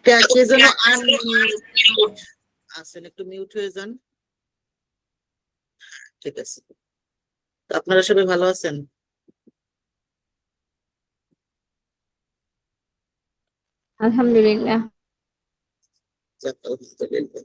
কে যেন আনমিউট আছেন, একটু মিউট হয়ে যান। ঠিক আছে, আপনারা সবাই ভালো আছেন? আলহামদুলিল্লাহ। যাক, আলহামদুলিল্লাহ।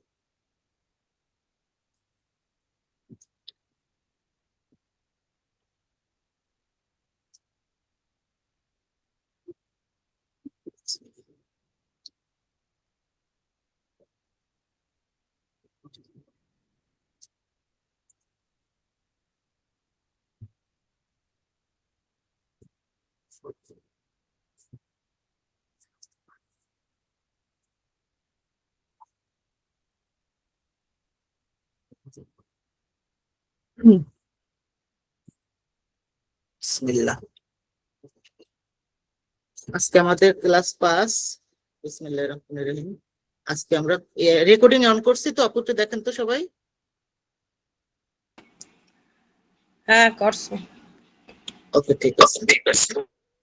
বিসমিল্লাহ। আজকে আমাদের ক্লাস 5। বিসমিল্লাহির রহমানির রহিম। আজকে আমরা রেকর্ডিং অন করছি তো, আপুটা দেখেন তো সবাই। হ্যাঁ করছো। ওকে, ঠিক আছে।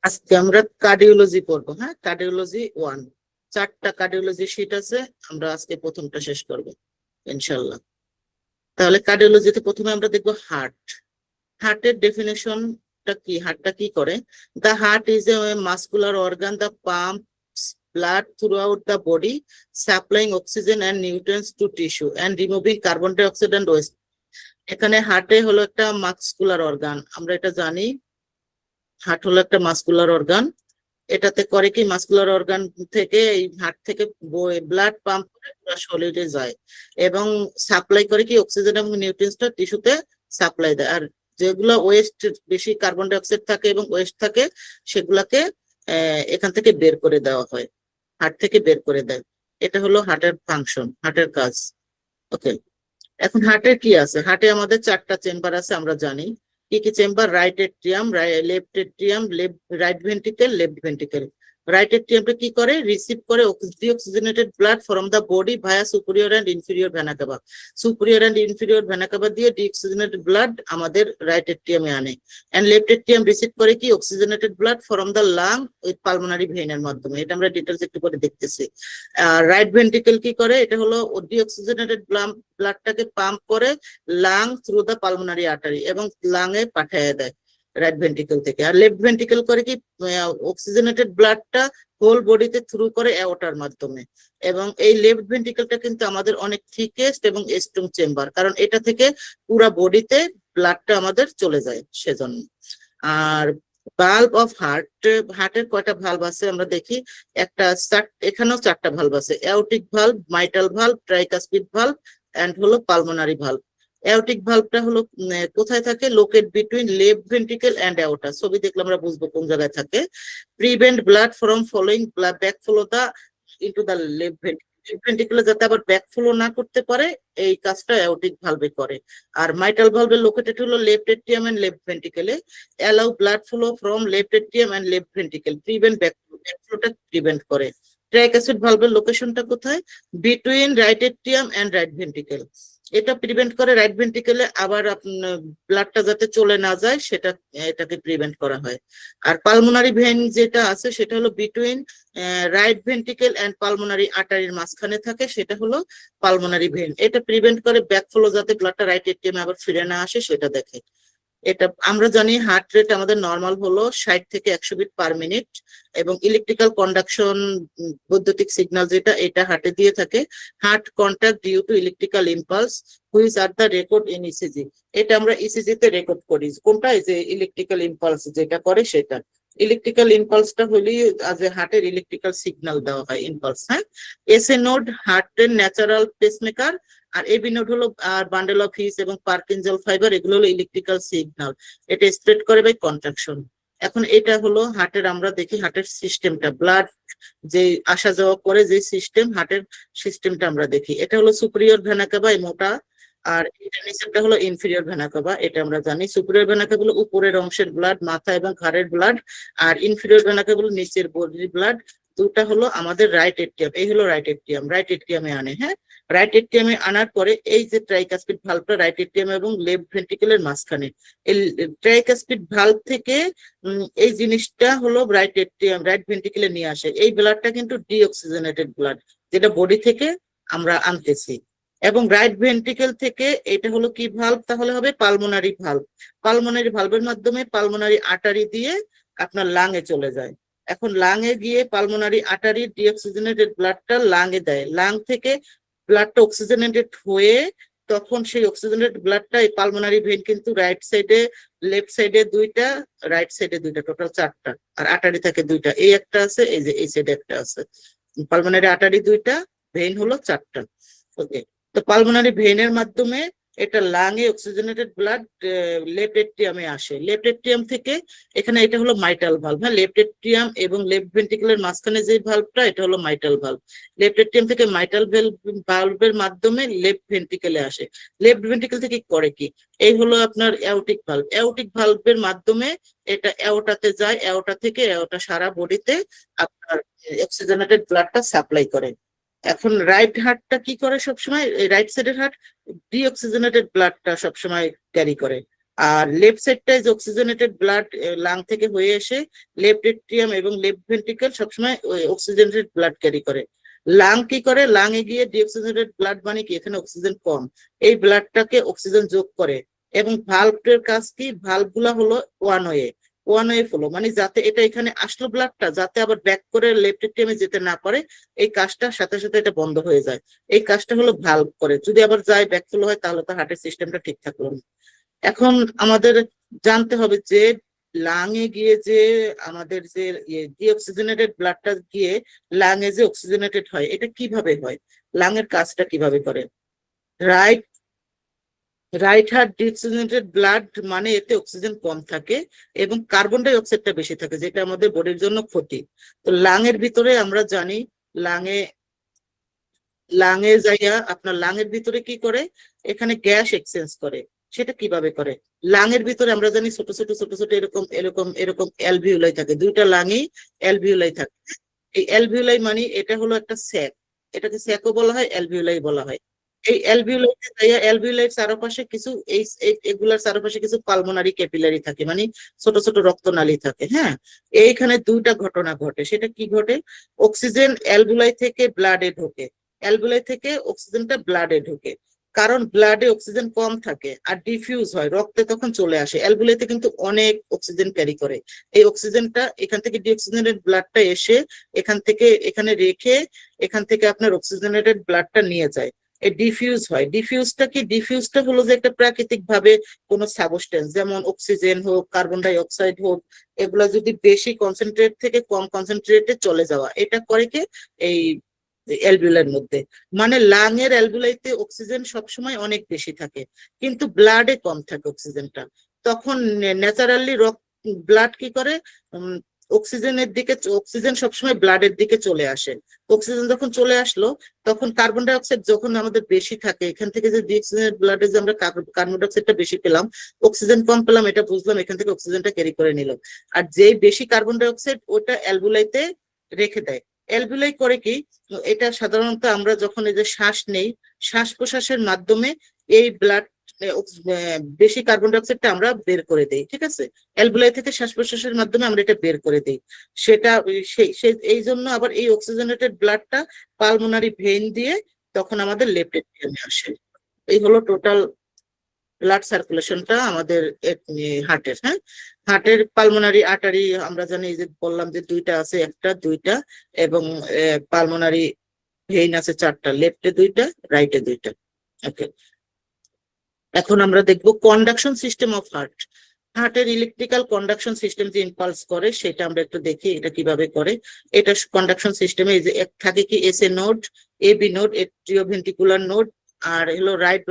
আজকে আমরা কার্ডিওলজি পড়বো। হ্যাঁ, কার্ডিওলজি 1। 4টা কার্ডিওলজি শীট আছে, আমরা আজকে প্রথমটা শেষ করবো ইনশাল্লাহ। তাহলে কার্ডিওলজিতে প্রথমে আমরা দেখবো হার্ট। হার্টের ডেফিনেশনটা কি, হার্টটা কি করে? The heart is a muscular organ the pumps blood throughout the body, supplying oxygen and nutrients to tissue and removing carbon dioxide and waste. এখানে হার্টে হলো একটা মাসকুলার অর্গান, আমরা এটা জানি। হার্ট হলো একটা মাসকুলার অর্গান। এটাতে করে কি, মাসকুলার অর্গান থেকে, এই হার্ট থেকে ব্লাড পাম্প করে পুরো শরীরে যায় এবং সাপ্লাই করে কি অক্সিজেন এবং নিউট্রিয়েন্টসটা টিস্যুতে সাপ্লাই দেয়। আর যেগুলো ওয়েস্ট, বেশি কার্বন ডাইঅক্সাইড থাকে এবং ওয়েস্ট থাকে, সেগুলাকে এখান থেকে বের করে দেওয়া হয়, হার্ট থেকে বের করে দেয়। এটা হলো হার্টের ফাংশন, হার্টের কাজ। ওকে, এখন হার্টের কি আছে? হার্টে আমাদের 4টা চেম্বার আছে, আমরা জানি। কি কি chamber? Right atrium, left atrium, right ventricle, left ventricle. Right এট্রিয়ামটা কি করে? রিসিভ করে deoxygenated blood from the body via superior and inferior vena cava. Superior and inferior vena cava দিয়ে ডিঅক্সিজেনেটেড ব্লাড আমাদের রাইট এট্রিয়ামে আনে। এন্ড লেফট এট্রিয়াম রিসিভ করে কি oxygenated blood from the lung with pulmonary ভেইনের মাধ্যমে। এটা আমরা ডিটেলস একটু পরে দেখতেছি। রাইট ভেন্ট্রিকেল কি করে? এটা হলো ডিঅক্সিজেনেটেড ব্লাডটাকে পাম্প করে lung through the pulmonary artery এবং লাংয়ে পাঠিয়ে দেয় রাইট ভেন্ট্রিকেল থেকে। আর লেফট ভেন্ট্রিকেল করে কি অক্সিজেনেটেড ব্লাডটা হোল বডিতে থ্রু করে অ্যাওর্টার মাধ্যমে। এবং এই লেফট ভেন্ট্রিকেলটা কিন্তু আমাদের অনেক থিকেস্ট এবং স্ট্রং চেম্বার, কারণ এটা থেকে পুরো বডিতে ব্লাডটা আমাদের চলে যায় সেজন্য। আর ভালভ অফ হার্ট, হার্টের কয়টা ভালভ আছে আমরা দেখি। এখানেও 4টা ভালভ আছে, aortic valve, mitral valve, tricuspid valve and হলো পালমোনারি ভালভ। অ্যাওর্টিক ভালভটা হলো কোথায় থাকে? Locate between left ventricle and aorta. ছবি দেখলে আমরা বুঝবো কোন জায়গায় থাকে। Prevent blood from following back flow the into the left ভেন্ট্রিকেলে, যাতে আবার ব্যাক ফ্লো না করতে পারে, এই কাজটা অ্যাওর্টিক ভালভে করে। আর মাইটাল ভালভের লোকেটেড হলো লেফট এট্রিয়াম এন্ড লেফট ভেন্ট্রিকেলে। Allow blood flow from left atrium and left ventricle, prevent ব্যাকফ্লোটা প্রিভেন্ট করে। ট্রাইকাসপিড ভালভের লোকেশনটা কোথায়? Between right atrium and right ventricle. এটা প্রিভেন্ট করে রাইট ভেন্ট্রিকেলে আবার ব্লাডটা যাতে চলে না যায়, এটাকে প্রিভেন্ট করা হয়। আর পালমোনারি ভেন যেটা আছে, সেটা হলো between right ventricle and pulmonary আর্টারির মাঝখানে থাকে, সেটা হলো পালমোনারি ভেন। এটা প্রিভেন্ট করে ব্যাকফ্লো, যাতে ব্লাডটা রাইট এট্রিয়ামে আবার ফিরে না আসে, সেটা দেখে। এটা আমরা জানি হার্ট রেট আমাদের নর্মাল হলো 60 থেকে 100 বিট পার মিনিট, এবং ইলেকট্রিক্যাল কন্ডাকশন, বৈদ্যুতিক সিগন্যাল যেটা, এটা হার্টে দিয়ে থাকে। Heart contact due to electrical impulse which are the record in ECG. এটা আমরা ইসিজি তে রেকর্ড করি। কোনটা? এই যে ইলেকট্রিক্যাল ইম্পালস যেটা করে সেটা। ইলেকট্রিক্যাল ইম্পালসটা হলেই যে হার্টের ইলেকট্রিক্যাল সিগন্যাল দেওয়া হয়, ইম্পালস। হ্যাঁ, এসএ নোড হার্টের ন্যাচারাল পেসমেকার, আর এবি নোড হলো বান্ডেল অফ হিস এবং পার্কিনজল ফাইবার, এগুলো হলো ইলেকট্রিক্যাল সিগন্যাল। এটা স্প্রেড করে বাই কন্ট্রাকশন। এখন এটা হলো হার্টের, আমরা দেখি হার্টের সিস্টেমটা, ব্লাড যে আসা যাওয়া করে যে সিস্টেম, হার্টের সিস্টেমটা আমরা দেখি। এটা হলো সুপিরিয়র ভেনা কাভা, মোটা। আর এটা নিচেরটা হলো ইনফিরিয়র ভেনা কাভা, এটা আমরা জানি। সুপিরিয়র ভেনা কাভা হলো উপরের অংশের ব্লাড, মাথা এবং ঘাড়ের ব্লাড। আর ইনফিরিয়র ভেনা কাভা হলো নিচের বডির ব্লাড, দুটা হলো আমাদের রাইট এট্রিয়াম, এই হলো রাইট এট্রিয়াম, রাইট এট্রিয়ামে আনে, হ্যাঁ। রাইট এট্রিয়ামে আনার পরে এই যে ট্রাইকাসপিড ভালভটা রাইট এট্রিয়াম এবং লেফট ভেন্ট্রিকেলের মাঝখানে, এই ট্রাইকাসপিড ভালভ থেকে এই জিনিসটা হলো রাইট এট্রিয়াম, রাইট ভেন্ট্রিকেলে নিয়ে আসে। এই ব্লাডটা কিন্তু ডিঅক্সিজেনেটেড ব্লাড, যেটা বডি থেকে আমরা আনতেছি। এবং রাইট ভেন্ট্রিকেল থেকে এটা হলো কি ভালভ, তাহলে হবে পালমোনারি ভালভ। পালমোনারি ভালভের মাধ্যমে পালমোনারি আর্টারি দিয়ে আপনার লাঙে চলে যায়। এখন লাঙে গিয়ে পালমোনারি আর্টারি ডিঅক্সিজেনেটেড ব্লাডটা লাঙে দেয়, লাং থেকে ব্লাডটা অক্সিজেনেটেড হয়ে তখন সেই অক্সিজেনেটেড ব্লাডটা এই পালমোনারি ভেইন কিন্তু রাইট সাইডে, লেফট সাইডে দুইটা, রাইট সাইডে দুইটা, টোটাল চারটা, আর আর্টারি থাকে দুইটা, এই একটা আছে, এই যে এই সাইডে একটা আছে। পালমোনারি আর্টারি দুইটা, ভেইন হলো চারটা। ওকে, তো পালমোনারি ভেইনের মাধ্যমে এটা লাঙে অক্সিজেনেটেড ব্লাড লেফট এট্রিয়ামে আসে। লেফট এট্রিয়াম থেকে এখানে এটা হলো মাইটাল ভালভ, হ্যাঁ। লেফট এট্রিয়াম এবং লেফট ভেন্ট্রিকুলার মাঝখানে যে ভালভটা, এটা হলো মাইটাল ভালভ। লেফট এট্রিয়াম থেকে মাইটাল ভালভের মাধ্যমে লেফট ভেন্ট্রিকেলে আসে। লেফট ভেন্ট্রিকেল থেকে করে কি, এই হলো আপনার অ্যাওর্টিক ভালভ। অ্যাওর্টিক ভালভের মাধ্যমে এটা অ্যাওর্টাতে যায়, অ্যাওর্টা থেকে অ্যাওর্টা সারা বডিতে আপনার অক্সিজেনেটেড ব্লাডটা সাপ্লাই করে। এখন রাইট হার্টটা কি করে সবসময়, রাইট সাইডের হার্ট ডিঅক্সিজেনেটেড ব্লাডটা সবসময় ক্যারি করে, আর লেফট সাইডটা যে অক্সিজেনেটেড ব্লাড লাং থেকে হয়ে এসে লেফট এট্রিয়াম এবং লেফট ভেন্ট্রিকেল সবসময় অক্সিজেনেটেড ব্লাড ক্যারি করে। লাং কি করে, লাংয়ে গিয়ে ডিঅক্সিজেনেটেড ব্লাড মানে কি, এখানে অক্সিজেন কম, এই ব্লাডটাকে অক্সিজেন যোগ করে। এবং ভালভের কাজ কি, ভালভগুলা হলো ওয়ান ওয়ে ফ্লো, মানে যাতে এটা এখানে আসলো ব্লাডটা যাতে আবার ব্যাক করে লেফট এট্রিয়ামে যেতে না পারে, এই কাজটার সাথে সাথে এটা বন্ধ হয়ে যায়। এই কাজটা হলো ভালভ করে। যদি আবার যায় ব্যাক ফ্লো হয় তাহলে তো হার্টের সিস্টেমটা ঠিক থাকলো না। এখন আমাদের জানতে হবে যে লাঙে গিয়ে যে আমাদের যে ডিঅক্সিজেনেটেড ব্লাডটা গিয়ে লাঙে যে অক্সিজেনেটেড হয়, এটা কিভাবে হয়, লাঙের কাজটা কিভাবে করে। রাইট হার্ট ডিঅক্সিজেনেটেড ব্লাড মানে এতে অক্সিজেন কম থাকে এবং কার্বন ডাই অক্সাইডটা বেশি থাকে, যেটা আমাদের বডির জন্য ক্ষতি। তো লাঙের ভিতরে আমরা জানি, লাঙে যাইয়া আপনার লাঙের ভিতরে কি করে, এখানে গ্যাস এক্সচেঞ্জ করে। সেটা কিভাবে করে, লাঙের ভিতরে আমরা জানি ছোট ছোট ছোট ছোট এরকম এরকম এরকম অ্যালভিউলাই থাকে, দুইটা লাঙেই অ্যালভিউলাই থাকে। এই অ্যালভিউলাই মানে এটা হলো একটা স্যাক, এটাকে স্যাকও বলা হয়, অ্যালভিউলাই বলা হয়। এই অ্যালভিউলাইতে যাইয়া অ্যালভিউলাইয়ের চারপাশে কিছু এগুলার চারপাশে কিছু পালমোনারি ক্যাপিলারি থাকে, মানে ছোট ছোট রক্তনালী থাকে, হ্যাঁ। এইখানে দুইটা ঘটনা ঘটে। সেটা কি ঘটে, অক্সিজেন অ্যালভিউলাই থেকে ব্লাডে ঢোকে, অ্যালভিউলাই থেকে অক্সিজেনটা ব্লাডে ঢোকে, কারণ ব্লাডে অক্সিজেন কম থাকে আর ডিফিউজ হয়, রক্তে তখন চলে আসে। অ্যালভিউলাইতে কিন্তু অনেক অক্সিজেন ক্যারি করে, এই অক্সিজেনটা এখান থেকে ডিঅক্সিজেনেটেড ব্লাডটা এসে এখান থেকে এখানে রেখে এখান থেকে আপনার অক্সিজেনেটেড ব্লাডটা নিয়ে যায়। এই ডিফিউজ হয়, ডিফিউজটা কি, ডিফিউজটা হলো যে একটা প্রাকৃতিক ভাবে কোনো সাবস্টেন্স, যেমন অক্সিজেন হোক, কার্বন ডাই অক্সাইড হোক, এগুলা যদি বেশি কনসেন্ট্রেট থেকে কম কনসেন্ট্রেটে চলে যাওয়া, এটা করে কি এই অ্যালভিউলার মধ্যে। মানে লাংয়ের অ্যালভিউলাইতে অক্সিজেন সবসময় অনেক বেশি থাকে কিন্তু ব্লাডে কম থাকে অক্সিজেনটা। তখন ন্যাচারালি ব্লাড কি করে, অক্সিজেনের দিকে, অক্সিজেন সবসময় ব্লাডের দিকে চলে আসে। অক্সিজেন যখন চলে আসলো তখন কার্বন ডাই অক্সাইড যখন আমাদের বেশি থাকে, এখান থেকে যে ডিঅক্সিজেনেটেড ব্লাডে যে আমরা কার্বন ডাই অক্সাইডটা বেশি পেলাম, অক্সিজেন কম পেলাম, এটা বুঝলাম, এখান থেকে অক্সিজেনটা ক্যারি করে নিলাম। আর যে বেশি কার্বন ডাই অক্সাইড ওটা অ্যালভিউলাইতে রেখে দেয়। অ্যালভিউলাই করে কি, এটা সাধারণত আমরা যখন এই যে শ্বাস নেই, শ্বাস প্রশ্বাসের মাধ্যমে এই ব্লাড বেশি কার্বন ডাই অক্সাইডটা আমরা বের করে দেই, ঠিক আছে। অ্যালভিউলাই থেকে শ্বাস প্রশ্বাসের মাধ্যমে আমরা এটা বের করে দিই। সেটা এই জন্য আবার এই অক্সিজেনেটেড ব্লাডটা পালমোনারি ভেইন দিয়ে তখন আমাদের লেফট এট্রিয়ামে আসে। এই হলো টোটাল ব্লাড সার্কুলেশনটা আমাদের হার্টের, হ্যাঁ। হার্টের পালমোনারি আর্টারি আমরা জানি, এই যে বললাম যে দুইটা আছে, একটা দুইটা, এবং পালমোনারি ভেইন আছে চারটা, লেফটে দুইটা, রাইটে দুইটা। ওকে, এখন আমরা দেখবো কন্ডাকশন সিস্টেম অফ হার্ট। হার্টের ইলেকট্রিক্যাল কন্ডাকশন সিস্টেম যে ইম্পালস করে সেটা আমরা একটু দেখি এটা কিভাবে করে। এটা কন্ডাকশন সিস্টেমে এই যে থাকে কি, S A node, A B node, atrioventricular node, আর হলো রাইট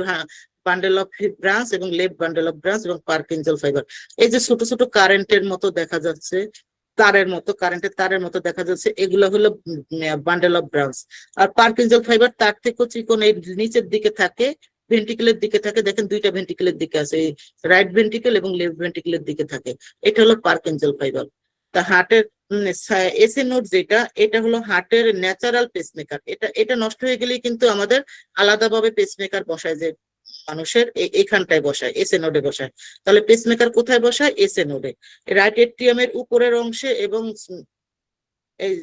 বান্ডেল অফ ব্রাঞ্চ এবং লেফট বান্ডেল অফ ব্রাঞ্চ এবং পার্কিনসেল ফাইবার। এই যে ছোট ছোট কারেন্টের মতো দেখা যাচ্ছে, তারের মতো, কারেন্টের তারের মতো দেখা যাচ্ছে, এগুলো হলো বান্ডেল অফ ব্রাঞ্চ। আর পার্কিনসেল ফাইবার তার থেকেও চিকন, এই নিচের দিকে থাকে, ভেন্ট্রিকেলের দিকে থাকে, দেখেন দুইটা ভেন্ট্রিকেলের দিকে আছে, রাইট ভেন্ট্রিকেল এবং লেফট ভেন্ট্রিকেলের দিকে থাকে, এটা হলো পার্কিনসেল ফাইবার। তা হার্টের এসি নোড যেটা, এটা হলো হার্টের ন্যাচারাল পেসমেকার। এটা নষ্ট হয়ে গেলেই কিন্তু আমাদের আলাদাভাবে পেসমেকার বসায়, যে মানুষের এখানটায় বসায়, এসএ নোডে বসায়। তাহলে পেসমেকার কোথায় বসায়? এসএ নোডে, রাইট এট্রিয়াম এর উপরের অংশে, এবং এই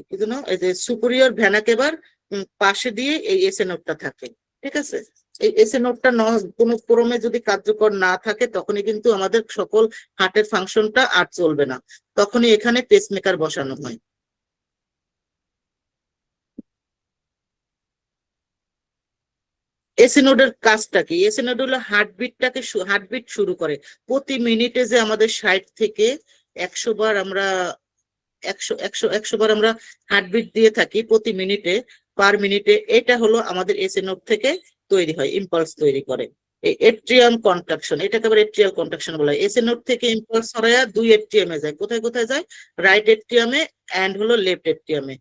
কি যেন, এই যে সুপিরিয়র ভেনা কেভার পাশে দিয়ে এই এসএ নোডটা থাকে। ঠিক আছে, এই এসএ নোডটা কোনো ক্রমে যদি কার্যকর না থাকে, তখনই কিন্তু আমাদের সকল হার্টের ফাংশনটা আর চলবে না, তখনই এখানে পেসমেকার বসানো হয়। এসি নোডের কাজটা কি? এসি নোড হলো হার্টবিট শুরু করে। প্রতি মিনিটে যে আমাদের 60 থেকে 100 বার আমরা 100 বার আমরা হার্টবিট দিয়ে থাকি প্রতি মিনিটে, পার মিনিটে, এটা হলো আমাদের এসি নোড থেকে তৈরি হয়, ইম্পালস তৈরি করে। এই এট্রিয়াম কন্ট্রাকশন, এটাকে আবার এট্রিয়াল কন্ট্রাকশন বলা হয়। এসি নোড থেকে ইম্পালস ছড়ায়া 2 এট্রিয়ামে যায়। কোথায় কোথায় যায়? রাইট এট্রিয়ামে এন্ড হলো লেফট এট্রিয়ামে।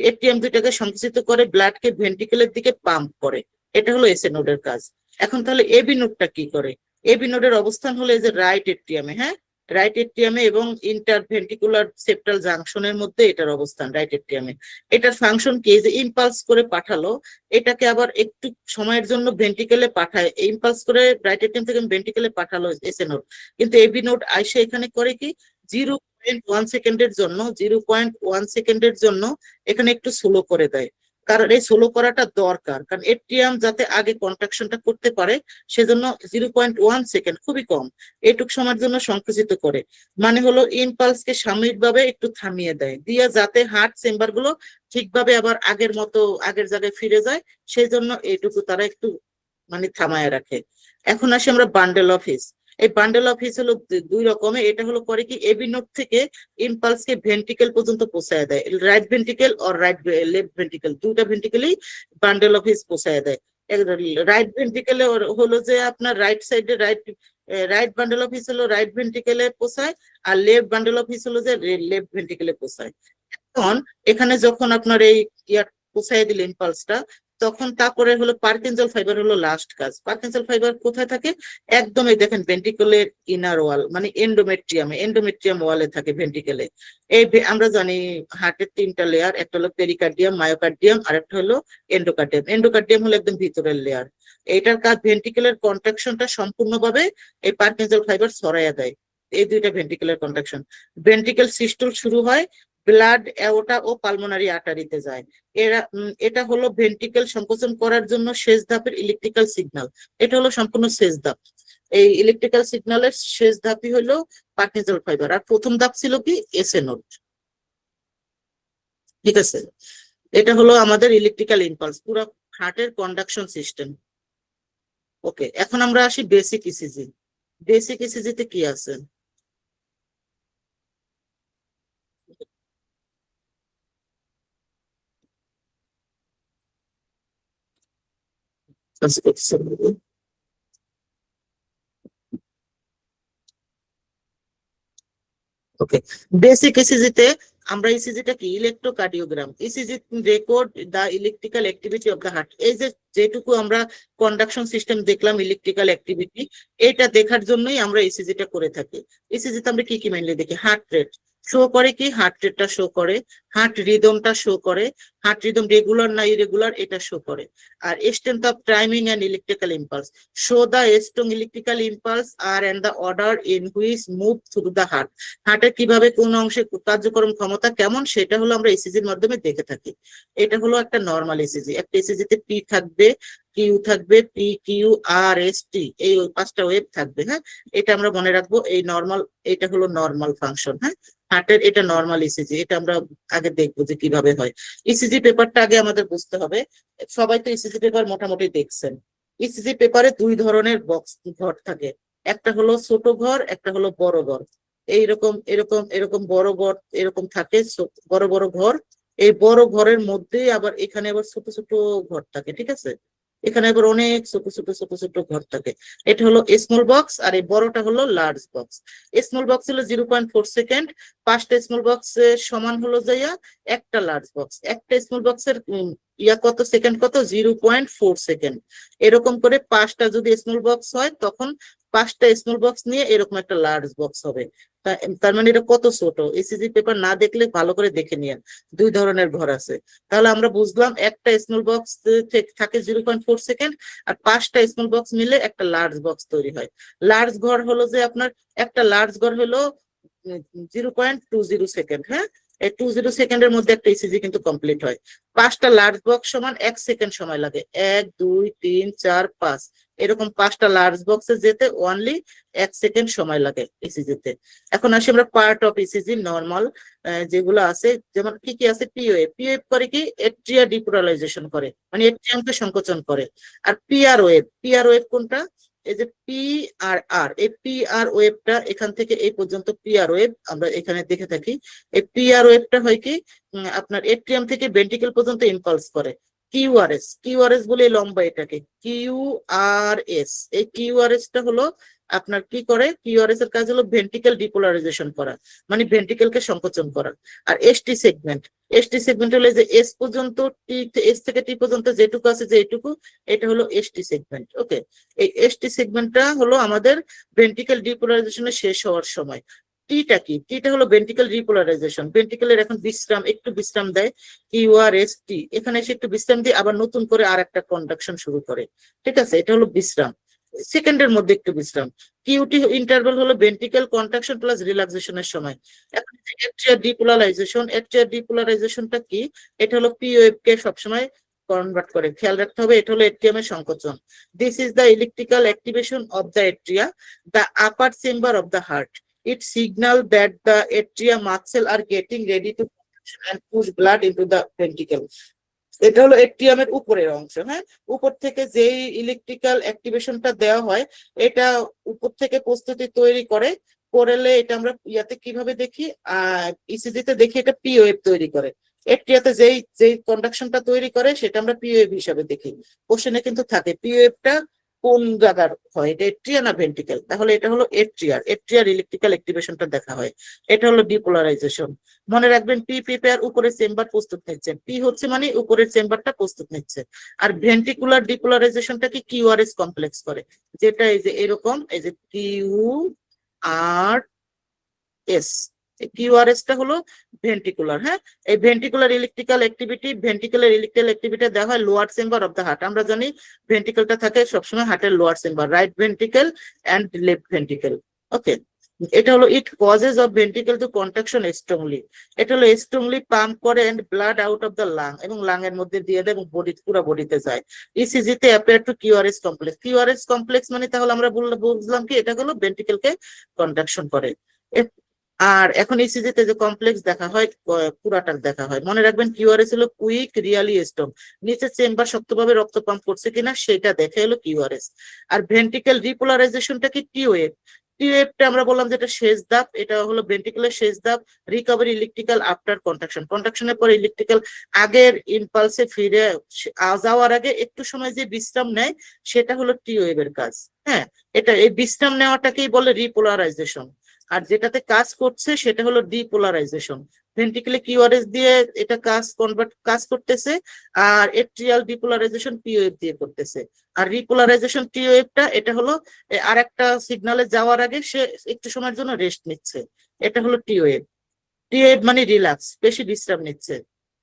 এট্রিয়াম দুইটাকে সংকুচিত করে ব্লাডকে ভেন্ট্রিকেলের দিকে পাম্প করে। এটা হলো এসি নোডের কাজ। এখন তাহলে এবি নোডটা কি করে? এবি নোডের অবস্থান হলো এই যে রাইট এট্রিয়ামে, হ্যাঁ, রাইট এট্রিয়ামে এবং ইন্টারভেন্ট্রিকুলার সেপ্টাল জাংশনের মধ্যে এটার অবস্থান, রাইট এট্রিয়ামে। এটার ফাংশন কি? যে ইম্পালস করে পাঠালো, এটাকে আবার একটু সময়ের জন্য ভেন্ট্রিকেলে পাঠায়, ইম্পালস করে রাইট এট্রিয়াম থেকে ভেন্ট্রিকেলে পাঠালো এসএ নোড। কিন্তু এবি নোড আইসে এখানে করে কি, 0.1 সেকেন্ডের জন্য, 0.1 সেকেন্ডের জন্য এখানে একটু স্লো করে দেয়। কারণ এই স্লো করাটা দরকার, কারণ এট্রিয়াম যাতে আগে কন্ট্রাকশনটা করতে পারে, সেজন্য 0.1 সেকেন্ড, খুবই কম, এইটুক সময়ের জন্য সংকুচিত করে। মানে হলো ইম্পালসকে সাময়িকভাবে একটু থামিয়ে দেয়, দিয়া যাতে হার্ট চেম্বার গুলো ঠিকভাবে আবার আগের মতো আগের জায়গায় ফিরে যায়, সেই জন্য এইটুকু তারা একটু মানে থামায় রাখে। এখন আসি আমরা বান্ডেল অফ হিস। এই বান্ডেল অফ হিস হলো দুই রকমের। এটা হলো করে কি, এবি নোড থেকে ইম্পালসকে ভেন্ট্রিকেল পর্যন্ত পৌঁছায় দেয়, রাইট ভেন্ট্রিকেল আর লেফট ভেন্ট্রিকেল, দুইটা ভেন্ট্রিকেলেই বান্ডেল অফ হিস পৌঁছায় দেয়। রাইট ভেন্ট্রিকেলে হলো যে আপনার রাইট সাইডে রাইট বান্ডেল অফ হিস হলো রাইট ভেন্ট্রিকেলে পৌঁছায়, আর লেফট বান্ডেল অফ হিস হলো যে লেফট ভেন্ট্রিকেলে পৌঁছায়। এখন এখানে যখন আপনার এই ইয়ার পৌঁছায় দিল ইম্পালসটা, তখন তারপরে হলো পার্কিনসন ফাইবার হলো লাস্ট কাজ। পার্কিনসন ফাইবার কোথায় থাকে? একদম এই দেখেন ভেন্ট্রিকুলের ইনার ওয়াল, মানে এন্ডোমেট্রিয়াম ওয়ালে থাকে ভেন্ট্রিকেলে। আমরা জানি হার্টের 3টা লেয়ার, একটা হলো পেরিকার্ডিয়াম, মায়োকার্ডিয়াম, আর একটা হলো এন্ডোকার্ডিয়াম। এন্ডোকার্ডিয়াম হলো একদম ভিতরের লেয়ার। এইটার কাজ ভেন্ট্রিকুলার কন্ট্রাকশনটা সম্পূর্ণভাবে এই পার্কিনসন ফাইবার ছড়াইয়া দেয়। এই দুইটা ভেন্ট্রিকুলার কন্ট্রাকশন, ভেন্ট্রিকেল সিস্টুল শুরু হয়, ব্লাড অ্যাওর্টা ও পালমোনারি আর্টারিতে যায়। এটা হলো ভেন্ট্রিকেল সংকোচন করার জন্য শেষ ধাপের ইলেকট্রিক্যাল সিগন্যাল। এটা হলো সম্পূর্ণ শেষ ধাপ। এই ইলেকট্রিক্যাল সিগন্যালের শেষ ধাপই হলো পার্কিনসন ফাইবার, আর প্রথম ধাপ ছিল কি, এসএ নোড। ঠিক আছে, এটা হলো আমাদের ইলেকট্রিক্যাল ইম্পালস, পুরো হার্টের কন্ডাকশন সিস্টেম। ওকে, এখন আমরা আসি বেসিক ইসিজি। বেসিক ইসিজিতে কি আছে? ওকে, বেসিক ইসিজিতে আমরা, ইসিজিটা কি, electrocardiogram. ECG record the electrical activity of the heart. এই যে যেটুকু আমরা কন্ডাকশন সিস্টেম দেখলাম, ইলেকট্রিক্যাল অ্যাক্টিভিটি, এটা দেখার জন্যই আমরা ইসিজিটা করে থাকি। ইসিজিতে আমরা কি কি মেইনলি দেখি? হার্ট রেট শো করে, কি হার্ট রেটটা শো করে, হার্ট রিদমটা শো করে, হার্ট রিদম রেগুলার না ইরেগুলার এটা শো করে, আর strength of timing and electrical impulse show the strong electrical impulse আর and the order in which move through the heart. হার্টের কিভাবে কোন অংশে কার্যক্রম ক্ষমতা কেমন, সেটা হলো আমরা ইসিজির মাধ্যমে দেখে থাকি। এটা হলো একটা নর্মাল ইসিজি। একটা ইসিজিতে পি থাকবে, কিউ থাকবে, P Q R S T, এই 5টা ওয়েভ থাকবে। হ্যাঁ, এটা আমরা মনে রাখবো। এই নর্মাল, এটা হলো নর্মাল ফাংশন। হ্যাঁ, হার্টের এটা নর্মাল ইসিজি, এটা আমরা আগে দেখবো যে কিভাবে হয়। ইসিজি পেপারটা আগে আমাদের বুঝতে হবে। সবাই তো ইসিজি পেপার মোটামুটি দেখছেন। ইসিজি পেপারে 2 ধরনের বক্স ঘর থাকে, একটা হলো ছোট ঘর, একটা হলো বড় ঘর। এইরকম এরকম এরকম বড় ঘর এরকম থাকে, বড় বড় ঘর। এই বড় ঘরের মধ্যেই আবার এখানে আবার ছোট ছোট ঘর থাকে। ঠিক আছে, এখানে আবার অনেক ছোট ছোট ছোট ছোট ঘর থাকে। এটা হলো স্মল বক্স, আর এই বড়টা হলো লার্জ বক্স। স্মল বক্স হলো 0.4 সেকেন্ড, 5টা স্মল বক্সের সমান হলো যাইয়া একটা লার্জ বক্স। একটা স্মল বক্সের কত সেকেন্ড, কত 0.4 সেকেন্ড। এরকম করে 5টা যদি স্মল বক্স হয়, তখন 5টা স্মল বক্স নিয়ে এরকম একটা লার্জ বক্স হবে। তার মানে এটা কত ছোট, ইসিজি পেপার না দেখলে ভালো করে দেখে নিয়েন। দুই ধরনের ঘর আছে। তাহলে আমরা বুঝলাম একটা স্মল বক্স থাকে 0.4 সেকেন্ড, আর 5টা স্মল বক্স মিলে একটা লার্জ বক্স তৈরি হয়। লার্জ ঘর হলো যে আপনার একটা লার্জ ঘর হলো 0.20 সেকেন্ড। হ্যাঁ, এই 20 সেকেন্ডের মধ্যে একটা ইসিজি কিন্তু কমপ্লিট হয়। 5টা লার্জ বক্স সমান 1 সেকেন্ড সময় লাগে। 1 2 3 4 5 এরকম 5টা লার্জ বক্সে যেতে অনলি 1 সেকেন্ড সময় লাগে ইসিজিতে। এখন আসি আমরা পার্ট অফ ইসিজি নর্মাল যেগুলো আছে, যেমন কি কি আছে। পিওএফ, পিওএফ করে কি এট্রিয়া ডিপোলারাইজেশন করে, মানে এট্রিয়ামকে সংকোচন করে। আর পিআর ওয়েভ, পিআর ওয়েভ কোনটা, এই যে পি আর আর, এই পি আর ওয়েভটা এখান থেকে এই পর্যন্ত পিআর ওয়েভ আমরা এখানে দেখে থাকি। এই পিআর ওয়েভটা হয় কি আপনার এট্রিয়াম থেকে ভেন্ট্রিকেল পর্যন্ত ইম্পালস করে। কিউআরএস, কিউআরএস বলে এই লম্বা এটাকে কিউআরএস। এই কিউআরএস টা হলো আপনার কি করে, কিউআরএস এর কাজ হলো ভেন্ট্রিকেল ডিপোলারাইজেশন করা, মানে ভেন্ট্রিকেলকে সংকোচন করা। আর এসটি সেগমেন্ট, এসটি সেগমেন্ট হলো যে এস পর্যন্ত, টি এস থেকে টি পর্যন্ত যেটুকু আছে যে এইটুকু, এটা হলো এসটি সেগমেন্ট। ওকে, এই এসটি সেগমেন্টটা হলো আমাদের ভেন্ট্রিকেল ডিপোলারাইজেশনের শেষ হওয়ার সময়। টিটা কি, টিটা হলো ভেন্ট্রিকেল রিপোলারাইজেশন, ভেন্ট্রিকেলের এখন বিশ্রাম, একটু বিশ্রাম দেয়। কিউআরএস টি এখানে এসে একটু বিশ্রাম দিয়ে আবার নতুন করে আর একটা কন্ডাকশন শুরু করে। ঠিক আছে, এটা হলো বিশ্রাম, সেকেন্ডের মধ্যে একটু বিশ্রাম। কিউটি ইন্টারভাল হলো ভেন্ট্রিকেল কন্ট্রাকশন প্লাস রিল্যাক্সেশনের সময়। এখন এট্রিয়াল ডিপোলারাইজেশন, এট্রিয়াল ডিপোলারাইজেশনটা কি, এটা হলো পিওএফ কে সবসময় কনভার্ট করে, খেয়াল রাখতে হবে। এটা হলো এট্রিয়াম এর সংকোচন। This is the electrical activation of the atria, the upper chamber of the heart. It signal that the atria muscle are getting ready to contraction and push blood into the ventricle. এটা হলো এট্রিয়ামের উপরের অংশ। হ্যাঁ, উপর থেকে যেই electrical অ্যাক্টিভেশনটা দেওয়া হয়, এটা উপর থেকে প্রস্তুতি তৈরি করে। করলে এটা আমরা ইয়াতে কিভাবে দেখি, ইসিজিতে দেখি, এটা পি ওয়েভ তৈরি করে। এট্রিয়াতে যেই যেই কন্ডাকশনটা তৈরি করে সেটা আমরা পি ওয়েভ হিসাবে দেখি। কোশ্চেনে কিন্তু থাকে পি ওয়েভটা কোন জায়গার হয়, এটা এট্রিয়া না ভেন্ট্রিকেল, তাহলে এটা হলো এট্রিয়ার, এট্রিয়ার ইলেকট্রিক্যাল অ্যাক্টিভেশনটা দেখা হয়। এটা হলো ডিপোলারাইজেশন। মনে রাখবেন পি প্রিপেয়ার, উপরের চেম্বার প্রস্তুত নিচ্ছে, পি হচ্ছে মানে উপরের চেম্বারটা প্রস্তুত নিচ্ছে। আর ভেন্ট্রিকুলার ডিপোলারাইজেশনটা কি কিউআরএস কমপ্লেক্স করে, যেটা এই যে এরকম, এই যে কিউ আর এস, কিউআরএস টা হলো ভেন্ট্রিকুলার। হ্যাঁ, এই ventricular electrical activity, ventricular electrical activity দেখা হয় lower chamber of the heart. আমরা জানি ভেন্ট্রিকেলটা থাকে সবসময় হার্টের lower chamber, right ventricle and left ventricle. Okay, এটা হলো it causes of ventricle to contraction strongly. এটা হলো স্ট্রংলি পাম্প করে and blood out of the lung, এবং লাং এর মধ্যে দিয়ে দেয় এবং বডি, পুরো বডিতে যায়। ইসিজি তে appear to QRS complex. QRS complex মানে তাহলে আমরা বুঝলাম কি এটা হলো ভেন্ট্রিকেলকে কন্ট্রাকশন করে। আর এখন ইসিজি তে যে কমপ্লেক্স দেখা হয় পুরাটা দেখা হয়। মনে রাখবেন কিউআরএস হলো কুইক রিয়ালি স্ট্রং, নিচে চেম্বার শক্তভাবে রক্ত পাম্প করছে কিনা সেটা দেখে হলো কিউআরএস। আর ভেন্ট্রিকেল রিপোলারাইজেশনটা কি টিওএফ। টিওএফটা আমরা বললাম যেটা শেষ ধাপ, এটা হলো ভেন্ট্রিকেলের শেষ ধাপ। রিকভারি ইলেকট্রিক্যাল আফটার কন্ট্রাকশন, কন্ট্রাকশনের পর ইলেকট্রিক্যাল আগের ইম্পালসে ফিরে যাওয়ার আগে একটু সময় যে বিশ্রাম নেয় সেটা হলো টিওএফ এর কাজ। হ্যাঁ, এটা এই বিশ্রাম নেওয়াটাকেই বলে রিপোলারাইজেশন। আর যেটাতে কাজ করছে সেটা হলো ডিপোলারাইজেশন। ভেন্ট্রিকেলে কিউআরএস দিয়ে এটা কাজ করতেছে, আর এট্রিয়াল ডিপোলারাইজেশন পিওএফ দিয়ে করতেছে। আর রিপোলারাইজেশন টিওএফটা এটা হলো আর একটা সিগনালে যাওয়ার আগে সে একটু সময়ের জন্য রেস্ট নিচ্ছে, এটা হলো টিওএফ। টিওএফ মানে রিল্যাক্স, বেশি বিশ্রাম নিচ্ছে।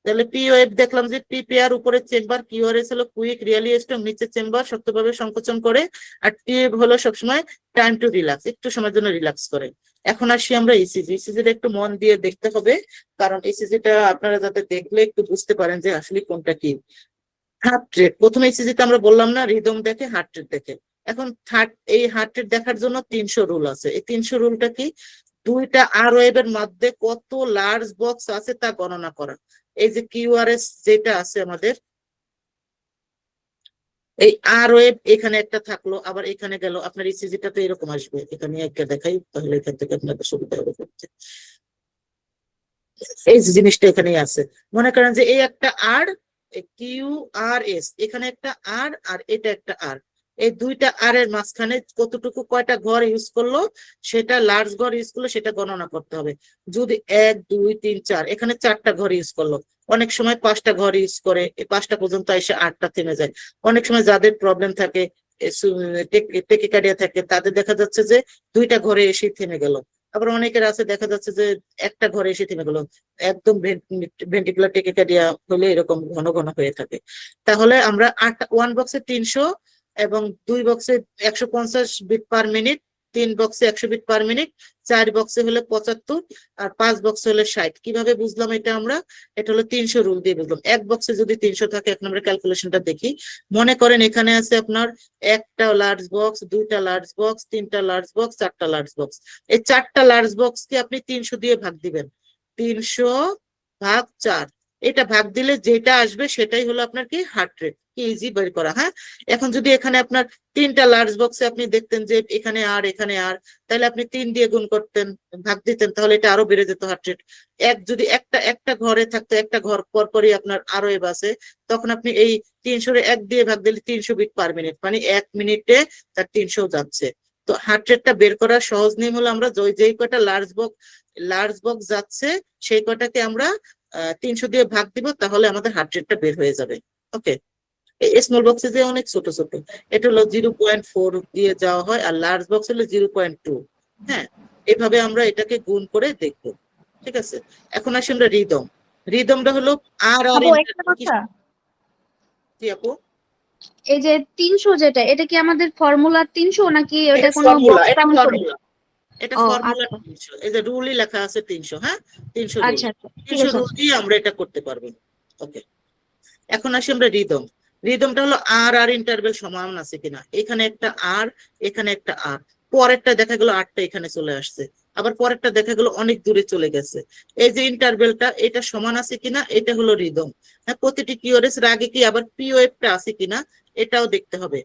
তাহলে পিওএফ দেখলাম যে পিপিআর উপরের চেম্বার, কিউআরএস হলো কুইক রিয়ালি স্ট্রং, নিচের চেম্বার শক্তভাবে সংকোচন করে। আর টিওএফ হলো সবসময় টাইম টু রিল্যাক্স, একটু সময়ের জন্য রিল্যাক্স করে। এখন আসি আমরা ইসিজি। ইসিজিটা একটু মন দিয়ে দেখতে হবে, কারণ ইসিজিটা আপনারা যাতে দেখলে একটু বুঝতে পারেন যে আসলে কোনটা কি। হার্ট রেট, প্রথমে ইসিজিতে আমরা বললাম না রিদম দেখে, হার্ট রেট দেখে। এখন এই হার্ট রেট দেখার জন্য 300 রুল আছে। এই 300 রুলটা কি, দুইটা আর ওয়েভের মধ্যে কত লার্জ বক্স আছে তা গণনা করা। এই যে কিউআরএস যেটা আছে আমাদের, এই আর ওয়েভ এখানে একটা থাকলো, আবার এখানে গেল। আপনার ইসিজিটা তো এরকম আসবে, এখানে একটা দেখাই, তাহলে এখান থেকে আপনাদের সুবিধা হবে করতে। এই যে জিনিসটা এখানেই আছে। মনে করেন যে এই একটা আর, কিউ আর এস, এখানে একটা আর, আর এটা একটা আর। এই দুইটা আর এর মাঝখানে কতটুকু কয়টা ঘর ইউজ করলো, সেটা লার্জ ঘর ইউজ করলো সেটা গণনা করতে হবে। যদি 1 2 3 4, এখানে 4টা ঘর ইউজ করলো, অনেক সময় 5টা ঘর ইউজ করে, এই 5টা পর্যন্ত এসে 8টা থেমে যায়। অনেক সময় যাদের প্রবলেম থাকে, টেকিকার্ডিয়া থাকে, তাদের দেখা যাচ্ছে যে 2টা ঘরে এসে থেমে গেল। আবার অনেকের আছে দেখা যাচ্ছে যে একটা ঘরে এসে থেমে গেলো, একদম ভেন্টিকুলার টেকিকার্ডিয়া হলে এরকম ঘন ঘন হয়ে থাকে। তাহলে আমরা 1 বক্সে 300 এবং 2 বক্সে 150 বিট পার মিনিট, 3 বক্সে 100 বিট পার মিনিট, 4 বক্সে হলে 75, আর 5 বক্সে হলে 60। কিভাবে বুঝলাম এটা আমরা? এটা হলো 300 রুল দিয়ে বুঝলাম। এক বক্সে যদি 300 থাকে, এখন আমরা ক্যালকুলেশনটা দেখি। মনে করেন এখানে আছে আপনার একটা লার্জ বক্স, 2টা লার্জ বক্স, 3টা লার্জ বক্স, 4টা লার্জ বক্স। এই 4টা লার্জ বক্স কে আপনি 300 দিয়ে ভাগ দিবেন, 300 ভাগ 4। এটা ভাগ দিলে যেটা আসবে সেটাই হলো আপনার কি হার্ট রেট। কি ইজি বের করা, হ্যাঁ। এখন যদি এখানে আপনার 3টা লার্জ বক্সে আপনি দেখতেন যে এখানে আর এখানে আর, তাহলে আপনি 3 দিয়ে গুণ করতেন, ভাগ দিতেন, তাহলে এটা আরো বেড়ে যেত হার্ট রেট। যদি একটা একটা ঘরে থাকতো, একটা ঘর পর পরই আপনার আরো এ বাসে, তখন আপনি এই 300 1 দিয়ে ভাগ দিলে 300 বিট পার মিনিট, মানে 1 মিনিটে তার 300 যাচ্ছে। তো হার্ট রেটটা বের করার সহজ নিয়ম হলো, আমরা যেই কয়টা লার্জ বক্স যাচ্ছে সেই কয়টাকে আমরা 300 দিয়ে ভাগ দিব, তাহলে আমাদের হার্ট রেটটা বের হয়ে যাবে। ওকে। স্মল বক্সে যে অনেক ছোট ছোট, এটা হলো 0.4 দিয়ে যাওয়া হয়, আর লার্জ বক্স হলো 0.2। হ্যাঁ, এভাবে আমরা এটাকে গুণ করে দেখবো। ঠিক আছে, এখন আসি আমরা রিদমটা হলো আর আর আপু একটা কথা, জি আপু। এই যে 300 যেটা, এটা কি আমাদের ফর্মুলা 300 নাকি এটা ওটা কোনো ফর্মুলা, বক্স এটা কাউন্ট করে? ফর্মুলা, এটা ও ফর্মুলা আচ্ছা 300। এই যে রুলই লেখা আছে 300, হ্যাঁ, 300 রুল। আচ্ছা আচ্ছা, ঠিক 300 আছে। রুল দিয়ে আমরা এটা করতে পারবো। ওকে, এখন আসি আমরা রিদমটা হলো আর আর ইন্টারভেল সমান আছে কিনা। এখানে একটা আর, এখানে একটা আর, পরেরটা দেখা গেল আরটা এখানে চলে আসছে, আবার পরেরটা দেখা গেল অনেক দূরে চলে গেছে। এই যে ইন্টারভেলটা এটা সমান আছে কিনা, এটা হলো রিদম। হ্যাঁ, প্রতিটি কিওরেস এর আগে কি আবার পিওএফটা আছে কিনা এটাও দেখতে হবে।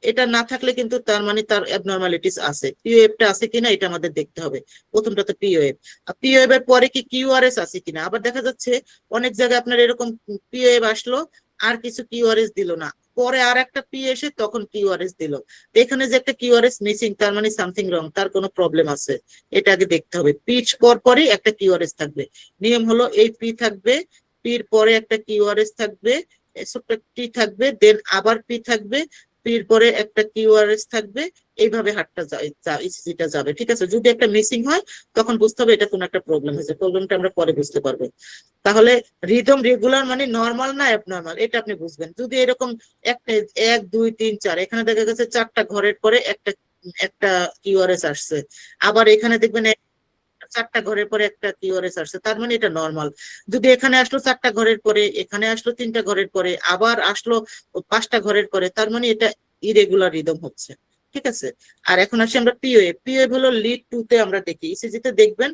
এটা না থাকলে কিন্তু তার মানে তার অ্যাবনর্মালিটিস আছে। পিওএফটা আছে কিনা এটা আমাদের দেখতে হবে। প্রথমটা তো পিওএফ, আর পিওএফ এর পরে কি কিউআরএস আছে কিনা। আবার দেখা যাচ্ছে অনেক জায়গায় আপনার এরকম পিওএফ আসলো, আর কিছু কিউআরএস দিল না, পরে আর একটা পি এসে তখন কিউআরএস দিল। এখানে যে একটা কিউআরএস মিসিং, তার মানে সামথিং রং, তার কোনো প্রবলেম আছে, এটা আগে দেখতে হবে। পিচ পর পরই একটা কিউআরএস থাকবে। নিয়ম হলো এই পি থাকবে, পির পরে একটা কিউআরএস থাকবে, ছোট্ট টি থাকবে, দেন আবার পি থাকবে, পির পরে একটা কিউআরএস থাকবে। এইভাবে হাতটা ইসিজিটা যাবে। ঠিক আছে, যদি একটা মিসিং হয় তখন বুঝতে হবে এটা কোনো একটা প্রবলেম হয়েছে। প্রবলেমটা আমরা পরে বুঝতে পারবো। তাহলে রিদম রেগুলার মানে নর্মাল না অ্যাবনর্মাল, এটা আপনি বুঝবেন। যদি এরকম একটা 1 2 3 4, এখানে দেখা গেছে 4টা ঘরের পরে একটা একটা কিউআরএস আসছে, আবার এখানে দেখবেন 4টা ঘরের পরে একটা কিউআরএস আসছে, তার মানে এটা নর্মাল। যদি এখানে আসলো 4টা ঘরের পরে, এখানে আসলো 3টা ঘরের পরে, আবার আসলো 5টা ঘরের পরে, তার মানে এটা ইরেগুলার রিদম হচ্ছে। ঠিক আছে, আর এখন আসি আমরা পিওএফ হলো লিড 2 তে আমরা দেখি। ইসিজিতে দেখবেন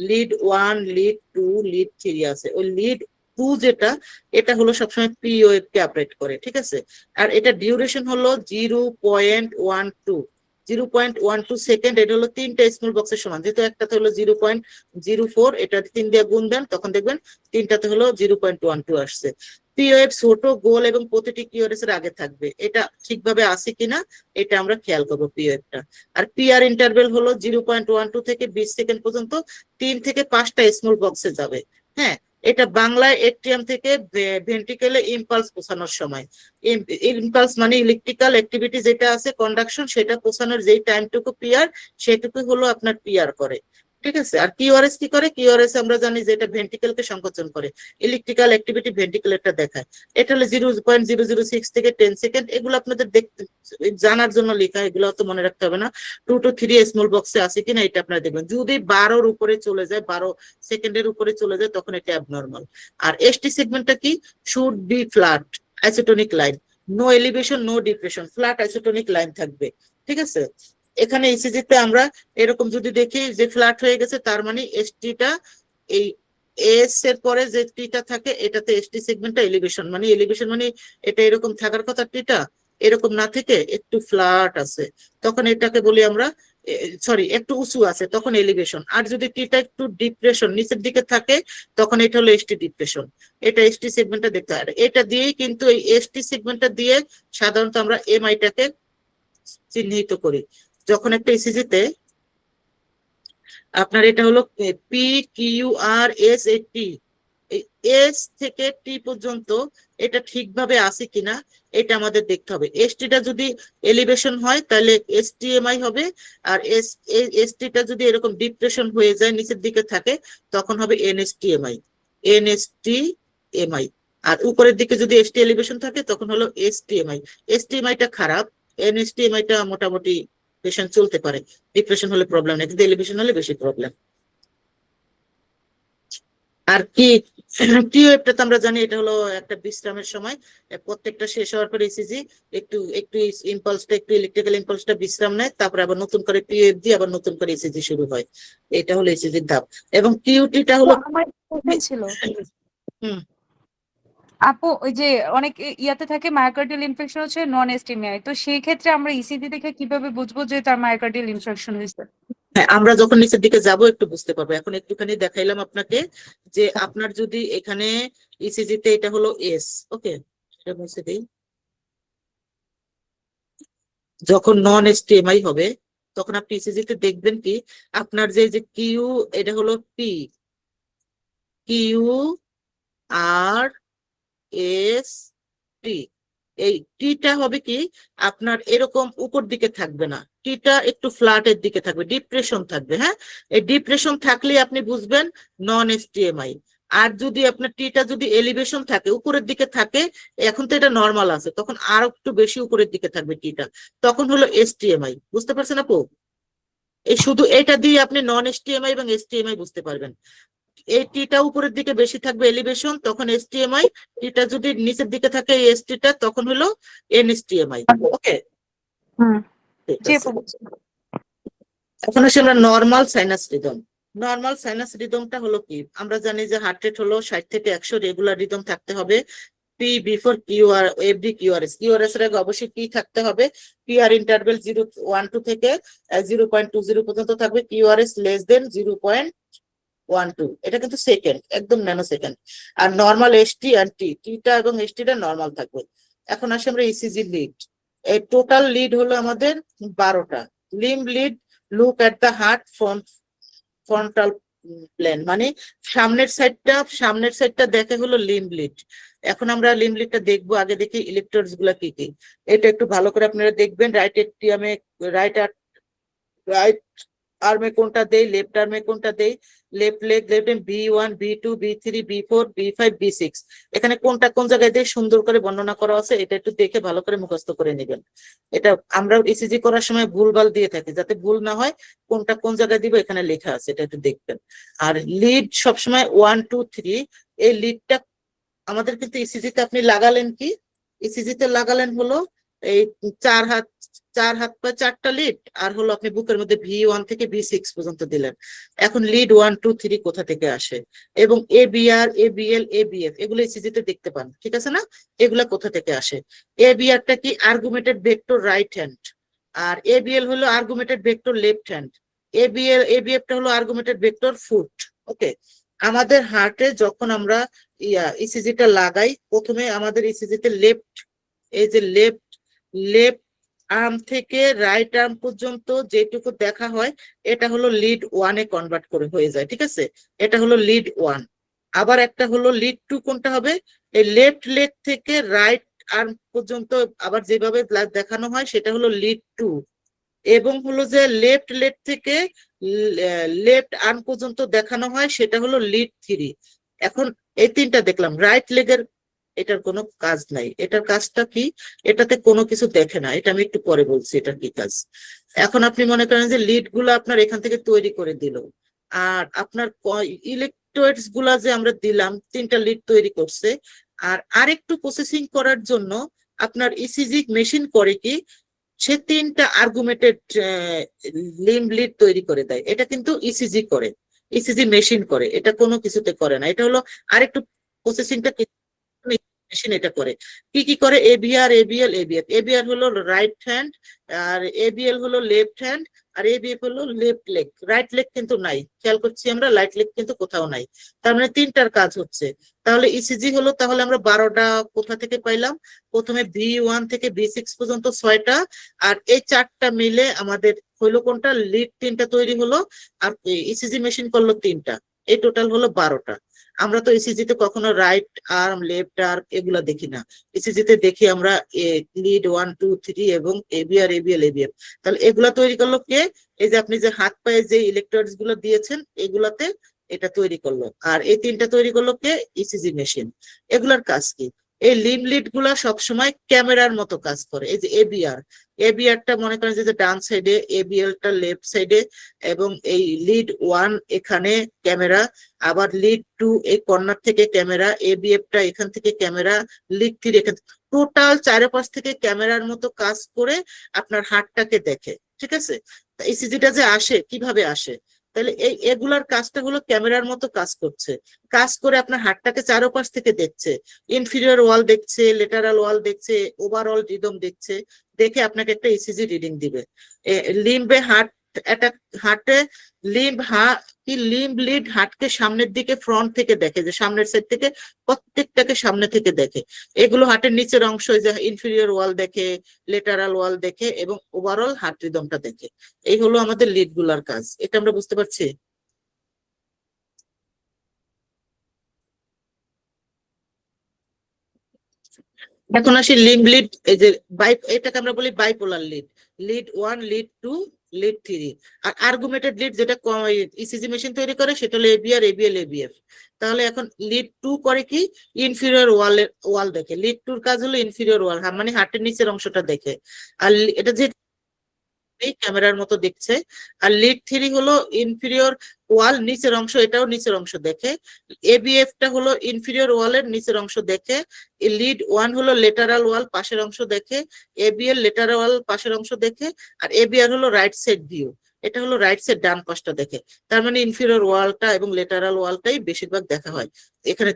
লিড 1, লিড 2, লিড 3 আছে। ওই লিড 2 যেটা, এটা হলো সবসময় পিওএফ কে অপারেট করে। ঠিক আছে, আর এটা ডিউরেশন হলো 0.12, 0.12 সেকেন্ড। এটা হলো 3টা স্মল বক্সের সমান, যেহেতু একটাতে হলো 0.04, এটা 3 দিয়ে গুণ দেন তখন দেখবেন 3টাতে হলো 0.12 আসছে। পিওএফ ছোট, গোল এবং প্রতিটি কিউআরএস এর আগে থাকবে, এটা ঠিকভাবে আছে কিনা এটা আমরা খেয়াল করবো পিওএফটা। আর পিআর ইন্টারভেল হলো 0.12 থেকে 20 সেকেন্ড পর্যন্ত, 3 থেকে 5টা স্মল বক্সে যাবে। হ্যাঁ, এটা বাংলায় এট্রিয়াম থেকে ভেন্ট্রিকেলে ইম্পালস পৌঁছানোর সময়। ইম্পালস মানে ইলেকট্রিক্যাল অ্যাক্টিভিটি যেটা আছে, কন্ডাকশন, সেটা পৌঁছানোর যেই টাইমটুকু পিআর, সেটুকু হলো আপনার পিআর করে। ঠিক আছে, আর কিউআরএস কি করে? কিউআরএস আমরা জানি যে এটা ভেন্ট্রিকেলকে সংকোচন করে, ইলেকট্রিক্যাল অ্যাক্টিভিটি ভেন্ট্রিকেলেরটা দেখায়। এটা হলো 0.006 থেকে 10 সেকেন্ড। এগুলো আপনাদের দেখতে জানার জন্য লেখা, এগুলো তো মনে রাখতে হবে না। 2 to 3 স্মল বক্সে আছে কিনা এটা আপনারা দেখবেন। যদি 12-র উপরে চলে যায়, 12 সেকেন্ডের উপরে চলে যায়, তখন এটা অ্যাবনর্মাল। আর এসটি সেগমেন্টটা কি? Should be flat isotonic line, no elevation no depression, flat isotonic line থাকবে। ঠিক আছে, এখানে ইসিজিতে আমরা এরকম যদি দেখি যে ফ্ল্যাট হয়ে গেছে, তার মানে এসটিটা, এই এস এর পরে যে টিটা থাকে এটাতে এসটি সেগমেন্টটা এলিভেশন, মানে এটা এরকম থাকার কথা, টিটা এরকম না থেকে একটু ফ্ল্যাট আছে, তখন এটাকে বলি আমরা, সরি একটু উঁচু আছে, তখন এলিভেশন। আর যদি টিটা একটু ডিপ্রেশন নিচের দিকে থাকে, তখন এটা হলো এসটি ডিপ্রেশন। এটা এসটি সেগমেন্টটা দেখতে হয়। এটা দিয়েই কিন্তু এই এসটি সেগমেন্টটা দিয়ে সাধারণত আমরা এমআইটাকে চিহ্নিত করি। যখন একটা ইসিজিতে আপনার এটা হলো P Q R S T, S থেকে টি পর্যন্ত এটা ঠিকভাবে আছে কিনা এটা আমাদের দেখতে হবে। এসটিটা যদি এলিভেশন হয় তাহলে এসটিএমআই হবে, আর এসটিটা যদি এরকম ডিপ্রেশন হয়ে যায় নিচের দিকে থাকে তখন হবে এনএসটিএমআই। এনএসটিএমআই। আর উপরের দিকে যদি এসটি এলিভেশন থাকে তখন হলো এসটিএমআই। এসটিএমআইটা খারাপ, এনএসটিএমআইটা মোটামুটি পেশেন্ট চলতে পারে, ডিপ্রেশন হলে প্রবলেম নেই, কিন্তু এলিভেশন হলে বেশি প্রবলেম। আর কি টিওএফটা তো আমরা জানি এটা হলো একটা বিশ্রামের সময়, প্রত্যেকটা শেষ হওয়ার পর ইসিজি একটু একটু ইম্পালসটা, একটু ইলেকট্রিক্যাল ইম্পালসটা বিশ্রাম নেয়, তারপরে আবার নতুন করে টিওএফ দিয়ে আবার নতুন করে ইসিজি শুরু হয়। এটা হলো ইসিজির ধাপ। এবং কিউটিটা হলো আমার কোশ্চেন ছিল হুম আপু, ওই যে অনেক ইয়াতে থাকে মায়োকার্ডিয়াল ইনফেকশন হচ্ছে নন এস্টিমিয়ায়, তো সেই ক্ষেত্রে আমরা ইসিজি দেখে কিভাবে বুঝবো যে তার মায়োকার্ডিয়াল ইনফেকশন হয়েছে? হ্যাঁ, আমরা যখন নিচের দিকে যাব একটু বুঝতে পারবো। এখন একটুখানি দেখাইলাম আপনাকে যে আপনার যদি এখানে ইসিজিতে এটা হলো এস, ওকে, এটা মুছে দিই। যখন নন এসটিএমআই হবে তখন আপনি ইসিজিতে দেখবেন কি আপনার যে যে কিউ, এটা হলো P, Q R S T. এই টিটা হবে কি আপনার এরকম উপর দিকে থাকবে না, টিটা একটু ফ্ল্যাটের দিকে থাকবে, ডিপ্রেশন থাকবে। হ্যাঁ, এই ডিপ্রেশন থাকলে আপনি বুঝবেন নন এসটিএমআই। আর যদি আপনার টিটা যদি এলিভেশন থাকে, উপরের দিকে থাকে, এখন তো এটা নর্মাল আছে, তখন আরো একটু বেশি উপরের দিকে থাকবে টিটা, তখন হলো এসটিএমআই। বুঝতে পারছেন আপু? এই শুধু এটা দিয়ে আপনি নন এসটিএমআই এবং এসটিএমআই বুঝতে পারবেন। এই টিটা উপরের দিকে বেশি থাকবে এলিভেশন, তখন এসটিএমআই। টিটা যদি নিচের দিকে থাকে এই এসটিটা, তখন হলো এনএসটিএমআই। ওকে, হুম, ঠিক জি আছে। আপু। এখন আসি আমরা normal sinus rhythm. Normal sinus রিদমটা হলো কি, আমরা জানি যে হার্ট রেট হলো 60 থেকে 100, রেগুলার রিদম থাকতে হবে। P before QR, every QRS, QRS এর আগে অবশ্যই পি থাকতে হবে। পিআর ইন্টারভেল 0.12 থেকে 0.20 পর্যন্ত থাকবে, কিউআরএস লেস দেন 0.12। এটা কিন্তু সেকেন্ড, একদম ন্যানো সেকেন্ড। আর নর্মাল এসটি আর টি, টিটা এবং এসটিটা নর্মাল থাকবে। এখন আসি আমরা ইসিজি লিড। এই টোটাল লিড হলো আমাদের 12টা। Limb lead, look at the heart frontal plane, মানে সামনের সাইডটা দেখে হলো লিম্ব লিড। এখন আমরা লিম্ব লিডটা দেখবো, আগে দেখি ইলেকট্রোডস গুলা কি কি। এটা একটু ভালো করে আপনারা দেখবেন। রাইট এট্রিয়ামে, রাইট আর্মে কোনটা দেই, লেফট আর্মে কোনটা দেই, left leg, left B1, B2, B3, B4, B5, B6, এখানে কোনটা কোন জায়গায় দিয়ে সুন্দর করে বর্ণনা করা আছে। এটা একটু দেখে ভালো করে মুখস্থ করে নেবেন। এটা আমরা ইসিজি করার সময় ভুলভাল দিয়ে থাকি, যাতে ভুল না হয় কোনটা কোন জায়গায় দিব এখানে লেখা আছে, এটা একটু দেখবেন। আর লিড সবসময় 1, 2, 3, এই লিডটা আমাদের কিন্তু ইসিজিতে আপনি লাগালেন কি, ইসিজিতে লাগালেন হলো এই 4 হাত বা 4টা লিড, আর হলো আপনি বুকের মধ্যে V1 থেকে V6 পর্যন্ত দিলেন। এখন লিড 1, 2, 3 কোথা থেকে আসে, এবং ABR, ABL, ABF এগুলো ইসিজিতে দেখতে পান, ঠিক আছে না? এগুলা কোথা থেকে আসে? ABRটা কি আর্গুমেন্টেড ভেক্টর রাইট হ্যান্ড, আর ABL হলো আর্গুমেন্টেড ভেক্টর লেফট হ্যান্ড, ABFটা হলো আর্গুমেন্টেড ভেক্টর ফুট। ওকে, আমাদের হার্টে যখন আমরা ইসিজিটা লাগাই, প্রথমে আমাদের ইসিজিতে লেফট, এই যে লেফট আর্ম থেকে রাইট আর্ম পর্যন্ত যেটুকু দেখা হয় এটা হলো লিড 1-এ কনভার্ট করে হয়ে যায়, ঠিক আছে? এটা হলো লিড 1। আবার একটা হলো লিড 2, কোনটা হবে? এই লেফট লেগ থেকে রাইট আর্ম পর্যন্ত আবার যেভাবে দেখানো হয় সেটা হলো লিড 2। এবং হলো যে লেফট লেগ থেকে লেফট আর্ম পর্যন্ত দেখানো হয় সেটা হলো লিড 3। এখন এই তিনটা দেখলাম। রাইট লেগের এটার কোনো কাজ নাই, এটার কাজটা কি? এটাতে কোনো কিছু দেখে না, এটা আমি একটু পরে বলছি এটার কি কাজ। এখন আপনি মনে করেন যে লিড গুলো আপনার এখান থেকে তৈরি করে দিল, আর আপনার ইলেকট্রোডস গুলা যে আমরা দিলাম 3টা লিড তৈরি করছে, আর আরেকটু প্রসেসিং করার জন্য আপনার ইসিজি মেশিন করে কি, সে 3টা আর্গুমেন্টেড লিম্ব লিড তৈরি করে দেয়। এটা কিন্তু ইসিজি করে, ইসিজি মেশিন করে, এটা কোনো কিছুতে করে না। এটা হলো আরেকটু প্রসেসিংটা মেশিন এটা করে। কি কি করে? ABR, ABL, ABF। ABR হলো রাইট হ্যান্ড, আর ABL হলো লেফট হ্যান্ড, আর ABF হলো লেফট লেগ। রাইট লেগ কিন্তু নাই, খেয়াল করছি আমরা, রাইট লেগ কিন্তু কোথাও নাই। তার মানে 3টার কাজ হচ্ছে। তাহলে ইসিজি হলো, তাহলে আমরা 12টা কোথা থেকে পাইলাম? প্রথমে V1 থেকে V6 পর্যন্ত 6টা, আর এই 4টা মিলে আমাদের হইলো কোনটা? লিড 3টা তৈরি হলো, আর ইসিজি মেশিন করলো 3টা, এই টোটাল হলো 12টা। আমরা তো ইসিজি তে কখনো রাইট আর্ম লেফট আর্ম এগুলা দেখি না। ইসিজি তে দেখি আমরা লিড 1 2 3 এবং এবিআর এবিএল এবিএফ। তাহলে এগুলা তৈরি করলো কে? এই যে আপনি যে হাত পায়ে যে ইলেকট্রোডস গুলো দিয়েছেন এগুলাতে এটা তৈরি করলো। আর এই তিনটা তৈরি করলো কে? ECG machine. এগুলার কাজ কি? এই লিম্ব লিড গুলা সবসময় ক্যামেরার মতো কাজ করে। এই যে এবিআর, এবিআরটা মনে করেন যে ডান সাইডে, এবিএলটা লেফট সাইডে, এবং এই লিড 1 এখানে ক্যামেরা, আবার লিড 2 এই কর্নার থেকে ক্যামেরা, এবিএফটা এখান থেকে ক্যামেরা, লিড 3 এখান থেকে, টোটাল চারপাশ থেকে ক্যামেরার মতো কাজ করে আপনার হার্টটাকে দেখে। ঠিক আছে? ইসিজিটা যে আসে কিভাবে আসে? তাহলে এগুলার কাজটা হলো ক্যামেরার মতো কাজ করছে, কাজ করে আপনার হার্টটাকে চারপাশ থেকে দেখছে, ইনফিরিয়র ওয়াল দেখছে, লেটারাল ওয়াল দেখছে, ওভারঅল রিদম দেখছে, দেখে আপনাকে একটা ইসিজি রিডিং দিবে। লিম্বে হার্ট অ্যাটাক, হার্টে লিম্ব লিড হার্টকে সামনের দিকে ফ্রন্ট থেকে দেখে, যে সামনের সাইড থেকে প্রত্যেকটাকে সামনে থেকে দেখে। এগুলো হার্টের নিচের অংশ, যে ইনফিরিয়র ওয়াল দেখে, লেটারাল ওয়াল দেখে, এবং ওভারঅল হার্ট রিদমটা দেখে। এই হলো আমাদের লিড গুলার কাজ। এটা আমরা বুঝতে পারছি। এখন আসি লিম্ব লিড। এই যে এটাকে আমরা বলি bipolar lead, lead 1 lead 2 lead 3। আর আর্গুমেন্টেড লিড যেটা ইসিজি মেশিন তৈরি করে সেটা হলো এবিআর এবিএল এবিএফ। তাহলে এখন লিড 2 করে কি? ইনফিরিয়র ওয়াল দেখে। লিড 2 এর কাজ হলো ইনফিরিয়র ওয়াল, মানে হার্টের নিচের অংশটা দেখে। আর এটা যে ক্যামেরার মতো দেখছে। আর লিড 3 হলো ইনফিরিয়র ওয়াল নিচের অংশ, এটাও নিচের অংশ দেখে। এবিএফটা হলো ইনফিরিয়র ওয়ালের নিচের অংশ দেখে। লিড 1 হলো লেটারাল ওয়াল পাশের অংশ দেখে, এবিএল লেটারাল ওয়াল পাশের অংশ দেখে, আর এবিআর হলো রাইট সাইড ভিউ, এটা হলো রাইট সাইড ডান পাশটা দেখে। তার মানে ইনফিরিয়র ওয়ালটা এবং লেটারাল ওয়ালটাই বেশিরভাগ দেখা হয়। এখানে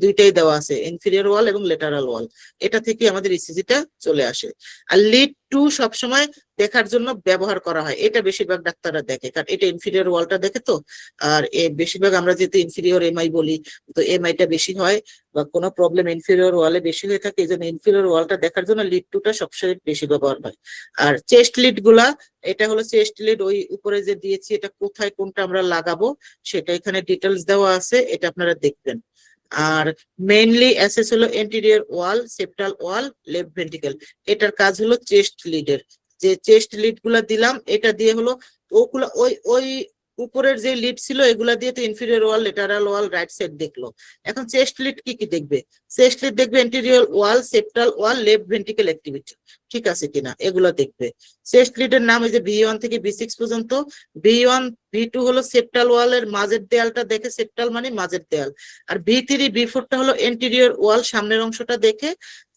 দুইটাই দেওয়া আছে, ইনফিরিয়র ওয়াল এবং লেটারাল ওয়াল। এটা থেকে আমাদের ইসিজিটা চলে আসে। আর লিড 2 সবসময় দেখার জন্য ব্যবহার করা হয়, এটা বেশিরভাগ ডাক্তাররা দেখে, কারণ এটা ইনফিরিয়র ওয়ালটা দেখে তো। আর বেশিরভাগ আমরা যেহেতু ইনফিরিয়র এমআই বলি, তো এমআইটা বেশি হয় বা কোনো প্রবলেম ইনফিরিয়র ওয়ালে বেশি হয়ে থাকে, এই জন্য ইনফিরিয়র ওয়ালটা দেখার জন্য লিড 2টা সবসময় বেশি ব্যবহার হয়। আর চেস্ট লিড গুলা, এটা হলো চেস্ট লিড, ওই উপরে যে দিয়েছি এটা কোথায় কোনটা আমরা লাগাবো সেটা এখানে ডিটেলস দেওয়া আছে, এটা আপনারা দেখবেন। আর মেইনলি অ্যাসেস হলো এন্টিরিয়র ওয়াল, সেপ্টাল ওয়াল, লেফট ভেন্ট্রিকল। এটার কাজ হলো চেস্ট লিডের। যে চেস্ট লিড গুলা দিলাম এটা দিয়ে হলো ওগুলা, ওই উপরের যে লিড ছিল এগুলা দিয়ে তো ইনফিরিয়র ওয়াল, লেটারাল ওয়াল, রাইট সাইড দেখলো। এখন চেস্ট লিড কি কি দেখবে? চেস্ট লিড দেখবে এন্টিরিয়র ওয়াল, সেপ্টাল ওয়াল, লেফট ভেন্ট্রিকল অ্যাক্টিভিটি ঠিক আছে কিনা এগুলা দেখবে। চেস্ট লিডের নাম এই যে V1 থেকে V6 পর্যন্ত। V1 V2 হলো সেপ্টাল ওয়ালের মাঝের দেয়ালটা দেখে, সেপ্টাল মানে মাঝের দেয়াল। আর V3 V4টা হলো এন্টিরিয়র ওয়াল সামনের অংশটা দেখে।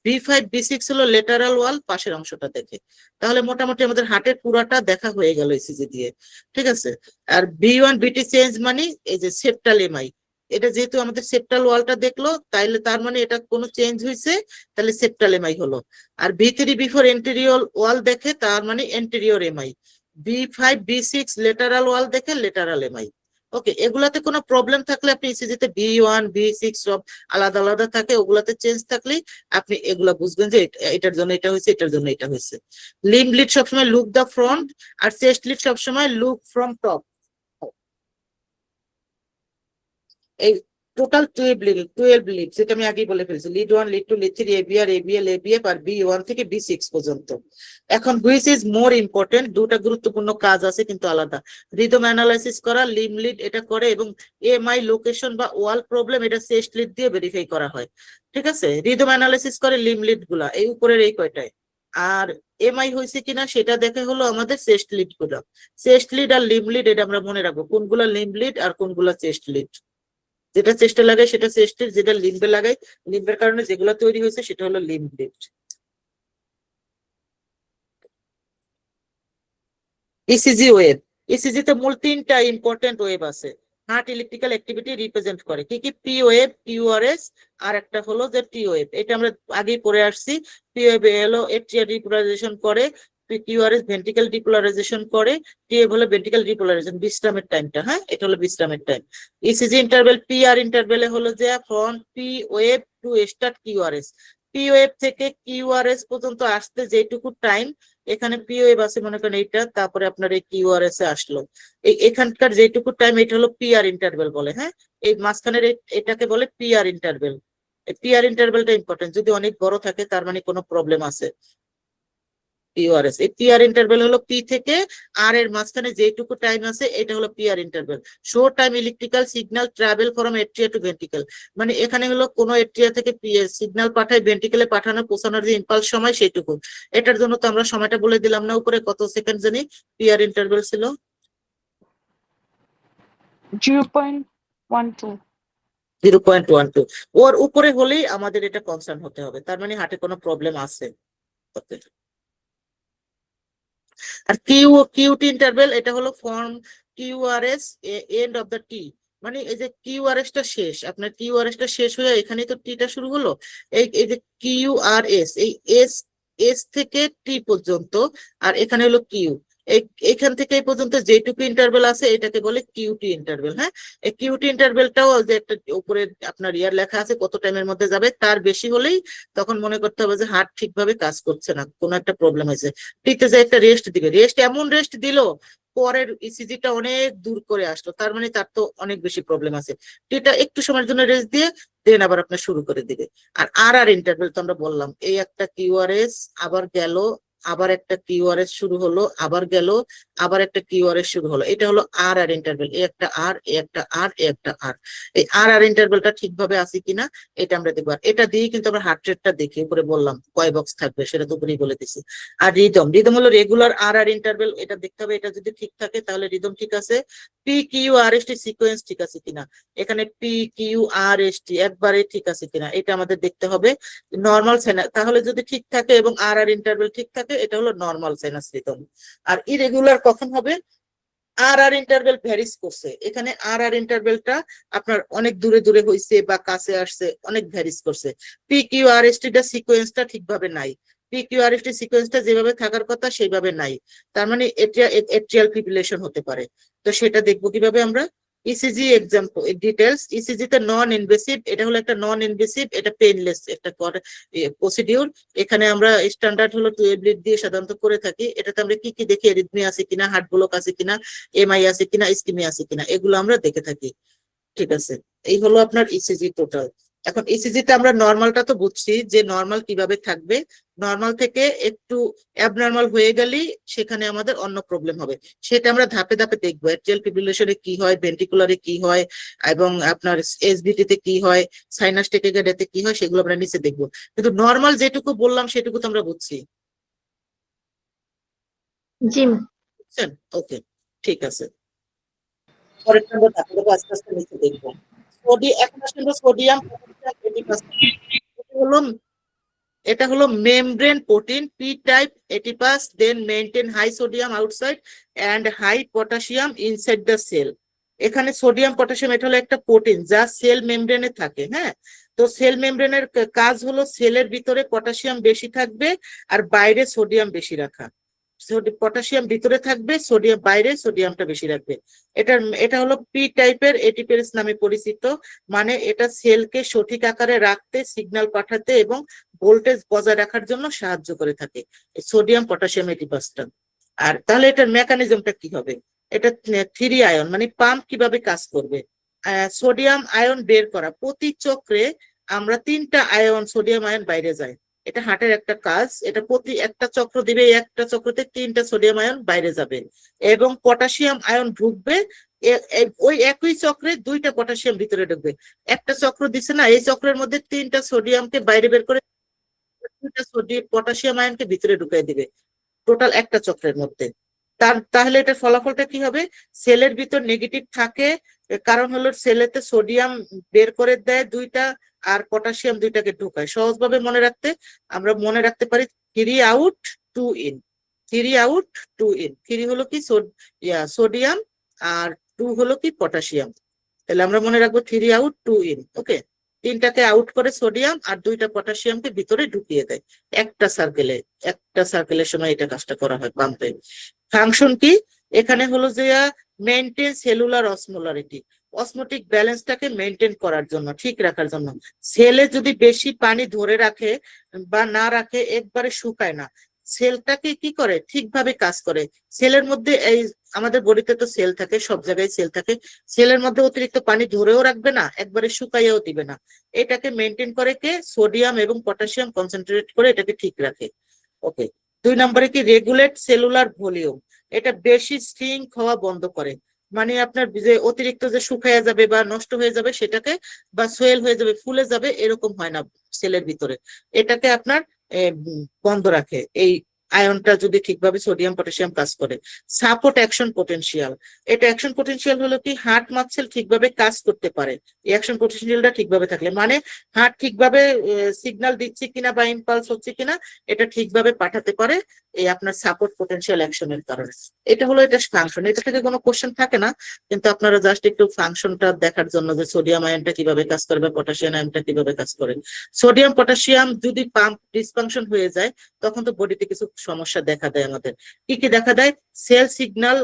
V5 V6 হলো লেটারাল ওয়াল পাশের অংশটা দেখে। তাহলে মোটামুটি আমাদের হার্টের পুরাটা দেখা হয়ে গেল ইসিজি দিয়ে। ঠিক আছে? আর B1 BT চেঞ্জ মানে এই যে সেপ্টাল এমআই, এটা যেহেতু আমাদের সেপ্টাল ওয়ালটা দেখলো তাইলে তার মানে এটা কোনো চেঞ্জ হয়েছে, তাহলে সেপ্টাল এমআই হলো। আর V3 V4 এন্টেরিয়র ওয়াল দেখে, তার মানে anterior MI. B5 B6 lateral ওয়াল দেখে, লেটারাল এমআই। ওকে, এগুলাতে কোনো প্রবলেম থাকলে আপনি ইসিজিতে B1 B6 সব আলাদা আলাদা থাকে, ওগুলাতে চেঞ্জ থাকলে আপনি এগুলা বুঝবেন যে এটার জন্য এটা হয়েছে, এটার জন্য এটা হয়েছে। লিম্ব লিড সবসময় লুক দা ফ্রন্ট, আর চেস্ট লিড সবসময় লুক ফ্রম টপ। এই টোটাল 12 লিড, যেটা আমি আগেই বলে ফেলছি, lead 1 lead 2 lead 3 aVL aVF এবিএফ আর B1 থেকে B6 পর্যন্ত। এখন হুইচ ইজ মোর ইম্পর্টেন্ট, দুটা গুরুত্বপূর্ণ কাজ আছে কিন্তু আলাদা। রিদম অ্যানালাইসিস করা, লিম্ব লিড এটা করে, এবং এমআই লোকেশন বা ওয়াল প্রবলেম এটা চেস্ট লিড দিয়ে ভেরিফাই করা হয়। ঠিক আছে? রিদম অ্যানালাইসিস করে লিম্ব লিড গুলা এই উপরের এই কয়টায়। আর এমআই হয়েছে কিনা সেটা দেখে হলো আমাদের চেস্ট লিড গুলা। চেস্ট লিড আর লিম্ব লিড এটা আমরা মনে রাখবো, কোনগুলা লিম্ব লিড আর কোনগুলা চেস্ট লিড। যেটা চেস্টে লাগাই সেটা চেস্টের, যেটা লিম্বে লাগাই লিম্বের কারণে যেগুলো তৈরি হয়েছে সেটা হলো limb lead. ECG wave, ECG তে মূল 3টা ইম্পর্টেন্ট ওয়েভ আছে, হার্ট ইলেকট্রিক্যাল অ্যাক্টিভিটি রিপ্রেজেন্ট করে। কি কি? পি ওয়েভ, কিউআরএস, আর একটা হলো যে টি ওয়েভ। এটা আমরা আগেই পড়ে আসছি। পি ওয়েভ হলো এট্রিয়াল ডিপোলারাইজেশন করে, কিউআরএস ভেন্ট্রিক্যাল ডিপোলারাইজেশন করে, টি ওয়েভ হলো ভেন্ট্রিক্যাল ডিপোলারাইজেশন, বিশ্রামের টাইমটা। হ্যাঁ, এটা হলো বিশ্রামের time. ECG interval P R ইন্টারভেলে হলো যে from P wave to start QRS. P wave থেকে কিউআরএস পর্যন্ত আসতে যেটুকু টাইম, এখানে পিওএফ আছে মনে করেন এইটা, তারপরে আপনার এই কিউআরএস এ আসলো, এখানকার যেটুকু টাইম এটা হলো পিআর ইন্টারভেল বলে, হ্যাঁ। এই মাঝখানের এটাকে বলে পিআর ইন্টারভেল। পিআর ইন্টারভেলটা ইম্পর্টেন্ট, যদি অনেক বড় থাকে তার মানে কোনো প্রবলেম আছে। পিওআরএস, এই পিআর ইন্টারভেল হলো পি থেকে আর এর মাঝখানে যেটুকু টাইম আছে এটা হলো PR interval. Show time electrical signal travel from atria to ventricle, মানে এখানে হলো কোনো এট্রিয়া থেকে সিগন্যাল পাঠায় ভেন্ট্রিকলে পাঠানো পৌঁছানোর যে ইম্পালস সময় সেটুকু। এটার জন্য তো আমরা সময়টা বলে দিলাম না উপরে, কত সেকেন্ড জানি পিআর ইন্টারভেল ছিল? 0.12। 0.12। ওর উপরে হলেই আমাদের এটা কনসার্ন হতে হবে, তার মানে হার্টে কোনো প্রবলেম আছে। ওকে। আর কিউটি ইন্টারভেল এটা হলো form QRS end of the T, মানে এই যে কিউআরএস টা শেষ, আপনার কিউআরএস টা শেষ হয়ে এখানেই তো টি টা শুরু হলো। এই যে কিউআরএস, এই এস এস থেকে টি পর্যন্ত, আর এখানে হলো কিউ, এইখান থেকে এই পর্যন্ত যেটুকু ইন্টারভেল আছে এটাকে বলে কিউটি ইন্টারভেল, হ্যাঁ। এই কিউটি ইন্টারভেলটাও যে একটা উপরে আপনার ইয়ার লেখা আছে কত টাইমের মধ্যে যাবে, তার বেশি হলেই তখন মনে করতে হবে যে হার্ট ঠিকভাবে কাজ করছে না, কোনো একটা প্রবলেম হয়েছে। টিতে যে একটা রেস্ট দিবে, রেস্ট এমন রেস্ট দিলো পরের ইসিজিটা অনেক দূর করে আসলো, তার মানে তার তো অনেক বেশি প্রবলেম আছে। টিটা একটু সময়ের জন্য রেস্ট দিয়ে দেন আবার আপনার শুরু করে দিবে। আর আর ইন্টারভেল তো আমরা বললাম, এই একটা কিউআরএস আবার গেল, আবার একটা কিউআরএস শুরু হলো, আবার গেল, আবার একটা কিউআরএস শুরু হলো, এটা হলো আর ইন্টারভেল। এই একটা আর, এই একটা আর, এই একটা আর, এই আর ইন্টারভেলটা ঠিকভাবে আছে কিনা এটা আমরা দেখবো। আর এটা দিয়ে কিন্তু আমরা হার্ট রেটটা দেখি, উপরে বললাম কয় বক্স থাকবে সেটা তো উপরেই বলে দিছি। আর রিদম, রিদম হলো রেগুলার আর ইন্টারভেল, এটা দেখতে হবে, এটা যদি ঠিক থাকে তাহলে রিদম ঠিক আছে। P Q R S T sequence ঠিক আছে কিনা, এখানে P Q R S T একবারে ঠিক আছে কিনা এটা আমাদের দেখতে হবে। নর্মাল সাইনাস তাহলে যদি ঠিক থাকে এবং আর ইন্টারভেল ঠিক থাকে এটা হলো নর্মাল সাইনাস রিদম। আর ইরেগুলার কখন হবে? আর ইন্টারভেল ভ্যারিস করছে, এখানে আর ইন্টারভেলটা আপনার অনেক দূরে দূরে হইছে বা কাছে আসছে, অনেক ভ্যারিস করছে। P Q R S T টা সিকোয়েন্সটা ঠিকভাবে নাই, P Q R S T সিকোয়েন্সটা যেভাবে থাকার কথা সেইভাবে নাই, তার মানে এট্রিয়াল ফিব্রিলেশন হতে পারে। তো সেটা দেখবো কিভাবে আমরা? ইসিজি এক্সাম্পল ডিটেলস, ইসিজি তে নন ইনভেসিভ, এটা হলো একটা নন ইনভেসিভ, এটা পেইনলেস একটা প্রসিডিউর। এখানে আমরা স্ট্যান্ডার্ড হলো 12 লিড দিয়ে সাধারণত করে থাকি। এটাতে আমরা কি কি দেখি? এরিথমিয়া আছে কিনা, হার্ট ব্লক আছে কিনা, এমআই আছে কিনা, ইসকিমিয়া আছে কিনা, এগুলো আমরা দেখে থাকি। ঠিক আছে, এই হলো আপনার ইসিজি টোটাল। এখন ইসিজিটা আমরা নর্মালটা তো বুঝছি যে নর্মাল কিভাবে থাকবে, নর্মাল থেকে একটু অ্যাবনর্মাল হয়ে গেলেই সেখানে আমাদের অন্য প্রবলেম হবে, সেটা আমরা ধাপে ধাপে দেখবো। এট্রিয়াল ফিব্রিলেশনে কি হয়, ভেন্ট্রিকুলারে কি হয়, এবং আপনার এসবিটি তে কি হয়, সাইনাস টেকিকার্ডিয়াতে কি হয়, সেগুলো আমরা নিচে দেখবো। কিন্তু নর্মাল যেটুকু বললাম সেটুকু তো আমরা বুঝছি, জি বুঝছেন? ওকে, ঠিক আছে। পরেরটা আমরা ধাপে ধাপে আস্তে আস্তে নিচে দেখবো। এখন আসলে সোডিয়াম হলো, এটা হলো membrane protein P type ATPase, then maintain high sodium outside and high potassium inside the cell. এখানে সোডিয়াম পটাশিয়াম এটা হলো একটা প্রোটিন যা সেল মেমব্রেনে থাকে, হ্যাঁ। তো সেল মেমব্রেনের কাজ হলো সেলের ভিতরে পটাশিয়াম বেশি থাকবে আর বাইরে সোডিয়াম বেশি রাখা। পটাশিয়াম ভিতরে থাকবে, সোডিয়াম বাইরে, সোডিয়ামটা বেশি রাখবে। এটা হলো পি টাইপের এটিপেস নামে পরিচিত, মানে এটা সেলকে সঠিক আকারে রাখতে, সিগন্যাল পাঠাতে এবং ভোল্টেজ বজায় রাখার জন্য সাহায্য করে থাকে সোডিয়াম পটাশিয়াম এটিপাসটা। আর তাহলে এটার মেকানিজমটা কি হবে? এটা 3 আয়ন মানে পাম্প কিভাবে কাজ করবে? সোডিয়াম আয়ন বের করা, প্রতি চক্রে আমরা 3টা আয়ন সোডিয়াম আয়ন বাইরে যায়, এটা হার্টের একটা কাজ। এটা প্রতি একটা চক্র দিবে, একটা চক্রতে 3টা সোডিয়াম আয়ন বাইরে যাবে এবং পটাশিয়াম আয়ন ঢুকবে। ওই একই চক্রে 2টা পটাশিয়াম ভিতরে ঢুকবে। একটা চক্র দিছে না, এই চক্রের মধ্যে 3টা সোডিয়ামকে বাইরে বের করে 2টা পটাশিয়াম আয়নকে ভিতরে ঢুকাই দিবে টোটাল একটা চক্রের মধ্যে। তাহলে এটার ফলাফলটা কি হবে? সেলের ভিতর নেগেটিভ থাকে, কারণ হলো সেলেতে সোডিয়াম বের করে দেয় 2টা আর পটাশিয়াম 2টাকে ঢুকায়। সহজভাবে মনে রাখতে আমরা মনে রাখতে পারি 3 আউট 2 ইন, 3 আউট 2 ইন। 3 হলো কি সোডিয়াম আর 2 হলো কি পটাশিয়াম। তাহলে আমরা মনে রাখবো 3 আউট 2 ইন। ওকে, 3টাকে আউট করে সোডিয়াম আর 2টা পটাশিয়ামকে ভিতরে ঢুকিয়ে দেয় একটা সার্কেলের সময় এটা কাজটা করা হয় পাম্পে। ফাংশন কি? এখানে হলো যে মেইনটেইন সেলুলার অসমোলারিটি, অসমোটিক ব্যালেন্সটাকে মেইনটেইন করার জন্য, ঠিক রাখার জন্য। সেলে যদি বেশি পানি ধরে রাখে বা না রাখে, একবারে শুকায় না, সেলটাকে কি করে ঠিকভাবে কাজ করে। সেলের মধ্যে এই আমাদের বডিতে তো সেল থাকে, সব জায়গায় সেল থাকে, সেলের মধ্যে অতিরিক্ত পানি ধরেও রাখবে না, একবারে শুকাইয়াও দিবে না। এটাকে মেনটেন করে কে? সোডিয়াম এবং পটাশিয়াম কনসেন্ট্রেট করে এটাকে ঠিক রাখে। ওকে। 2 নম্বরে কি? Regulate cellular volume. এটা বেশি স্ট্রিং হওয়া বন্ধ করে, মানে আপনার যে অতিরিক্ত যে শুকাইয়া যাবে বা নষ্ট হয়ে যাবে সেটাকে, বা সোয়েল হয়ে যাবে, ফুলে যাবে, এরকম হয় না সেলের ভিতরে। এটাকে আপনার বন্ধ রাখে এই আয়নটা যদি ঠিকভাবে সোডিয়াম পটাশিয়াম কাজ করে। Support action potential. এটা অ্যাকশন পোটেনশিয়াল হলো কি, হার্ট মাসেল ঠিকভাবে কাজ করতে পারে এই অ্যাকশন পোটেনশিয়ালটা ঠিকভাবে থাকলে, মানে হার্ট ঠিকভাবে সিগন্যাল দিচ্ছে কিনা বা ইম্পালস হচ্ছে কিনা এটা ঠিকভাবে পাঠাতে পারে এই আপনার সাপোর্ট পোটেনশিয়াল অ্যাকশনের কারণে। এটা হলো এটা ফাংশন, এটা থেকে কোনো কোশ্চেন থাকে না, কিন্তু আপনারা জাস্ট একটু ফাংশনটা দেখার জন্য যে সোডিয়াম আয়নটা কিভাবে কাজ করে বা পটাশিয়াম আয়নটা কিভাবে কাজ করে। সোডিয়াম পটাশিয়াম যদি পাম্প ডিসফাংশন হয়ে যায় তখন তো বডিতে কিছু সমস্যা দেখা দেয় আমাদের। কি কি দেখা দেয়? সেল সিগন্যাল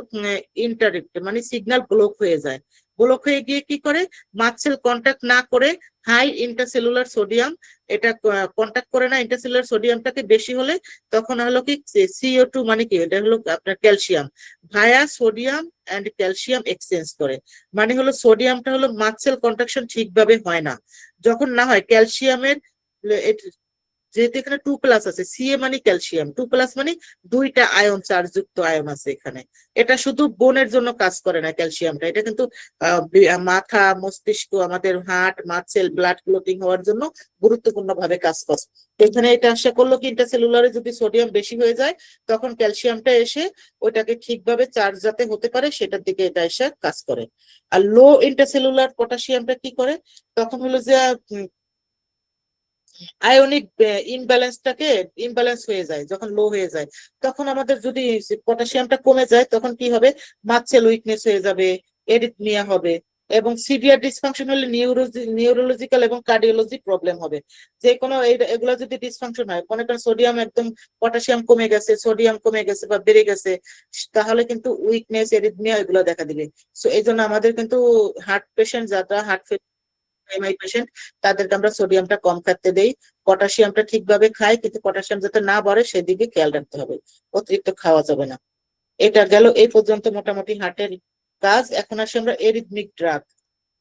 ইন্টারেক্ট, মানে সিগন্যাল ব্লক হয়ে যায়। ব্লক হয়ে গিয়ে কি করে? মাসেল কন্ট্যাক্ট না করে হাই ইন্টারসেলুলার সোডিয়াম, এটা কন্ট্যাক্ট করে না ইন্টারসেলুলার সোডিয়ামটাকে, বেশি হলে তখন হলো কি CO2, মানে কি এটা হলো আপনার calcium, via sodium and calcium exchange করে। মানে হলো সোডিয়ামটা হলো মাসেল কন্ট্রাকশন ঠিকভাবে হয় না, যখন না হয় ক্যালসিয়ামের, যেহেতু এখানে 2+ আছে, Ca মানে ক্যালসিয়াম, 2+ মানে দুইটা আয়ন, চার্জ যুক্ত আয়ন আছে এখানে। এটা শুধু বোনের জন্য কাজ করে না ক্যালসিয়ামটা, এটা কিন্তু মাথা, মস্তিষ্ক, আমাদের হার্ট মাসেল, ব্লাড ক্লটিং হওয়ার জন্য গুরুত্বপূর্ণ ভাবে কাজ করে। এখানে এটা আশা করলো কি, ইন্টারসেলুলারে যদি সোডিয়াম বেশি হয়ে যায় তখন ক্যালসিয়ামটা এসে ওইটাকে ঠিকভাবে চার্জ যাতে হতে পারে সেটার দিকে এটা এসে কাজ করে। আর লো ইন্টারসেলুলার পটাশিয়ামটা কি করে? তখন হলো যে আয়নিক ইমব্যালেন্স হয়ে যায়, যখন লো হয়ে যায় তখন আমাদের যদি পটাশিয়ামটা কমে যায় তখন কি হবে? মাসেল উইকনেস হয়ে যাবে, এরিথমিয়া হবে, এবং সিভিয়ার ডিসফাংশন হলে নিউরোলজিক্যাল এবং কার্ডিওলজি প্রবলেম হবে। যে কোনো এগুলো যদি ডিসফাংশন হয়, মনে করেন সোডিয়াম একদম, পটাশিয়াম কমে গেছে, সোডিয়াম কমে গেছে বা বেড়ে গেছে, তাহলে কিন্তু উইকনেস, এরিথমিয়া এগুলো দেখা দিবে। সো এই জন্য আমাদের কিন্তু হার্ট পেশেন্ট যারা এমআই পেশেন্ট তাদেরকে আমরা সোডিয়ামটা কম খাইতে দেই, পটাশিয়ামটা ঠিকভাবে খাই, কিন্তু পটাশিয়াম যাতে না বাড়ে সেদিকে খেয়াল রাখতে হবে, অতিরিক্ত খাওয়া যাবে না। এটা গেল এই পর্যন্ত মোটামুটি হার্টের কাজ। এখন আসি আমরা এরিথমিক ড্রাগ।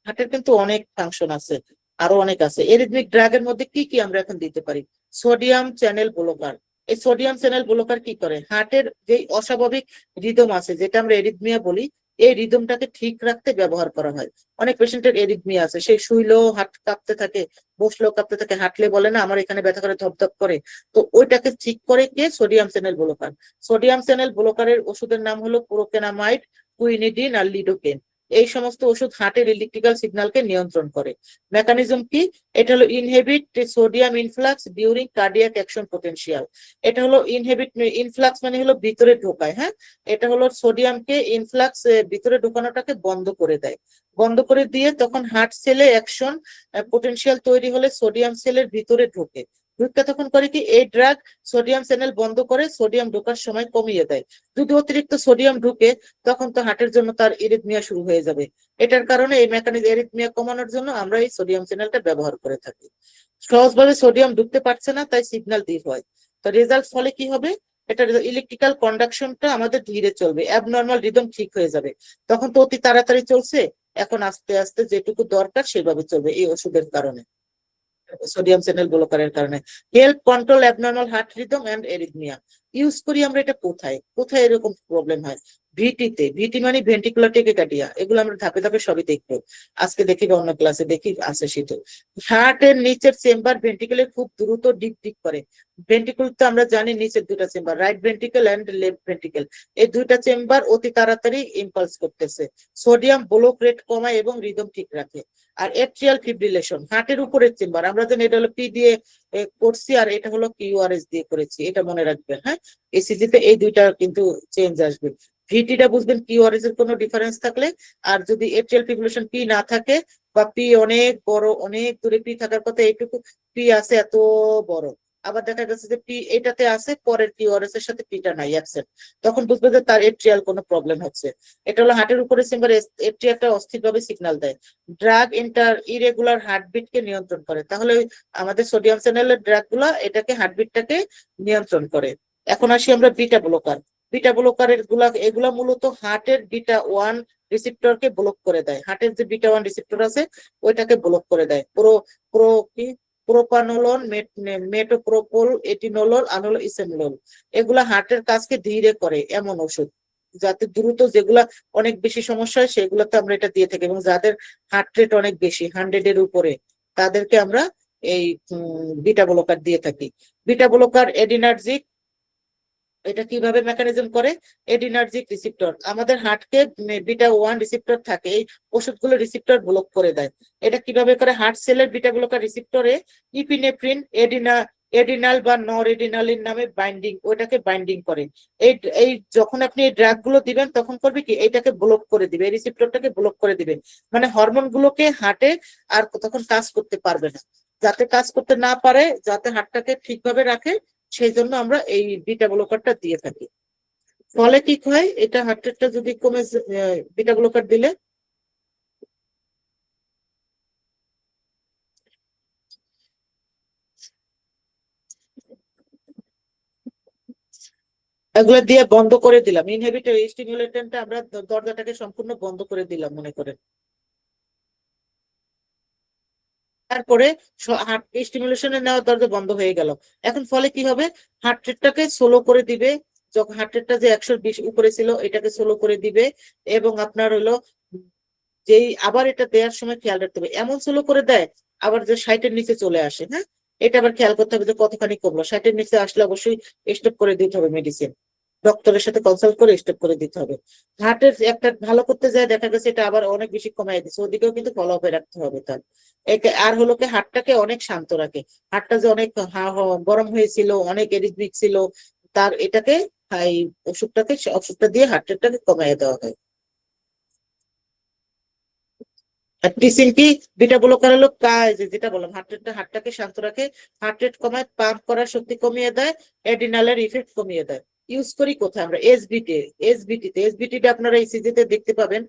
হার্টের কিন্তু অনেক ফাংশন আছে, আরো অনেক আছে। এরিথমিক ড্রাগের মধ্যে কি কি আমরা এখন দিতে পারি? Sodium channel blocker. এই সোডিয়াম চ্যানেল ব্লকার কি করে? হার্টের যে অস্বাভাবিক রিদম আছে যেটা আমরা এরিথমিয়া বলি, এই রিদমটাকে ঠিক রাখতে ব্যবহার করা হয়। অনেক পেশেন্টের এরিথমিয়া আছে, সেই শুইলেও হাত কাঁপতে থাকে, বসলেও কাঁপতে থাকে, হাঁটলে বলে না আমার এখানে ব্যথা করে, ধপধপ করে। তো ওইটাকে ঠিক করে কে? Sodium channel blocker. Sodium channel ব্লকারের ওষুধের নাম হলো প্রোকেনামাইড, কুইনিডিন আর লিডোকেন। এই সমস্ত ওষুধ হার্টের ইলেকট্রিক্যাল সিগন্যালকে নিয়ন্ত্রণ করে। মেকানিজম কি? এটা হলো inhibit sodium influx during cardiac action potential. এটা হলো ইনফ্লাক্স মানে হলো ভিতরে ঢোকায়, হ্যাঁ, এটা হলো সোডিয়ামকে ইনফ্লাক্স ভিতরে ঢোকানোটাকে বন্ধ করে দেয়। বন্ধ করে দিয়ে তখন হার্ট সেলে অ্যাকশন পোটেনশিয়াল তৈরি হলে সোডিয়াম সেলের ভিতরে ঢোকে। ঢুকতে তখন করে কি, এই ড্রাগ সোডিয়াম চ্যানেল বন্ধ করে সোডিয়াম ঢোকার সময় কমিয়ে দেয়। যদি অতিরিক্ত সোডিয়াম ঢুকে তখন তো হার্টের জন্য তার এরিথমিয়া শুরু হয়ে যাবে। এটার কারণে এই মেকানিজম, এরিথমিয়া কমানোর জন্য আমরা এই সোডিয়াম চ্যানেলটা ব্যবহার করে থাকি। সহজভাবে সোডিয়াম ঢুকতে পারছে না তাই সিগন্যাল ধীর হয়। তো রেজাল্ট ফলে কি হবে? এটা ইলেকট্রিক্যাল কন্ডাকশনটা আমাদের ধীরে চলবে, অ্যাবনর্মাল রিদম ঠিক হয়ে যাবে। তখন তো অতি তাড়াতাড়ি চলছে, এখন আস্তে আস্তে যেটুকু দরকার সেভাবে চলবে এই ওষুধের কারণে, সোডিয়াম চ্যানেল ব্লকারের কারণে। Help control abnormal heart rhythm and arrhythmia. Use করি আমরা এটা কোথায় কোথায় এরকম প্রবলেম হয়? ভিটিতে। ভিটি মানে ভেন্টিকুলার টেকিকার্ডিয়া। এগুলো আমরা ধাপে ধাপে সবই দেখবো, আজকে দেখি বা অন্য ক্লাসে দেখি, আছে সেটা। হার্টের নিচের চেম্বার ভেন্টিকেলের খুব দ্রুত ডিক ডিক করে। ভেন্টিকুল তো আমরা জানি নিচের দুটা চেম্বার, রাইট ভেন্টিকেল এন্ড লেফট ভেন্টিকেল, এই দুইটা চেম্বার অতি তাড়াতাড়ি ইম্পালস করতেছে। সোডিয়াম ব্লক রেট কমায় এবং রিদম ঠিক রাখে। আর এট্রিয়াল ফিব্রিলেশন, হার্টের উপরের চেম্বার, আমরা জানি এটা হলো পি দিয়ে করছি আর এটা হলো কিউআরএস দিয়ে করেছি, এটা মনে রাখবেন। হ্যাঁ, এসিজি তে এই দুইটা কিন্তু চেঞ্জ আসবে। ভিটিটা বুঝবেন কিউআরএস এর কোনো ডিফারেন্স থাকলে, আর যদি এট্রিয়াল ফিব্রিলেশন পি না থাকে বা পি অনেক বড়, অনেক দূরে পি থাকার কথা, এইটুকু পি আছে এত বড়, আবার দেখা গেছে যে পি এটাতে আছে, পরের কিউআরএস এর সাথে পিটা নাই, অ্যাবসেন্ট, তখন বুঝবে যে তার এট্রিয়াল কোনো প্রবলেম হচ্ছে। এটা হলো হার্টের উপরে চেম্বার, এট্রিয়ালটা অস্থিরভাবে সিগন্যাল দেয়। ড্রাগ ইরেগুলার হার্টবিট কে নিয়ন্ত্রণ করে। তাহলে আমাদের সোডিয়াম চ্যানেলের ড্রাগ গুলা এটাকে, হার্টবিটটাকে নিয়ন্ত্রণ করে। এখন আসি আমরা বিটা ব্লকার। বিটা ব্লকারের এগুলা মূলত হার্টের বিটা 1 রিসেপ্টরকে ব্লক করে দেয়। হার্টের যে বিটা 1 রিসেপ্টর আছে ওইটাকে ব্লক করে দেয়। প্রোপানোলন, মেটোপ্রোপোল, এটিনোলল, আনোল, ইসেমোলল, এগুলা হার্টের কাজকে ধীরে করে এমন ওষুধ, যাতে দ্রুত যেগুলা অনেক বেশি সমস্যা হয় সেগুলোতে আমরা এটা দিয়ে থাকি, এবং যাদের হার্ট রেট অনেক বেশি 100 এর উপরে তাদেরকে আমরা এই বিটা ব্লকার দিয়ে থাকি। বিটা ব্লকার এডিনার্জিক, এটা কিভাবে মেকানিজম করে? এডিনার্জিক রিসেপ্টর, আমাদের হার্টকে বিটা 1 রিসেপ্টর থাকে, এই ওষুধগুলো রিসেপ্টর ব্লক করে দেয়। এটা কিভাবে করে? হার্ট সেলের বিটা ব্লকার রিসেপ্টরে ইপিনেফ্রিন, এডিনাল বা নর এডিনালিন নামে বাইন্ডিং, ওইটাকে বাইন্ডিং করে। এই যখন আপনি এই ড্রাগ গুলো দিবেন তখন করবে কি, এইটাকে ব্লক করে দিবে, এই রিসেপ্টরটাকে ব্লক করে দিবে, মানে হরমোন গুলোকে হার্টে আর তখন কাজ করতে পারবে না। যাতে কাজ করতে না পারে, যাতে হার্টটাকে ঠিকভাবে রাখে, সেই জন্য আমরা এই বিটা ব্লকারটা দিয়ে থাকি। ফলে কি হয়, এটা হার্ট রেটটা যদি কমে, বিটা ব্লকার দিলে এগুলো দিয়ে বন্ধ করে দিলাম, ইনহিবিটর স্টিমুলেটরটা আমরা দরজাটাকে সম্পূর্ণ বন্ধ করে দিলাম মনে করেন। তারপরে হার্ট স্টিমুলেশনে নেওয়া দরজা বন্ধ হয়ে গেল। এখন ফলে কি হবে, হার্ট রেটটাকে স্লো করে দিবে। যখন হার্ট রেটটা যে 120 উপরে ছিল এটাকে স্লো করে দিবে, এবং আপনার হলো যেই আবার এটা দেওয়ার সময় খেয়াল রাখতে হবে, এমন স্লো করে দেয় আবার যে 60-এর নিচে চলে আসে। হ্যাঁ, এটা আবার খেয়াল করতে হবে যে কতখানি কমলো। 60-এর নিচে আসলে অবশ্যই স্টপ করে দিতে হবে মেডিসিন, ডক্টরের সাথে কনসাল্ট করে স্টপ করে দিতে হবে। হার্টের একটা ভালো করতে যায় দেখা গেছে এটা আবার অনেক বেশি কমাই দিচ্ছে, ওদিকেও কিন্তু ফলো আপে রাখতে হবে তার। আর হলো কি, হার্টটাকে অনেক শান্ত রাখে। হার্টটা যে অনেক গরম হয়েছিল, অনেক এরিথমিক ছিল, তার এটাকে এই ওষুধটা দিয়ে হার্ট রেটটাকে কমাই দেওয়া হয়। টিসিন কি, বিটা ব্লকার হলো কাজ, যেটা বললাম হার্টটাকে শান্ত রাখে, হার্ট রেট কমায়, পাম্প করার শক্তি কমিয়ে দেয়, এডিনালের ইফেক্ট কমিয়ে দেয়। ইউজ করি কোথায় আমরা? এসবিটিতে আপনারা ইসিজি তে দেখতে পাবেন।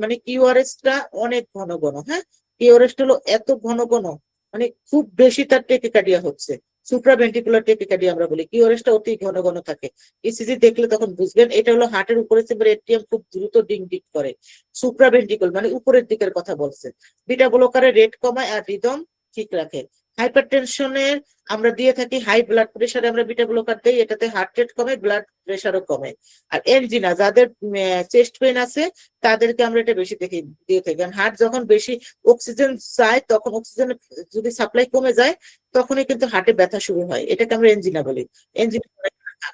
মানে কিউআরএস টা অনেক ঘন ঘন। হ্যাঁ, কিউআরএস হলো এত ঘন ঘন, মানে খুব বেশি তার টেকিকার্ডিয়া হচ্ছে। সুপ্রাভেন্টিকুলার টেকিকার্ডিয়া আমরা বলি, কিউআরএস টা অতি ঘন ঘন থাকে। ইসিজি দেখলে তখন বুঝবেন এটা হলো হার্টের উপরে এটিএম খুব দ্রুত ডিং ডিং করে। সুপ্রাভেন্টিকুল মানে উপরের দিকের কথা বলছে। বিটা ব্লকারের রেট কমায় আর রিদম ঠিক রাখে। হাইপারটেনশনের আমরা দিয়ে থাকি, হাই ব্লাড প্রেসারে আমরা বিটা ব্লকার দেই, এটাতে হার্ট রেট কমে, ব্লাড প্রেসারও কমে। আর এনজিনা, যাদের চেস্ট পেইন আছে তাদেরকে আমরা এটা বেশি দিয়ে থাকি, কারণ হার্ট যখন বেশি অক্সিজেন চায়, তখন অক্সিজেন যদি সাপ্লাই কমে যায় তখনই কিন্তু হার্টে ব্যথা শুরু হয়, এটাকে আমরা এনজিনা বলি। এনজিনা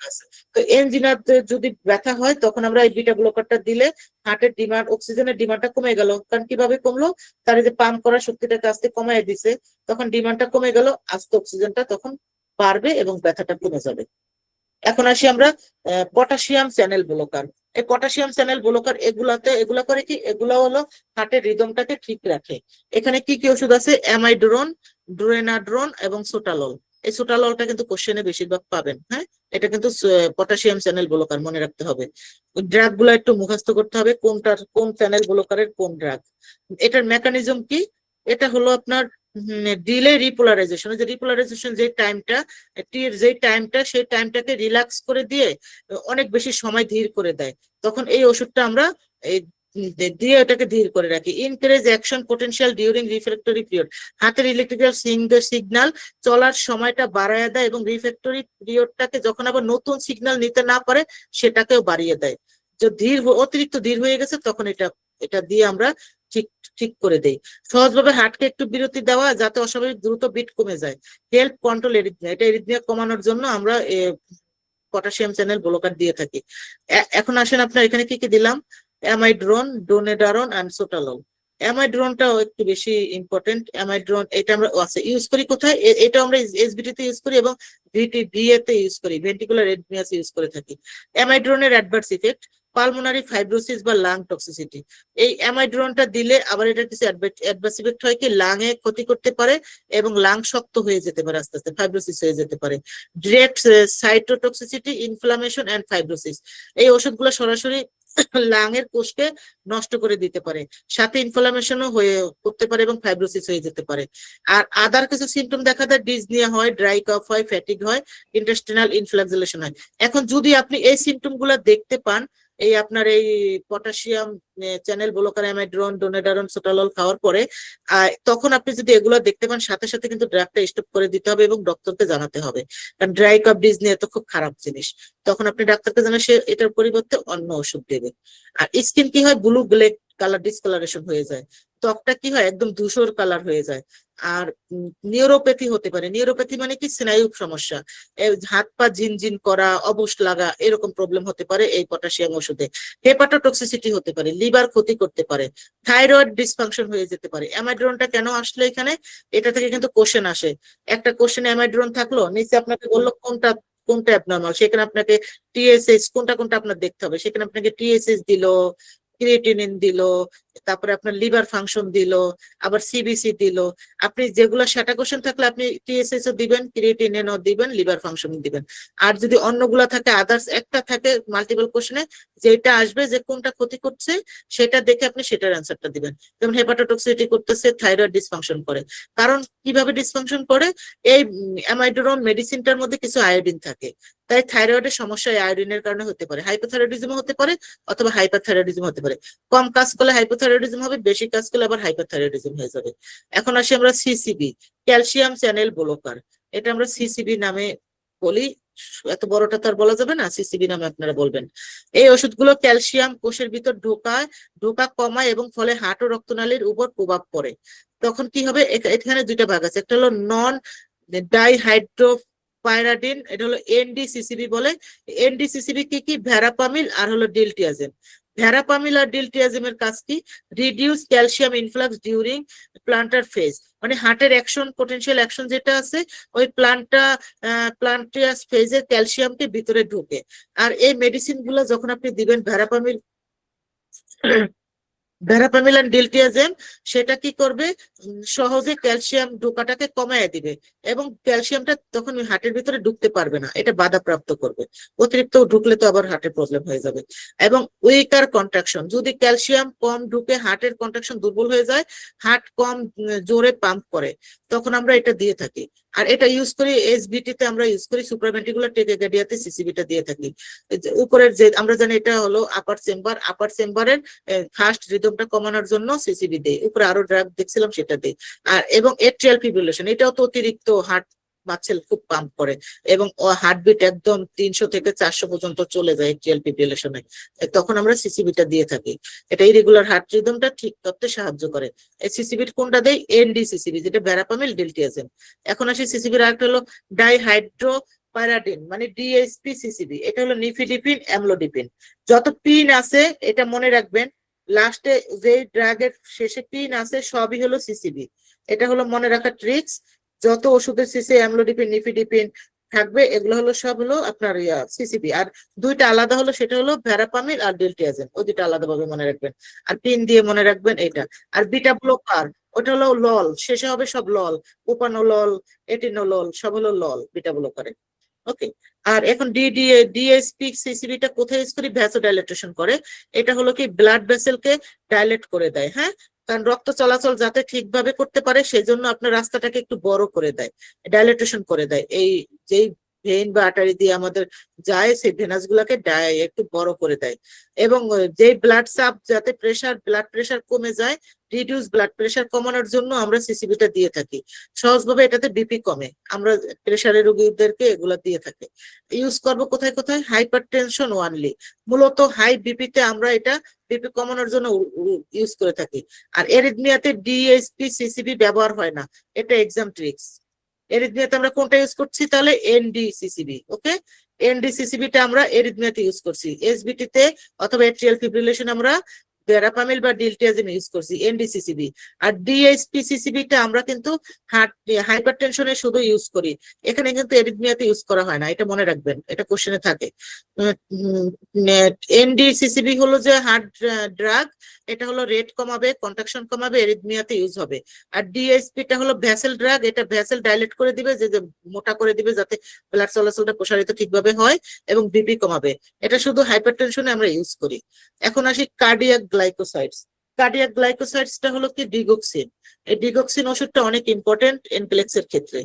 আছে, তো এনজিনাতে যদি ব্যথা হয় তখন আমরা এই বিটা ব্লকারটা দিলে হার্টের ডিমান্ড, অক্সিজেনের ডিমান্ডটা কমে গেল। কারণ কিভাবে কমলো, তার যে পাম্প করার শক্তিটাকে আস্তে কমায় দিছে, তখন ডিমান্ডটা কমে গেল, আস্তে অক্সিজেনটা তখন বাড়বে এবং ব্যথাটা কমে যাবে। এখন আসি আমরা পটাশিয়াম চ্যানেল ব্লকার। এই পটাশিয়াম চ্যানেল ব্লকার এগুলা করে কি, এগুলা হলো হার্টের রিদমটাকে ঠিক রাখে। এখানে কি কি ওষুধ আছে? অ্যামাইড্রোন, ড্রোনাড্রন এবং সোটালল। এই সোটাললটা কিন্তু কোশ্চেনে বেশিরভাগ পাবেন। হ্যাঁ, এটা কিন্তু পটাশিয়াম চ্যানেল ব্লকার, মনে রাখতে হবে। ড্রাগ গুলো একটু মুখস্থ করতে হবে, কোন চ্যানেল ব্লকারের কোন ড্রাগ। এটার মেকানিজম কি? এটা হলো আপনার ডিলে রিপোলারাইজেশন, যে রিপোলারাইজেশন যে টাইমটা সেই টাইমটাকে রিল্যাক্স করে দিয়ে অনেক বেশি সময় ধীর করে দেয়, তখন এই ওষুধটা আমরা দিয়ে এটাকে ধীর করে রাখি। Encourage action potential during refractory period, হাতের ইলেকট্রিক্যাল সিগন্যাল চলার সময়টা বাড়ায় দেয়, এবং রিফ্র্যাক্টরি পিরিয়ডটাকে যখন আবার নতুন সিগন্যাল নিতে না পারে সেটাকেও বাড়িয়ে দেয়। যে অতিরিক্ত ধীর হয়ে গেছে তখন এটা দিয়ে আমরা ঠিক করে দেই। সহজভাবে হার্টকে একটু বিরতি দেওয়া, যাতে অস্বাভাবিক দ্রুত বিট কমে যায়। হেল্প কন্ট্রোল এরিথমিয়া, এটা এরিথমিয়া কমানোর জন্য আমরা পটাশিয়াম চ্যানেল ব্লকার দিয়ে থাকি। এখন আসেন আপনার এখানে কি কি দিলাম? অ্যামাইড্রোন, ডোনেডারন এন্ড সোটালল। অ্যামাইড্রোনটাও একটু বেশি ইম্পর্টেন্ট। অ্যামাইড্রোন এটা আমরা ইউজ করি কোথায়? এটা আমরা এসবিটি তে ইউজ করি এবং ভিএ তে ইউজ করি, ভেন্টিকুলার এরিথমিয়াস ইউজ করে থাকি। অ্যামাইড্রোনের অ্যাডভার্স ইফেক্ট, পালমোনারি ফাইব্রোসিস বা লাং টক্সিসিটি। এই অ্যামাইড্রোনটা দিলে আবার এটা কিছু অ্যাডভার্স ইফেক্ট হয় কি, লাংয়ে ক্ষতি করতে পারে এবং লাং শক্ত হয়ে যেতে পারে, আস্তে আস্তে ফাইব্রোসিস হয়ে যেতে পারে। Direct cytotoxicity, inflammation and fibrosis. এই ওষুধগুলো সরাসরি লাংয়ের কোষকে নষ্ট করে দিতে পারে, সাথে ইনফ্লামেশনও হয়ে করতে পারে এবং ফাইব্রোসিস হয়ে যেতে পারে। আর আদার কিছু সিমটম দেখা দেয়, ডিজনিয়া হয়, ড্রাই কফ হয়, ফ্যাটিক হয়, ইন্টেস্টিনাল ইনফ্লামেশন হয়। এখন যদি আপনি এই সিমটম গুলা দেখতে পান, এই আপনার এই পটাশিয়াম চ্যানেল ব্লকার অ্যামাইড্রন, ডোনেডারন, সোটালল খাওয়ার পরে তখন আপনি যদি এগুলো দেখতে পান, সাথে সাথে কিন্তু ড্রাগটা স্টপ করে দিতে হবে এবং ডক্টরকে জানাতে হবে। কারণ ড্রাই কফ ডিজনিয়া তো খুব খারাপ জিনিস, তখন আপনি ডাক্তারকে জানালে সে এটার পরিবর্তে অন্য ওষুধ দেবে। আর স্কিন কি হয়, ব্লু গ্লে কালার ডিসকালারেশন হয়ে যায়, ত্বকটা কি হয় একদম ধূসর কালার হয়ে যায়। আর নিউরোপ্যাথি হতে পারে, নিউরোপ্যাথি মানে কি স্নায়ু সমস্যা, হাত পা ঝিনঝিন করা, অবশ লাগা, এরকম প্রবলেম হতে পারে এই পটাশিয়াম ওষুধে। হেপাটোটক্সিসিটি হতে পারে, লিভার ক্ষতি করতে পারে, থাইরয়েড ডিসফাংশন হয়ে যেতে পারে। অ্যামাইড্রনটা কেন আসলো এখানে, এটা থেকে কিন্তু কোশ্চেন আসে। একটা কোশ্চেন অ্যামাইড্রন থাকলো, নিচে আপনাকে বললো কোনটা কোনটা অ্যাবনর্মাল, সেখানে আপনাকে টিএসএইচ কোনটা কোনটা আপনার দেখতে হবে, সেখানে আপনাকে টিএসএইচ দিল, ক্রিয়েটিনিন দিল, তারপরে আপনার লিভার ফাংশন দিল, আবার সিবিসি দিল। আপনি যেগুলো সেটা কোশ্চেন থাকলে আপনি টিএসএস ও দিবেন, ক্রিয়েটিনিনও দিবেন, লিভার ফাংশন দিবেন। আর যদি অন্যগুলা থাকে, আদার্স একটা থাকে মাল্টিপল কোশ্চেনে, যেটা আসবে যে কোনটা ক্ষতি করছে সেটা দেখে আপনি সেটার অ্যান্সারটা দিবেন। যেমন হেপাটোটক্সিসিটি করতেছে, থাইরয়েড ডিসফাংশন করে। কারণ কিভাবে ডিসফাংশন করে, এই অ্যামাইডোরন মেডিসিনটার মধ্যে কিছু আয়োডিন থাকে, তাই থাইরয়েডের সমস্যা আয়োডিনের কারণে হতে পারে। হাইপোথাইরয়েডিজম হতে পারে অথবা হাইপারথাইরয়েডিজম হতে পারে। কম কাজ করলে হাইপোথাইরয়েডিজম হবে, বেশি কাজ করলে আবার হাইপারথাইরয়েডিজম হয়ে যাবে। এখন আসি আমরা সিসিবি, ক্যালসিয়াম চ্যানেল ব্লকার। এটা আমরা সিসিবি নামে বলি, এত বড়টা তো আর বলা যাবে না, সিসিবি নামে আপনারা বলবেন। এই ওষুধগুলো ক্যালসিয়াম কোষের ভিতর ঢোকা কমায় এবং ফলে হার্ট ও রক্তনালীর উপর প্রভাব পড়ে। তখন কি হবে, এখানে দুইটা ভাগ আছে, একটা হলো নন ডাইহাইড্রো পাইরাডিন, এটা হলো এনডিসিসিবি বলে। এনডিসিসিবি কি কি, ভ্যারাপামিল আর হলো ডিলটিয়াজেন। ভ্যারাপামিল আর ডিলটিয়াজেমের কাজ কি, reduce calcium influx during plantar phase, মানে হার্টের অ্যাকশন, পোটেনশিয়াল অ্যাকশন যেটা আছে, ওই প্লান্টিয়াস ফেজে ক্যালসিয়ামকে ভিতরে ঢোকে। আর এই মেডিসিন গুলো যখন আপনি দিবেন, ভ্যারাপামিল আর ডিলটিয়াজেম, সেটা কি করবে, সহজে ক্যালসিয়াম ঢোকাটাকে কমায় দিবে এবং ক্যালসিয়ামটা তখন হার্টের ভিতরে ঢুকতে পারবে না, এটা বাধাপ্রাপ্ত করবে। অতিরিক্ত ঢুকলে তো আবার হার্টের প্রবলেম হয়ে যাবে। এবং উইকার কন্ট্রাকশন, যদি ক্যালসিয়াম কম ঢুকে হার্টের কন্ট্রাকশন দুর্বল হয়ে যায়, হার্ট কম জোরে পাম্প করে, তখন আমরা এটা দিয়ে থাকি। আর এটা ইউজ করি এসবিটি তে, আমরা ইউজ করি সুপ্রাভেন্টিকুলার টেকিকার্ডিয়াতে সিসিবিটা দিয়ে থাকি। উপরের যে আমরা জানি এটা হলো আপার চেম্বারের ফার্স্ট রিদমটা কমানোর জন্য সিসিবি দেয়। উপরে আরো ড্রাগ দেখছিলাম সেটা দেয়। আর এবং এট্রিয়াল ফিব্রিলেশন, এটাও তো অতিরিক্ত হার্ট মাসেল খুব পাম্প করে এবং হার্টবিট একদম 300 থেকে 400 পর্যন্ত চলে যায় এট্রিয়াল ফিব্রিলেশনে, তখন আমরা সিসিবিটা দিয়ে থাকি। এটা ইরেগুলার হার্ট রিদমটা ঠিক করতে সাহায্য করে। এই সিসিবির কোনটা দেয়, এনডিসিসিবি, যেটা ভ্যারাপামিল ডিলটিয়াজেন। এখন আসি সিসিবির আরেকটা হলো ডাইহাইড্রো পাইরাডিন, মানে ডিএসপি সিসিবি। এটা হলো নিফিডিপিন অ্যামলোডিপিন। যত পিন আছে এটা মনে রাখবেন, লাস্টে যে ড্রাগের শেষে পিন আছে সবই হলো সিসিবি। এটা হলো মনে রাখার ট্রিক্স। যত ওষুধের শেষে অ্যামলোডিপিন, নিফিডিপিন থাকবে, এগুলো হলো সব হলো আপনার সিসিবি। আর দুইটা আলাদা হলো, সেটা হলো ভ্যারাপামিল আর ডিলটিয়াজেন, ওই দুইটা আলাদা ভাবে মনে রাখবেন। আর পিন দিয়ে মনে রাখবেন এটা। আর বিটা ব্লকার, ওটা হলো লল, শেষে হবে সব লল, উপানোলল, এটিনোলল, সব হলো লল বিটা ব্লকারে। ওকে। আর এখন ডিএসপি সিসিবিটা কোথায় ইউজ করি, ভ্যাসোডাইলেটেশন করে। এটা হলো কি ব্লাড ভেসেলকে ডাইলেট করে দেয়, হ্যাঁ, কারণ রক্ত চলাচল যাতে ঠিকভাবে করতে পারে সেই জন্য আপনার রাস্তাটাকে একটু বড় করে দেয়, ডাইলেটেশন করে দেয়। এই যেই ভেইন বা আর্টারি দিয়ে আমাদের যায়, সেই ভেনাস গুলাকে একটু বড় করে দেয়। এবং যে ব্লাড চাপ, যাতে ব্লাড প্রেশার কমে যায়, রিডিউস ব্লাড প্রেশার কমানোর জন্য আমরা সিসিবিটা দিয়ে থাকি। সহজভাবে এটাতে বিপি কমে, আমরা প্রেশারের রোগীদেরকে এগুলা দিয়ে থাকি। ইউজ করবো কোথায় কোথায়, হাইপার টেনশন ওয়ানলি, মূলত হাই বিপিতে আমরা এটা বিপি কমানোর জন্য ইউজ করে থাকি। আর এরিথমিয়াতে ডিএসপি সিসিবি ব্যবহার হয় না, এটা এক্সাম ট্রিক্স। এরিথমিয়াতে আমরা কোনটা ইউজ করছি, তাহলে এনডিসিসিবি। ওকে, এনডিসিসিবিটা আমরা এরিথমিয়াতে ইউজ করছি। এসবিটি তে অথবা এট্রিয়াল ফিব্রিলেশন আমরা ভেরাপামিল বা ডিলটিয়াজিম ইউজ করছি এনডিসিসিবি। আর ডিএসপিসিসিবি টা আমরা কিন্তু হাইপারটেনশনে শুধু ইউজ করি, এখানে কিন্তু এরিথমিয়াতে ইউজ করা হয় না, এটা মনে রাখবেন, এটা কোশ্চেনে থাকে। এনডিসিসিবি হলো যে হার্ট ড্রাগ, এটা হলো রেট কমাবে, কন্ট্রাকশন কমাবে, এরিথমিয়াতে ইউজ হবে। আর ডিএসপি টা হলো ভ্যাসেল ড্রাগ, এটা ভ্যাসেল ডাইলেট করে দিবে, যে মোটা করে দিবে যাতে ব্লাড চলাচলটা প্রসারিত ঠিকভাবে হয়, এবং বিপি কমাবে। এটা শুধু হাইপারটেনশনে আমরা ইউজ করি। এখন আসি কার্ডিয়াক গ্লাইকোসাইডস। কার্ডিয়াক গ্লাইকোসাইডসটা হলো কি ডিগক্সিন। এই ডিগক্সিন ওষুধটা অনেক ইম্পর্টেন্ট এনক্লেক্সের ক্ষেত্রে।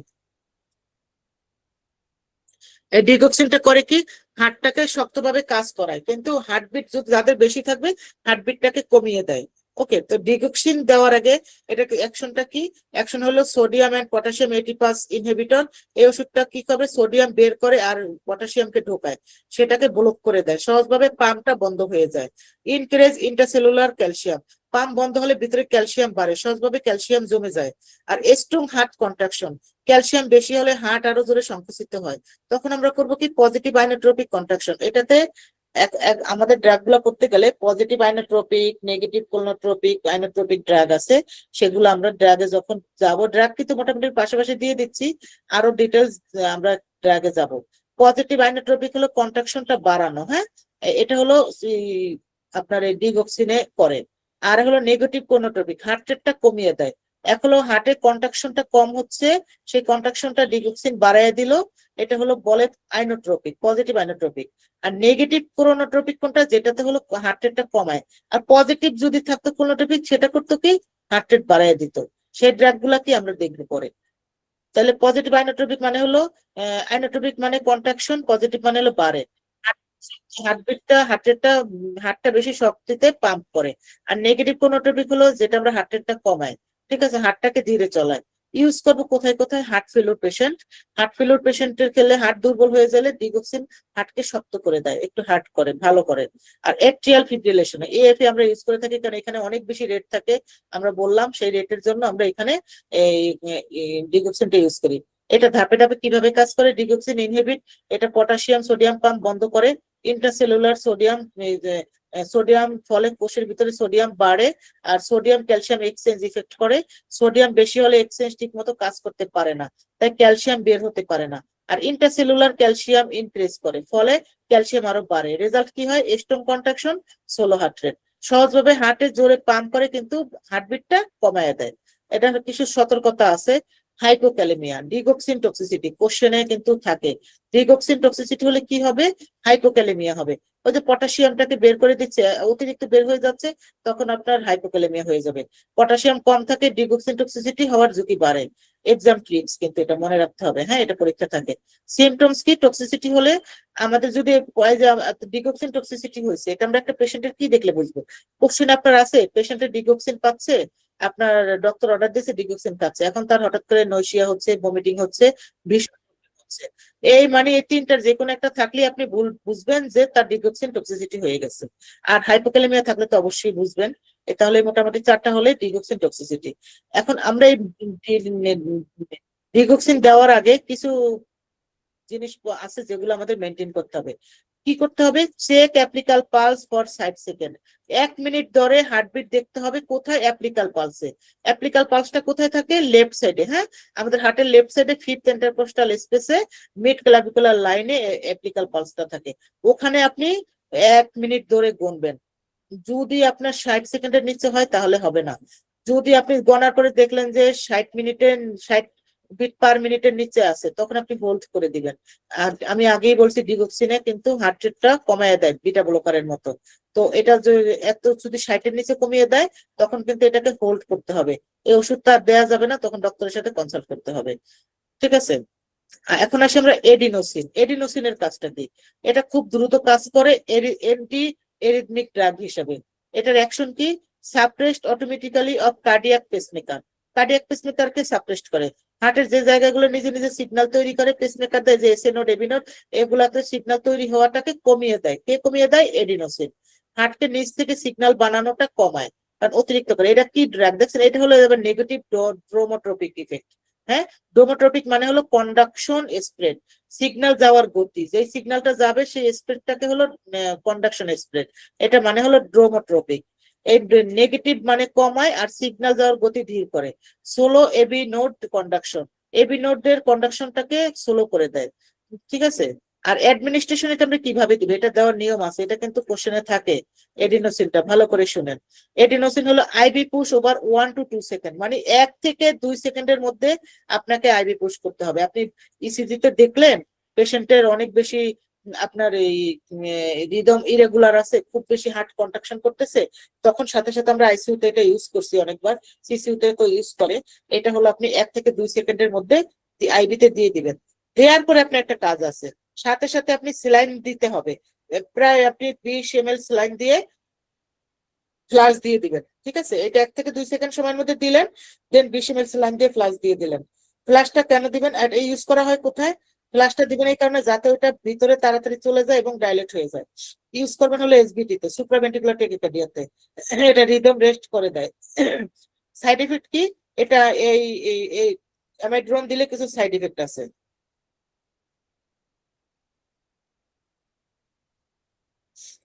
এই ডিগক্সিনটা করে কি, হার্টটাকে শক্তভাবে কাজ করায়, কিন্তু হার্টবিট যদি যাদের বেশি থাকবে হার্টবিটটাকে কমিয়ে দেয়। ওকে, তো ডিগক্সিন দেওয়ার আগে এটা অ্যাকশনটা কি, অ্যাকশন হলো সোডিয়াম এন্ড পটাশিয়াম এটিপাস ইনহিবিটর। এই ওষুধটা কি করে, সোডিয়াম বের করে আর পটাশিয়ামকে ঢোকায়, সেটাকে ব্লক করে দেয়, সহজভাবে পাম্পটা বন্ধ হয়ে যায়। ইনক্রিজ ইন্টারসেলুলার ক্যালসিয়াম, পাম্প বন্ধ হলে ভিতরে ক্যালসিয়াম বাড়ে, সহজভাবে ক্যালসিয়াম জমে যায়। আর স্ট্রং হার্ট কন্ট্রাকশন, ক্যালসিয়াম বেশি হলে হার্ট আরো জোরে সংকুচিত হয়, তখন আমরা করবো কি পজিটিভ আইনোট্রপিক কন্ট্রাকশন। এটাতে আমাদের ড্রাগ গুলা করতে গেলে positive inotropic, negative কোলোনোট্রপিক, inotropic drug আছে, সেগুলো আমরা ড্রাগে যখন যাব, ড্রাগ কিন্তু মোটামুটি পাশাপাশি দিয়ে দিচ্ছি, আরো ডিটেলস আমরা ড্রাগে যাব। পজিটিভ আইনোট্রপিক হলো কন্ট্রাকশনটা বাড়ানো, হ্যাঁ, এটা হলো আপনার এই ডিগক্সিনে করে। আর হলো নেগেটিভ কোনোট্রপিক, হার্ট রেটটা কমিয়ে দেয়। এক হলো হার্টের কন্ট্রাকশনটা কম হচ্ছে, সেই কন্ট্রাকশনটা ডিগক্সিন বাড়ায় দিল, এটা হলো বলে আইনোট্রপিক, পজিটিভ আইনোট্রপিক। আর নেগেটিভ কোনোট্রপিক কোনটা, যেটাতে হলো হার্ট রেটটা কমায়। আর পজিটিভ যদি থাকতো কোনোট্রপিক, সেটা করতো কি হার্ট রেট বাড়ায় দিত। সেই ড্রাগ গুলা কি আমরা দেখবো পরে। তাহলে পজিটিভ আইনোট্রপিক মানে হলো আইনোট্রপিক মানে কন্ট্রাকশন, পজিটিভ মানে হলো বাড়ে, হার্টটা বেশি শক্তিতে পাম্প করে। আর নেগেটিভ কোনোট্রপিক হলো যেটা আমরা হার্ট রেটটা কমায়, ঠিক আছে, হার্টটাকে ধীরে চলায়। ইউজ করবো কোথায় কোথায়, heart failure patient. Heart failure পেশেন্টের খেলে হার্ট দুর্বল হয়ে গেলে ডিগক্সিন হার্টকে শক্ত করে দেয়, একটু হার্ট করে ভালো করে। আর এট্রিয়াল ফিব্রিলেশন, এএফএ আমরা ইউজ করে থাকি, কারণ এখানে অনেক বেশি রেট থাকে, আমরা বললাম সেই রেটের জন্য আমরা এখানে এই ডিগক্সিনটা ইউজ করি। এটা ধাপে ধাপে কিভাবে কাজ করে, ডিগক্সিন ইনহিবিট, এটা পটাশিয়াম সোডিয়াম পাম্প বন্ধ করে। ইন্ট্রাসেলুলার সোডিয়াম ফলে কোষের ভিতরে সোডিয়াম বাড়ে, আর সোডিয়াম ক্যালসিয়াম এক্সচেঞ্জ ইফেক্ট করে। সোডিয়াম বেশি হলে এক্সচেঞ্জ ঠিক মতো কাজ করতে পারে না, তাই ক্যালসিয়াম বের হতে পারে না। আর ইন্টারসেলুলার ক্যালসিয়াম ইনক্রিজ করে, ফলে ক্যালসিয়াম আরো বাড়ে। রেজাল্ট কি হয়, strong contraction, slow heart rate, সহজভাবে হার্টে জোরে পাম্প করে কিন্তু হার্টবিটটা কমায় দেয়। এটা কিছু সতর্কতা আছে। হাইপোক্যালেমিয়া, ডিগক্সিন টক্সিসিটি কোশ্চেনে কিন্তু থাকে। ডিগক্সিন টক্সিসিটি হলে কি হবে, হাইপোক্যালেমিয়া হবে। ওই যে পটাশিয়ামটাকে বের করে দিচ্ছে, অতিরিক্ত বের হয়ে যাচ্ছে, তখন আপনার হাইপোক্যালেমিয়া হয়ে যাবে। পটাশিয়াম কম থাকে, ডিগক্সিন টক্সিসিটি হওয়ার ঝুঁকি বাড়ে। এক্সাম ট্রিক্স কিন্তু এটা মনে রাখতে হবে, হ্যাঁ, এটা পরীক্ষা থাকে। সিমটমস কি, টক্সিসিটি হলে আমাদের যদি ডিগক্সিন টক্সিসিটি হয়েছে, এটা আমরা একটা পেশেন্টের কি দেখলে বুঝবো। কোশ্চেন আপনার আছে, পেশেন্টের ডিগক্সিন পাচ্ছে, আপনার ডক্টর অর্ডার দিয়েছে, ডিগক্সিন খাচ্ছে, এখন তার হঠাৎ করে নৈশিয়া হচ্ছে, ভমিটিং হচ্ছে, ভীষণ হচ্ছে, এই মানে এই তিনটার যে কোনো একটা থাকলে আপনি বুঝবেন যে তার ডিগক্সিন টক্সিসিটি হয়ে গেছে। আর হাইপোক্যালেমিয়া থাকলে তো অবশ্যই বুঝবেন। তাহলে মোটামুটি চারটা হলে ডিগক্সিন টক্সিসিটি। এখন আমরা এই ডিগক্সিন দেওয়ার আগে কিছু জিনিস আছে যেগুলো আমাদের মেনটেন করতে হবে। কি করতে হবে, check apical pulse for 60 second. 1 minute ধরে হার্টবিট দেখতে হবে, কোথায়, অ্যাপ্লিকাল পালসে। অ্যাপ্লিকাল পালসটা কোথায় থাকে, লেফট সাইডে, হ্যাঁ, আমাদের হার্টের লেফট সাইডে ফিফথ ইন্টারকোস্টাল স্পেসে মিড ক্লাভিকুলার লাইনে অ্যাপ্লিকাল পালসটা থাকে। ওখানে আপনি 1 মিনিট ধরে গুনবেন। যদি আপনার 60 সেকেন্ডের নিচে হয় তাহলে হবে না। যদি আপনি গণার পরে দেখলেন যে 60 বিট পার মিনিটের নিচে আছে, তখন আপনি হোল্ড করে দিবেন। আর আমি আগেই বলছি ডিগক্সিনে কিন্তু হার্ট রেটটা কমায় দেয় বিটা ব্লকারের মতো। তো এটা যদি 60-এর নিচে কমিয়ে দেয়, তখন কিন্তু এটাকে হোল্ড করতে হবে। এই ওষুধটা আর দেওয়া যাবে না, তখন ডক্টরের সাথে কনসাল্ট করতে হবে, ঠিক আছে। এখন আসি আমরা এডিনোসিন। এডিনোসিনের কাজটা কি, এটা খুব দ্রুত কাজ করে এন্টি এরিথমিক ড্রাগ হিসেবে। এটার অ্যাকশন কি, suppressed automatically of cardiac pacemaker. Cardiac পেসমেকারকে সাপ্রেসড করে। হার্টের যে জায়গাগুলো নিজে নিজে সিগন্যাল তৈরি করে, পেসমেকার দেয়, যে এসএ নোড, এবি নোড, এগুলাতে সিগন্যাল তৈরি হওয়াটাকে কমিয়ে দেয়। কে কমিয়ে দেয়, এডিনোসিন। হার্টকে নিচ থেকে সিগন্যাল বানানোটা কমায়, কারণ অতিরিক্ত করে। এটা কি ড্রাগ দেখছেন, এটা হলো নেগেটিভ ড্রোমোট্রপিক ইফেক্ট। হ্যাঁ, ডোমোট্রপিক মানে হলো কন্ডাকশন স্প্রেড, সিগন্যাল যাওয়ার গতি, যে সিগন্যালটা যাবে সেই স্প্রেডটাকে হলো কন্ডাকশন স্প্রেড, এটা মানে হলো ড্রোমোট্রপিক। এই নেগেটিভ মানে কমায় আর সিগন্যাল যাওয়ার গতি ধীর করে। Slow AV node conduction, AV নোডের কন্ডাকশনটাকে স্লো করে দেয়, ঠিক আছে। আর অ্যাডমিনিস্ট্রেশন এটা আমরা কিভাবে দিব, এটা দেওয়ার নিয়ম আছে, এটা কিন্তু কোশ্চেনে থাকে। এডিনোসিনটা ভালো করে শুনেন। এডিনোসিন হলো IV push over 1 to 2 second, মানে 1 থেকে 2 সেকেন্ডের মধ্যে আপনাকে আইবি পুশ করতে হবে। আপনি ইসিজি তে দেখলেন পেশেন্টের অনেক বেশি আপনার এই রিদম ইরেগুলার আছে, খুব বেশি হার্ট কন্ট্রাকশন করতেছে, তখন সাথে সাথে আমরা আইসিইউ তে এটা ইউজ করছি অনেকবার, সিসিইউ তে তো ইউজ করে। এটা হলো আপনি 1 থেকে 2 সেকেন্ডের মধ্যে আইবি তে দিয়ে দিবেন। দেওয়ার পরে আপনার একটা কাজ আছে, সাথে সাথে আপনি স্যালাইন দিতে হবে। প্রায় আপনি 20 ml স্যালাইন দিয়ে ফ্লাশ দিয়ে দিবেন, ঠিক আছে। এটা 1 থেকে 2 সেকেন্ড সময়ের মধ্যে দিলেন, দেন 20 ml স্যালাইন দিয়ে ফ্লাশ দিয়ে দিলেন। ফ্লাশটা কেন দিবেন আর এই ইউজ করা হয় কোথায়, ফ্লাশটা দিবেন এই কারণে যাতে ওটা ভিতরে তাড়াতাড়ি চলে যায় এবং ডাইলেট হয়ে যায়। ইউজ করবেন হলো এসবিটি তে, সুপ্রাভেন্ট্রিকুলার ট্যাকিকার্ডিয়াতে, এটা রিদম রেস্ট করে দেয়। সাইড এফেক্ট কি, এটা এই এই এই অ্যামাইড্রোন দিলে কিছু সাইড এফেক্ট আছে।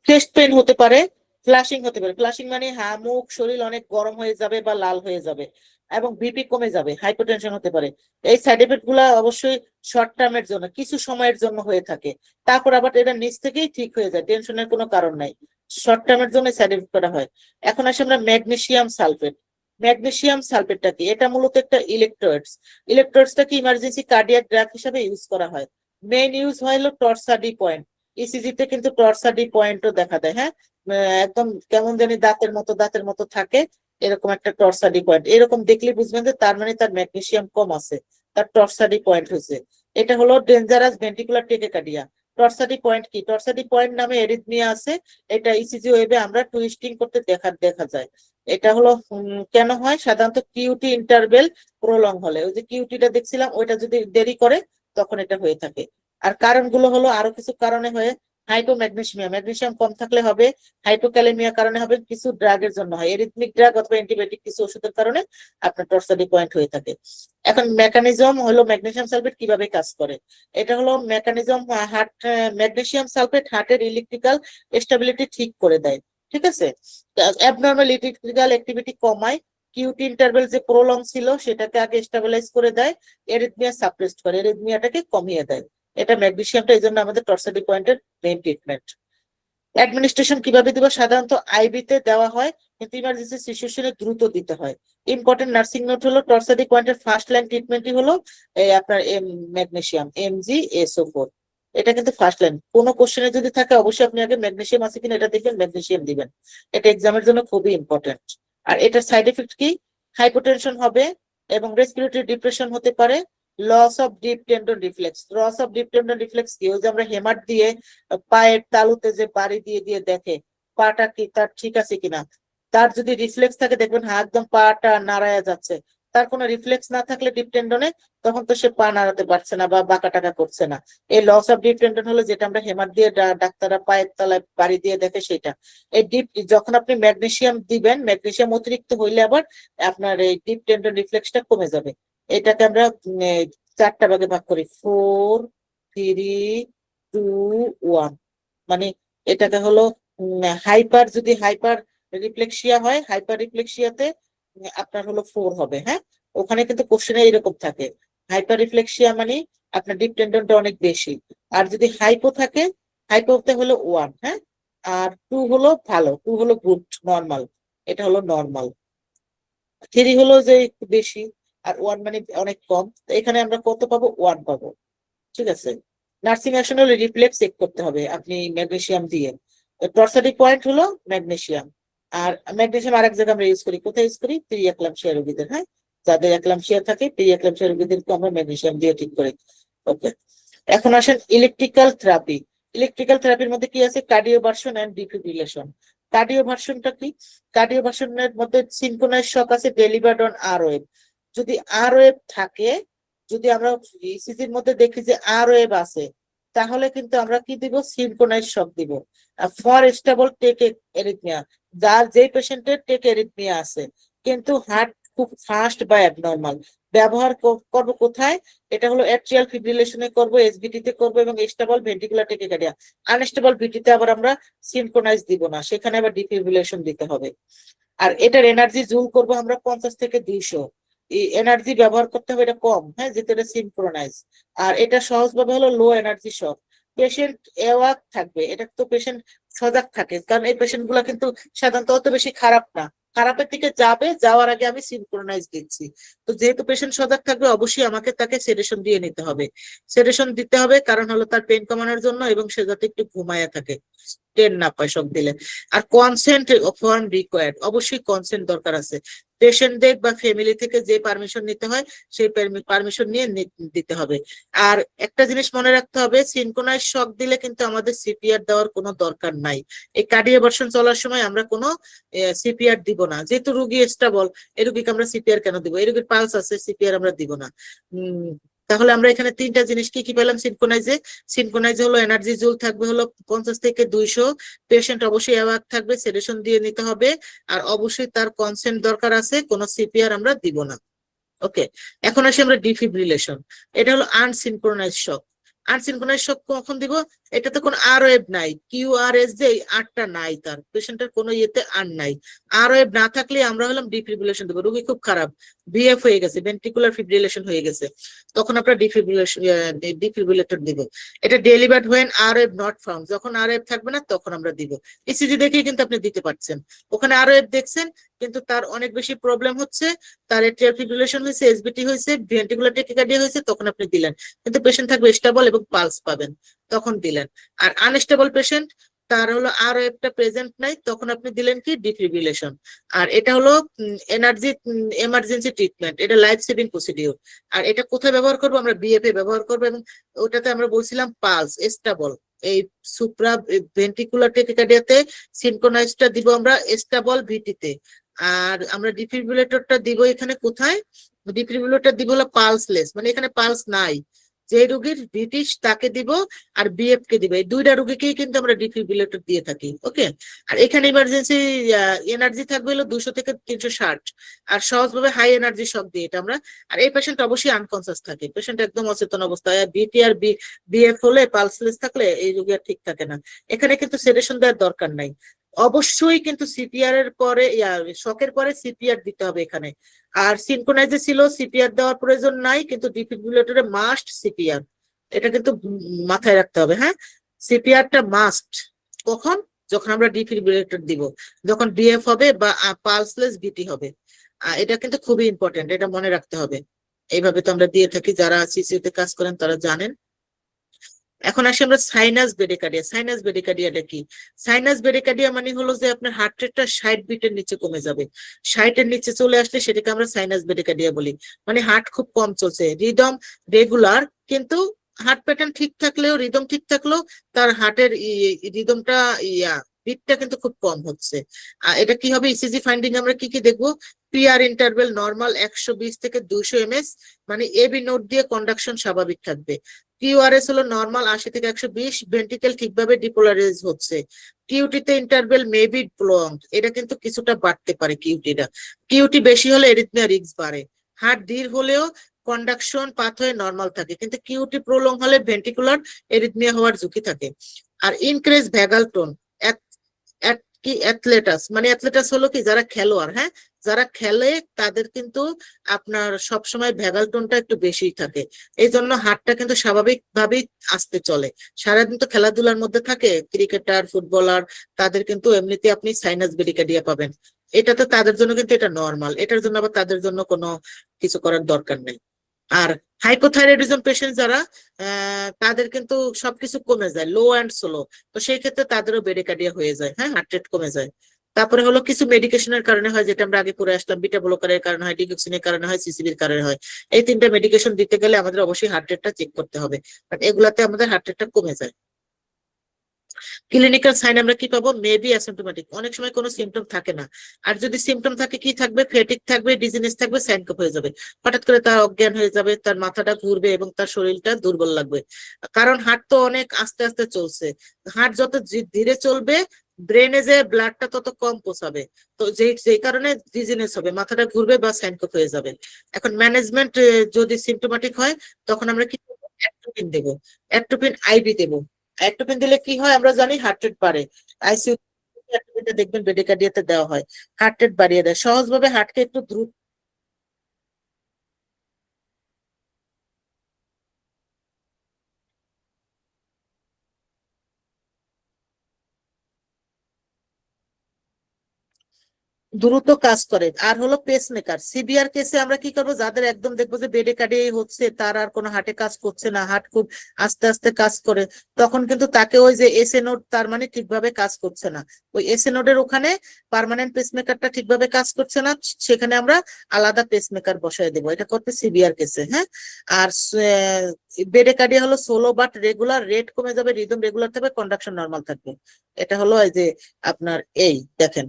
চেস্ট পেন হতে পারে, ফ্লাশিং হতে পারে। ফ্লাশিং মানে মুখ শরীর অনেক গরম হয়ে যাবে বা লাল হয়ে যাবে এবং বিপি কমে যাবে, হাইপারটেনশন হতে পারে। এই সাইড এফেক্ট গুলা অবশ্যই শর্ট টার্মের জন্য, কিছু সময়ের জন্য হয়ে থাকে, তারপর আবার এটা নিজ থেকেই ঠিক হয়ে যায়, টেনশনের কোনো কারণ নাই। শর্ট টার্মের জন্য সাইড এফেক্ট করা হয়। এখন আসে আমরা ম্যাগনেসিয়াম সালফেট। ম্যাগনেসিয়াম সালফেটটা কি, এটা মূলত একটা ইলেকট্রোডস। ইলেকট্রোডসটা কি ইমার্জেন্সি কার্ডিয়াক ড্রাগ হিসেবে ইউজ করা হয়। মেইন ইউজ হয় হলো টর্সাডি পয়েন্ট। ইসিজি তে কিন্তু টর্সাডি পয়েন্টও দেখা দেয়, হ্যাঁ, একদম কেমন জানি দাঁতের মতো থাকে, এরকম একটা টর্সাডি পয়েন্ট, এরকম দেখলে বুঝবেন যে তার মানে তার ম্যাগনেসিয়াম কম আছে, তার টর্সাডি পয়েন্ট হয়েছে। এটা হলো ডেঞ্জারাস ভেন্ট্রিকুলার টেকিকার্ডিয়া। টর্সাডি পয়েন্ট কি, টর্সাডি পয়েন্ট নামে এরিথমিয়া আছে, এটা ইসিজি ওয়েবে আমরা টুইস্টিং করতে দেখা যায়। এটা হলো কেন হয়, সাধারণত কিউটি ইন্টারভেল প্রলং হলে, ওই যে কিউটিটা দেখছিলাম ওইটা যদি দেরি করে তখন এটা হয়ে থাকে। আর কারণগুলো হলো আরো কিছু কারণে হয়ে, হাইপোম্যাগনেসিমিয়া, ম্যাগনেসিয়াম কম থাকলে হবে, হাইপোক্যালেমিয়া কারণে হবে, কিছু ড্রাগের জন্য হয়, এরিথমিক ড্রাগ অথবা অ্যান্টিবায়োটিক কিছু ওষুধের কারণে আপনার টর্সাডি পয়েন্ট হয়ে থাকে। এখন মেকানিজম হলো ম্যাগনেসিয়াম সালফেট কিভাবে কাজ করে, এটা হলো মেকানিজম, হার্ট ম্যাগনেসিয়াম সালফেট হার্টের ইলেকট্রিক্যাল স্টেবিলিটি ঠিক করে দেয়, ঠিক আছে। অ্যাবনর্মাল ইলেকট্রিক্যাল অ্যাক্টিভিটি কমায়, কিউটি ইন্টারভেল যে প্রলং ছিল সেটাকে আগে স্টেবিলাইজ করে দেয়, এরিথমিয়া সাপ্রেসড করে, এরিথমিয়াটাকে কমিয়ে দেয়। এটা ম্যাগনেসিয়ামটা এই জন্য আমাদের টর্সাডি পয়েন্টের মেইন ট্রিটমেন্ট। অ্যাডমিনিস্ট্রেশন কিভাবে দিব, সাধারণত আইবি তে দেওয়া হয়, কিন্তু ইমার্জেন্সি সিচুয়েশনে দ্রুত দিতে হয়। ইম্পর্টেন্ট নার্সিং নোট হলো টর্সাডি পয়েন্টের ফার্স্ট লাইন ট্রিটমেন্টই হলো এই আপনার ম্যাগনেসিয়াম MgSO4, এটা কিন্তু ফার্স্ট লাইন। কোনো কোশ্চেনে যদি থাকে অবশ্যই আপনি আগে ম্যাগনেসিয়াম আছে কিনা এটা দেখবেন, ম্যাগনেসিয়াম দিবেন, এটা এক্সামের জন্য খুবই ইম্পর্টেন্ট। আর এটার সাইড এফেক্ট কি, হাইপোটেনশন হবে এবং রেসপিরেটরি ডিপ্রেশন হতে পারে, loss of deep tendon reflex. Loss of deep tendon reflex কি, ওই যে আমরা হেমার দিয়ে পায়ের তালুতে যে বাড়ি দিয়ে দিয়ে দেখে পাটা কি তার ঠিক আছে কিনা, তার যদি রিফ্লেক্স থাকে দেখবেন একদম পাটা নাড়ায়া যাচ্ছে, তার কোনো রিফ্লেক্স না থাকলে ডিপ টেন্ডনে তখন তো সে পা নাড়াতে পারছে না বা বাঁকা টাকা করছে না। এই লস অফ ডিপ টেন্ডন হলো যেটা আমরা হেমার দিয়ে ডাক্তাররা পায়ের তলায় বাড়ি দিয়ে দেখে সেটা। এই ডিপ, যখন আপনি ম্যাগনেসিয়াম দিবেন, ম্যাগনেসিয়াম অতিরিক্ত হইলে আবার আপনার এই ডিপ টেন্ডন রিফ্লেক্সটা কমে যাবে। এটাকে আমরা 4টা ভাগে ভাগ করি, 4 3 2 1, মানে এটাকে হলো হাইপার, যদি হাইপার রিফ্লেক্সিয়া হয়, হাইপার রিফ্লেক্সিয়াতে আপনার হলো 4 হবে, হ্যাঁ। ওখানে কিন্তু কোশ্চেনে এরকম থাকে, হাইপার রিফ্লেক্সিয়া মানে আপনার ডিপ টেন্ডনটা অনেক বেশি, আর যদি হাইপো থাকে, হাইপোতে হলো 1, হ্যাঁ, আর 2 হলো ভালো, 2 হলো গুড নর্মাল, এটা হলো নর্মাল। 3 হলো যে একটু বেশি, আর 1 মানে অনেক কম, তো এখানে আমরা কত পাবো, 1 পাবো, ঠিক আছে। নার্সিং অ্যাকশন হলো রিফ্লেক্স চেক করতে হবে আপনি ম্যাগনেসিয়াম দিয়ে। টর্সাডি পয়েন্ট হলো ম্যাগনেসিয়াম, আর ম্যাগনেসিয়াম আরেক জায়গায় আমরা ইউজ করি, কোথায় ইউজ করি, প্রি এক্লাম্পসিয়া রোগীদের, হ্যাঁ, যাদের এক্লাম্পসিয়া থাকে প্রি এক্লাম্পসিয়া রোগীদেরকে আমরা ম্যাগনেসিয়াম দিয়ে ঠিক করি। ওকে, এখন আসেন ইলেকট্রিক্যাল থেরাপি। ইলেকট্রিক্যাল থেরাপির মধ্যে কি আছে, কার্ডিওভার্সন এন্ড ডিফিব্রিলেশন। কার্ডিওভার্সনটা কি, কার্ডিওভার্সনের মধ্যে সিনক্রোনাইজ শক আছে ডেলিভার্ড অন আর ওয়েভ। যদি আর ওয়েভ থাকে, যদি আমরা ইসিজির মধ্যে দেখি যে আর ওয়েভ আছে, তাহলে কিন্তু আমরা কি দিব, সিনক্রোনাইজ শক দিব। ফর স্টেবল টেক এরিথমিয়া, যার যেই পেশেন্টের টেক এরিথমিয়া আছে কিন্তু হার্ট খুব ফাস্ট বা অ্যাবনর্মাল। ব্যবহার করব কোথায়? এটা হলো অ্যাট্রিয়াল ফিব্রিলেশনে করব, এসবিটি তে করব এবং স্টেবল ভেন্ট্রিকুলার টেকিকার্ডিয়া। আনস্টেবল ভিটিতে আবার আমরা সিনক্রোনাইজ দিব না, সেখানে আবার ডিফিব্রিলেশন দিতে হবে। আর এটার এনার্জি জুল করব আমরা 50 থেকে 200। এই এনার্জি ব্যবহার করতে হবে, এটা কম, হ্যাঁ, যেহেতু এটা সিনক্রোনাইজ। আর এটা সহজভাবে হলো লো এনার্জি শক। পেশেন্ট অ্যাওয়াক থাকবে, এটা তো পেশেন্ট সজাগ থাকে, কারণ এই পেশেন্ট গুলা কিন্তু সাধারণত অত বেশি খারাপ না, খারাপের দিকে যাবে, যাওয়ার আগে আমি সিনক্রোনাইজ দিচ্ছি। তো যেহেতু পেশেন্ট সজাগ থাকবে, অবশ্যই আমাকে তাকে সেডেশন দিয়ে নিতে হবে। সেডেশন দিতে হবে কারণ হলো তার পেন কমানোর জন্য, এবং সে যাতে একটু ঘুমায়া থাকে, টেন না পায় শক দিলে। আর কনসেন্ট ফর্ম রিকোয়ার্ড, অবশ্যই কনসেন্ট দরকার আছে। পেশেন্টদের বা ফ্যামিলি থেকে যে পারমিশন নিতে হয় সেই পারমিশন নিয়ে দিতে হবে। আর একটা জিনিস মনে রাখতে হবে, সিনক্রোনাইজ শক দিলে কিন্তু আমাদের সিপিআর দেওয়ার কোনো দরকার নাই। এই কার্ডিওভার্সন চলার সময় আমরা কোনো সিপিআর দিব না, যেহেতু রুগী স্টেবল, এই রুগীকে আমরা সিপিআর কেন দিব? এই রুগীর পালস আছে, সিপিআর আমরা দিব না। তাহলে আমরা এখানে তিনটা জিনিস কি কি পেলাম সিনক্রোনাইজে? সিনক্রোনাইজে হলো এনার্জি জুল থাকবে হলো 50 থেকে 200, পেশেন্ট অবশ্যই অ্যাওয়াক থাকবে, সেডেশন দিয়ে নিতে হবে, আর অবশ্যই তার কনসেন্ট দরকার আছে, কোনো সিপিআর আমরা দিব না। ওকে, এখন আসি আমরা ডিফিব্রিলেশন। এটা হলো আনসিনক্রোনাইজ শক। আনসিনক্রোনাইজ শক কখন দিব? এটা তো কোনো আর ওয়েভ নাই, কিউআরএস যে আরটা নাই, তার পেশেন্টের কোনো ইয়েতে আর নাই। আর ওয়েভ না থাকলে আমরা হলাম ডিফিব্রিলেশন দেবো, রোগী খুব খারাপ, বিএফ হয়ে গেছে, ভেন্ট্রিকুলার ফিব্রিলেশন হয়ে গেছে, তখন আমরা ডিফিব্রিলেটর দিব। এটা delivered when R wave not found, যখন আর ওয়েভ থাকবে না তখন আমরা দিব। ইসিজি দেখেই কিন্তু আপনি দিতে পারছেন, ওখানে আর ওয়েভ দেখছেন কিন্তু তার অনেক বেশি প্রবলেম হচ্ছে, তার এট্রিয়াল ফিব্রিলেশন হয়েছে, এসবিটি হয়েছে, ভেন্ট্রিকুলার টেকিকার্ডিয়া হয়েছে, তখন আপনি দিলেন। কিন্তু পেশেন্ট থাকবে স্টেবল এবং পালস পাবেন, তখন দিলেন। আর আনস্টেবল পেশেন্ট, তার হলো আর একটা প্রেজেন্ট নাই, তখন আপনি দিলেন কি? ডিফিব্রিলেশন। আর এটা হলো এনার্জি এমার্জেন্সি ট্রিটমেন্ট, এটা লাইফ সেভিং প্রসিডিউর। আর এটা কোথায় ব্যবহার করবো? আমরা বিএফএ ব্যবহার করবো, এবং ওটাতে আমরা বলছিলাম পালস স্টেবল। এই সুপ্রা ভেন্ট্রিকুলার টেকিকার্ডিয়াতে সিনক্রোনাইজটা দিব আমরা স্টেবল ভিটিতে। আর আমরা ডিফিব্রিলেটরটা দিব এখানে কোথায়? ডিফিব্রিলেটর দিব হলো পালসলেস, মানে এখানে পালস নাই, যে রোগীর ব্রিটিশ তাকে দিব, আর বিএফ কে দিব, এই দুইটা রোগীকেই কিন্তু আমরা ডিফিব্রিলেটর দিয়ে থাকি। ওকে, আর এখানে ইমার্জেন্সি এনার্জি থাকবে হলো 200 থেকে 360, আর সহজভাবে হাই এনার্জি শক দিয়ে এটা আমরা। আর এই পেশেন্ট অবশ্যই আনকনসিয়াস থাকে, পেশেন্ট একদম অচেতন অবস্থায়, বিটি আর বিএফ হলে, পালসলেস থাকলে এই রোগী আর ঠিক থাকে না। এখানে কিন্তু সেডেশন দেওয়ার দরকার নাই, অবশ্যই কিন্তু সিপিআর এর পরে শকের পরে সিপিআর দিতে হবে এখানে। আর সিনক্রোনাইজে ছিল সিপিআর দেওয়ার প্রয়োজন নাই, কিন্তু ডিফিব্রিলেটরে মাস্ট সিপিআর, এটা কিন্তু মাথায় রাখতে হবে। হ্যাঁ, সিপিআরটা মাস্ট কখন? যখন আমরা ডিফিব্রিলেটর দিব, যখন বিএফ হবে বা পালসলেস বিটি হবে। এটা কিন্তু খুবই ইম্পর্টেন্ট, এটা মনে রাখতে হবে। এইভাবে তো আমরা দিয়ে থাকি, যারা সিসিউতে কাজ করেন তারা জানেন। এখন আসি আমরা সাইনাস বেডিকার্ডিয়া। সাইনাস বেডিকার্ডিয়াটা কি? সাইনাস বেডিকার্ডিয়া মানে হলো যে আপনার হার্ট রেটটা 60 বিটের নিচে কমে যাবে, 60 এর নিচে চলে আসলে সেটাকে আমরা সাইনাস বেডিকার্ডিয়া বলি। মানে হার্ট খুব কম চলছে, রিদম রেগুলার, কিন্তু হার্ট প্যাটার্ন ঠিক থাকলেও, রিদম ঠিক থাকলেও তার হার্টের রিদমটা বিটটা কিন্তু খুব কম হচ্ছে। এটা কি হবে? ইসিজি ফাইন্ডিং আমরা কি কি দেখবো? পিআর ইন্টারভেল নর্মাল 120 থেকে 200 এমএস, মানে এবি নোট দিয়ে কন্ডাকশন স্বাভাবিক থাকবে। কিউআরএস হলো নর্মাল 80 থেকে 120, ভেন্ট্রিকেল ঠিকভাবে ডিপোলারাইজ হচ্ছে। কিউটিতে ইন্টারভেল মেবি প্রলংড, এটা কিন্তু কিছুটা বাড়তে পারে কিউটিটা। কিউটি বেশি হলে এরিথমিয়া রিস্ক বাড়ে। হার্ট ধীর হলেও কন্ডাকশন পাথওয়ে নর্মাল থাকে, কিন্তু কিউটি প্রলং হলে ভেন্ট্রিকুলার এরিথমিয়া হওয়ার ঝুঁকি থাকে। আর ইনক্রিজ ভ্যাগাল টোন, কি অ্যাথলেটাস, মানে অ্যাথলেটাস হলো কি? যারা খেলোয়াড়, হ্যাঁ, যারা খেলে তাদের কিন্তু আপনার সবসময় ভ্যাগাল টোনটা একটু বেশিই থাকে, এই জন্য হার্টটা কিন্তু স্বাভাবিকভাবেই আসতে চলে। সারাদিন তো খেলাধুলার মধ্যে থাকে, ক্রিকেটার, ফুটবলার, তাদের কিন্তু এমনিতে আপনি সাইনাস বেডিকার্ডিয়া পাবেন। এটা তো তাদের জন্য কিন্তু এটা নর্মাল, এটার জন্য আবার তাদের জন্য কোনো কিছু করার দরকার নেই। আর হাইপোথাইরয়েডিজম পেশেন্ট যারা, তাদের কিন্তু সবকিছু কমে যায়, লো অ্যান্ড স্লো, তো সেই ক্ষেত্রে তাদেরও বেডিকার্ডিয়া হয়ে যায়, হ্যাঁ, হার্ট রেট কমে যায়। তারপরে হলো কিছু মেডিকেশনের কারণে হয়, যেটা আমরা আগে পড়ে আসলাম, বিটা ব্লকারের কারণে হয়, ডিগক্সিনের কারণে হয়, সিসিবির কারণে হয়। এই তিনটা মেডিকেশন দিতে গেলে আমাদের অবশ্যই হার্ট রেটটা চেক করতে হবে, বাট এগুলাতে আমাদের হার্ট রেটটা কমে যায়। ক্লিনিক্যাল সাইন আমরা কি পাবো? মেবি অ্যাসিম্পটোমেটিক, অনেক সময় কোনো সিমটম থাকে না। আর যদি সিমটম থাকে, কি থাকবে? ফেটিক থাকবে, ডিজিনেস থাকবে, সাইনকোপ হয়ে যাবে, হঠাৎ করে তার অজ্ঞান হয়ে যাবে, তার মাথাটা ঘুরবে এবং তার শরীরটা দুর্বল লাগবে। কারণ হার্ট তো অনেক আস্তে আস্তে চলছে, হার্ট যত ধীরে চলবে ব্রেনে যে ব্লাডটা তত কম পৌঁছাবে, তো যেই কারণে ডিজিনেস হবে, মাথাটা ঘুরবে বা সাইনকোপ হয়ে যাবে। এখন ম্যানেজমেন্ট যদি সিমটোম্যাটিক হয় তখন আমরা কি করবো, অ্যাট্রোপিন দেবো, অ্যাট্রোপিন আইভি দেবো। অ্যাট্রোপিন দিলে কি হয় আমরা জানি, হার্ট রেট বাড়ে। আইসিইউ অ্যাট্রোপিনটা দেখবেন বেডিকার্ডিয়াতে দেওয়া হয়, হার্ট রেট বাড়িয়ে দেয়, সহজভাবে হার্টকে একটু দ্রুত দ্রুত কাজ করে। আর হলো পেসমেকার, সিভিয়ার কেসে আমরা কি করবো, যাদের একদম দেখবো যে বেডে কাটে হচ্ছে, তার আর কোনো হার্টে কাজ করছে না, হার্ট খুব আস্তে আস্তে কাজ করে, তখন কিন্তু তাকে ওই যে এসএ নোড, তার মানে ঠিকভাবে কাজ করছে না, ওই এসএ নোডের ওখানে পার্মানেন্ট পেসমেকারটা ঠিকভাবে কাজ করছে না, সেখানে আমরা আলাদা পেসমেকার বসায় দেবো। এটা করতে সিভিয়ার কেসে। হ্যাঁ, আর বেডে কার্ডিয়া হলো সোলো বাট রেগুলার, রেট কমে যাবে, রিদম রেগুলার থাকবে, কন্ডাকশন নর্মাল থাকবে। এটা হলো এই যে আপনার এই দেখেন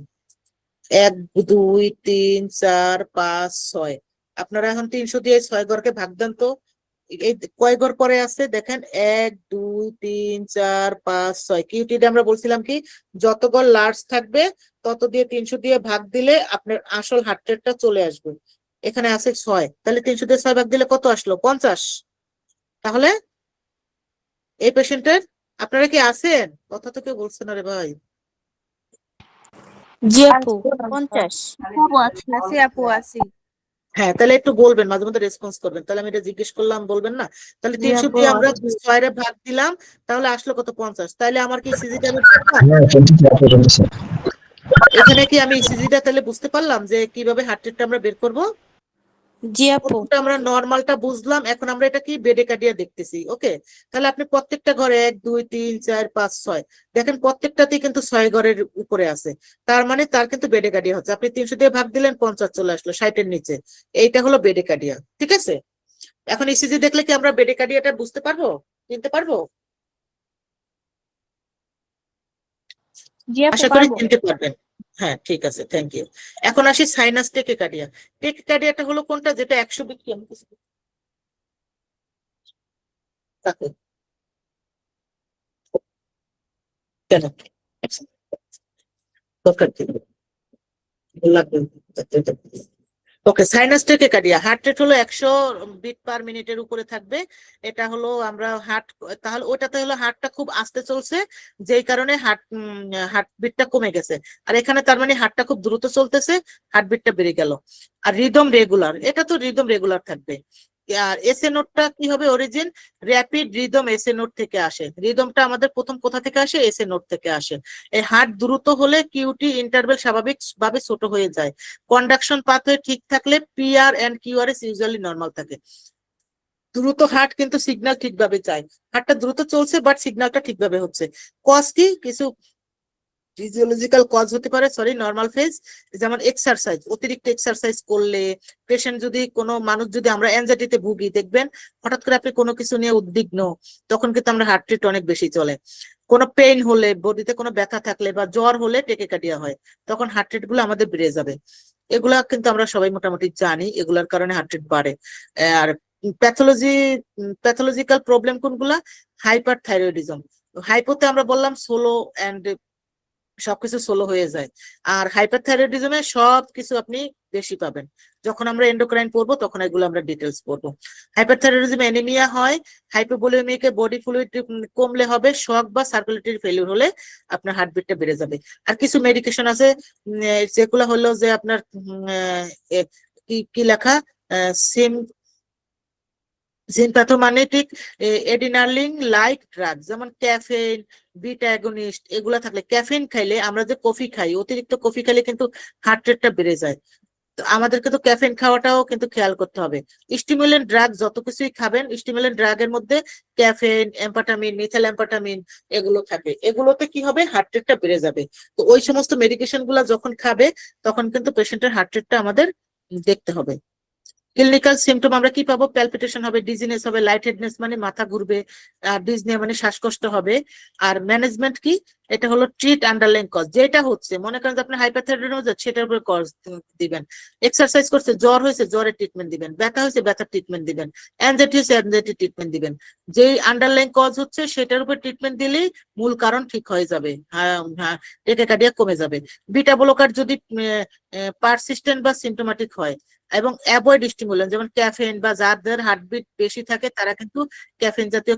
1 2 3 4 5 6, আপনারা এখন 300 দিয়ে 6 ঘরকে ভাগ দেন তো, এই কয় ঘর পরে আছে দেখেন, 1 2 3 4 5 6। কিউটিতে আমরা বলছিলাম কি, যত ঘর লার্জ থাকবে তত দিয়ে 300 দিয়ে ভাগ দিলে আপনার আসল হার্ট রেটটা চলে আসবে। এখানে আছে 6, তাহলে 300 দিয়ে 6 ভাগ দিলে কত আসলো, 50। তাহলে এই পেশেন্টের, আপনারা কি আছেন, কথা তো কেউ বলছে না রে ভাই। জি আপু 50। আছি আপু আছি। হ্যাঁ, তাহলে একটু বলবেন, মাঝে মধ্যে রেসপন্স করবেন, তাহলে আমি এটা জিজ্ঞেস করলাম বলবেন না। তাহলে 300 দিয়ে আমরা 6 রে ভাগ দিলাম, তাহলে আসলো কত, 50। তাহলে আমার কি সিজিটা আমি বুঝলাম? এখানে কি আমি সিজিটা তাহলে বুঝতে পারলাম যে কিভাবে হার্ট রেটটা আমরা বের করব। জি আপু প্রথমটা আমরা নরমালটা বুঝলাম, এখন আমরা এটা কি বেডে কাটিয়ে দেখতেছি। ওকে, তাহলে আপনি প্রত্যেকটা ঘরে 1 2 3 4 5 6 দেখেন, প্রত্যেকটাতেই কিন্তু 6 ঘরের উপরে আছে, তার মানে তার কিন্তু বেডে কাটিয়া হচ্ছে। আপনি 300 দিয়ে ভাগ দিলেন, 50 চলে আসলো, 60 এর নিচে। এইটা হলো বেডে কাটিয়া, ঠিক আছে। এখন ইসিজি দেখলে কি আমরা বেডে কাটিয়াটা বুঝতে পারবো, চিনতে পারবো? জি আপু আশা করি পারবো। চিনতে পারবেন। হ্যাঁ, ঠিক আছে, থ্যাংক ইউ। এখন আসি সাইনাস টেকিকার্ডিয়া। টেকিকার্ডিয়াটা হলো কোনটা, যেটা 120 কি আমি কিছু থাকে কেন, দরকার কি লাগবে। ওকে, সাইনাস টেকিকার্ডিয়া, হার্ট রেট হলো 100 বিট পার মিনিটের উপরে থাকবে। এটা হলো আমরা হার্ট, তাহলে ওটাতে হলো হার্টটা খুব আস্তে চলছে, যেই কারণে হার্ট বিটটা কমে গেছে। আর এখানে তার মানে হার্টটা খুব দ্রুত চলতেছে, হার্ট বিটটা বেড়ে গেল। আর রিদম রেগুলার, এটা তো রিদম রেগুলার থাকবে। আর এসএ নোটটা কি হবে, origin rapid rhythm SA note থেকে আসে। রিদমটা আমাদের প্রথম কোথা থেকে আসে, এসএ নোট থেকে আসে। এই হার্ট দ্রুত হলে কিউটি ইন্টারভেল স্বাভাবিক ভাবে ছোট হয়ে যায়। কন্ডাকশন পাথওয়ে ঠিক থাকলে PR and QRS usually normal থাকে। দ্রুত হার্ট কিন্তু সিগন্যাল ঠিকভাবে যায়, হার্টটা দ্রুত চলছে বাট সিগন্যালটা ঠিকভাবে হচ্ছে। কজ কি, কিছু ফিজিওলজিক্যাল কজ হতে পারে, সরি নরমাল ফেজ, যেমন এক্সারসাইজ, অতিরিক্ত এক্সারসাইজ করলে, পেশেন্ট যদি কোনো মানুষ, যদি আমরা অ্যাংজাইটিতে ভুগি, দেখবেন হঠাৎ করে আপনি কোনো কিছু নিয়ে উদ্বিগ্ন, তখন কিন্তু আমরা হার্ট রেট অনেক বেশি চলে। কোনো পেইন হলে, বডিতে কোনো ব্যথা থাকলে বা জ্বর হলে টেকিকার্ডিয়া হয়, তখন হার্ট রেট গুলো আমাদের বেড়ে যাবে। এগুলা কিন্তু আমরা সবাই মোটামুটি জানি, এগুলার কারণে হার্ট রেট বাড়ে। আর প্যাথোলজিক্যাল প্রবলেম কোনগুলা, হাইপার থাইরয়েডিজম। হাইপোতে আমরা বললাম সোলো অ্যান্ড সবকিছু সোলো হয়ে যায়, আর হাইপারথাইরয়েডিজমে সবকিছু আপনি বেশি পাবেন। যখন আমরা এন্ডোক্রাইন পড়বো তখন এগুলো আমরা ডিটেলস পড়বো। হাইপারথাইরয়েডিজমে অ্যানিমিয়া হয়, হাইপোভলিউমিকে বডি ফ্লুইড কমলে হবে, শক বা সার্কুলেটরি ফেলিউর হলে আপনার হার্টবিটটা বেড়ে যাবে। আর কিছু মেডিকেশন আছে যেগুলো হলো যে আপনার কি কি লেখা, সিম সিম্প্যাথোম্যাগনেটিক এডিনার্লিং লাইক ড্রাগ, যেমন ক্যাফেইন, বিটা অ্যাগনিস্ট, এগুলা থাকলে। ক্যাফেইন খাইলে, আমরা যে কফি খাই, অতিরিক্ত কফি খাইলে কিন্তু হার্ট রেটটা বেড়ে যায়। তো আমাদেরকে তো ক্যাফেইন খাওয়াটাও কিন্তু খেয়াল করতে হবে। স্টিমুলেন্ট ড্রাগ যত কিছুই খাবেন, স্টিমুলেন্ট ড্রাগের মধ্যে ক্যাফেইন, এম্পাটামিন, মিথাইল এম্পাটামিন এগুলো থাকে, এগুলোতে কি হবে, হার্ট রেটটা বেড়ে যাবে। তো ওই সমস্ত মেডিকেশন গুলা যখন খাবে তখন কিন্তু পেশেন্টের হার্ট রেটটা আমাদের দেখতে হবে। ক্লিনিক্যাল সিমটম আমরা কি পাবো? প্যালপিটেশন হবে, ডিজিনেস হবে, লাইট হেডনেস মানে মাথা ঘুরবে, আর ডিজনিয়া মানে শ্বাসকষ্ট হবে। আর ম্যানেজমেন্ট কি? এটা হলো ট্রিট আন্ডারলাইং কজ, যেটা হচ্ছে মনে করেন যে আপনি হাইপারথাইরয়েডিজম হচ্ছে সেটার উপরে কজ দিবেন, এক্সারসাইজ করছে জ্বর হয়েছে জ্বরের ট্রিটমেন্ট দিবেন, ব্যথা হয়েছে ব্যথার ট্রিটমেন্ট দিবেন, অ্যাংজাইটি হয়েছে অ্যাংজাইটি ট্রিটমেন্ট দিবেন। যেই আন্ডারলাইং কজ হচ্ছে সেটার উপর ট্রিটমেন্ট দিলেই মূল কারণ ঠিক হয়ে যাবে, টেকিকার্ডিয়া কমে যাবে। বিটা ব্লকার যদি পারসিস্টেন্ট বা সিমটোম্যাটিক হয় এবং অ্যাভয়েড স্টিমুলেন্ট যেমন ক্যাফেইন বা যাদের হার্টবিট বেশি থাকে তারা কিন্তু ক্যাফেইন জাতীয়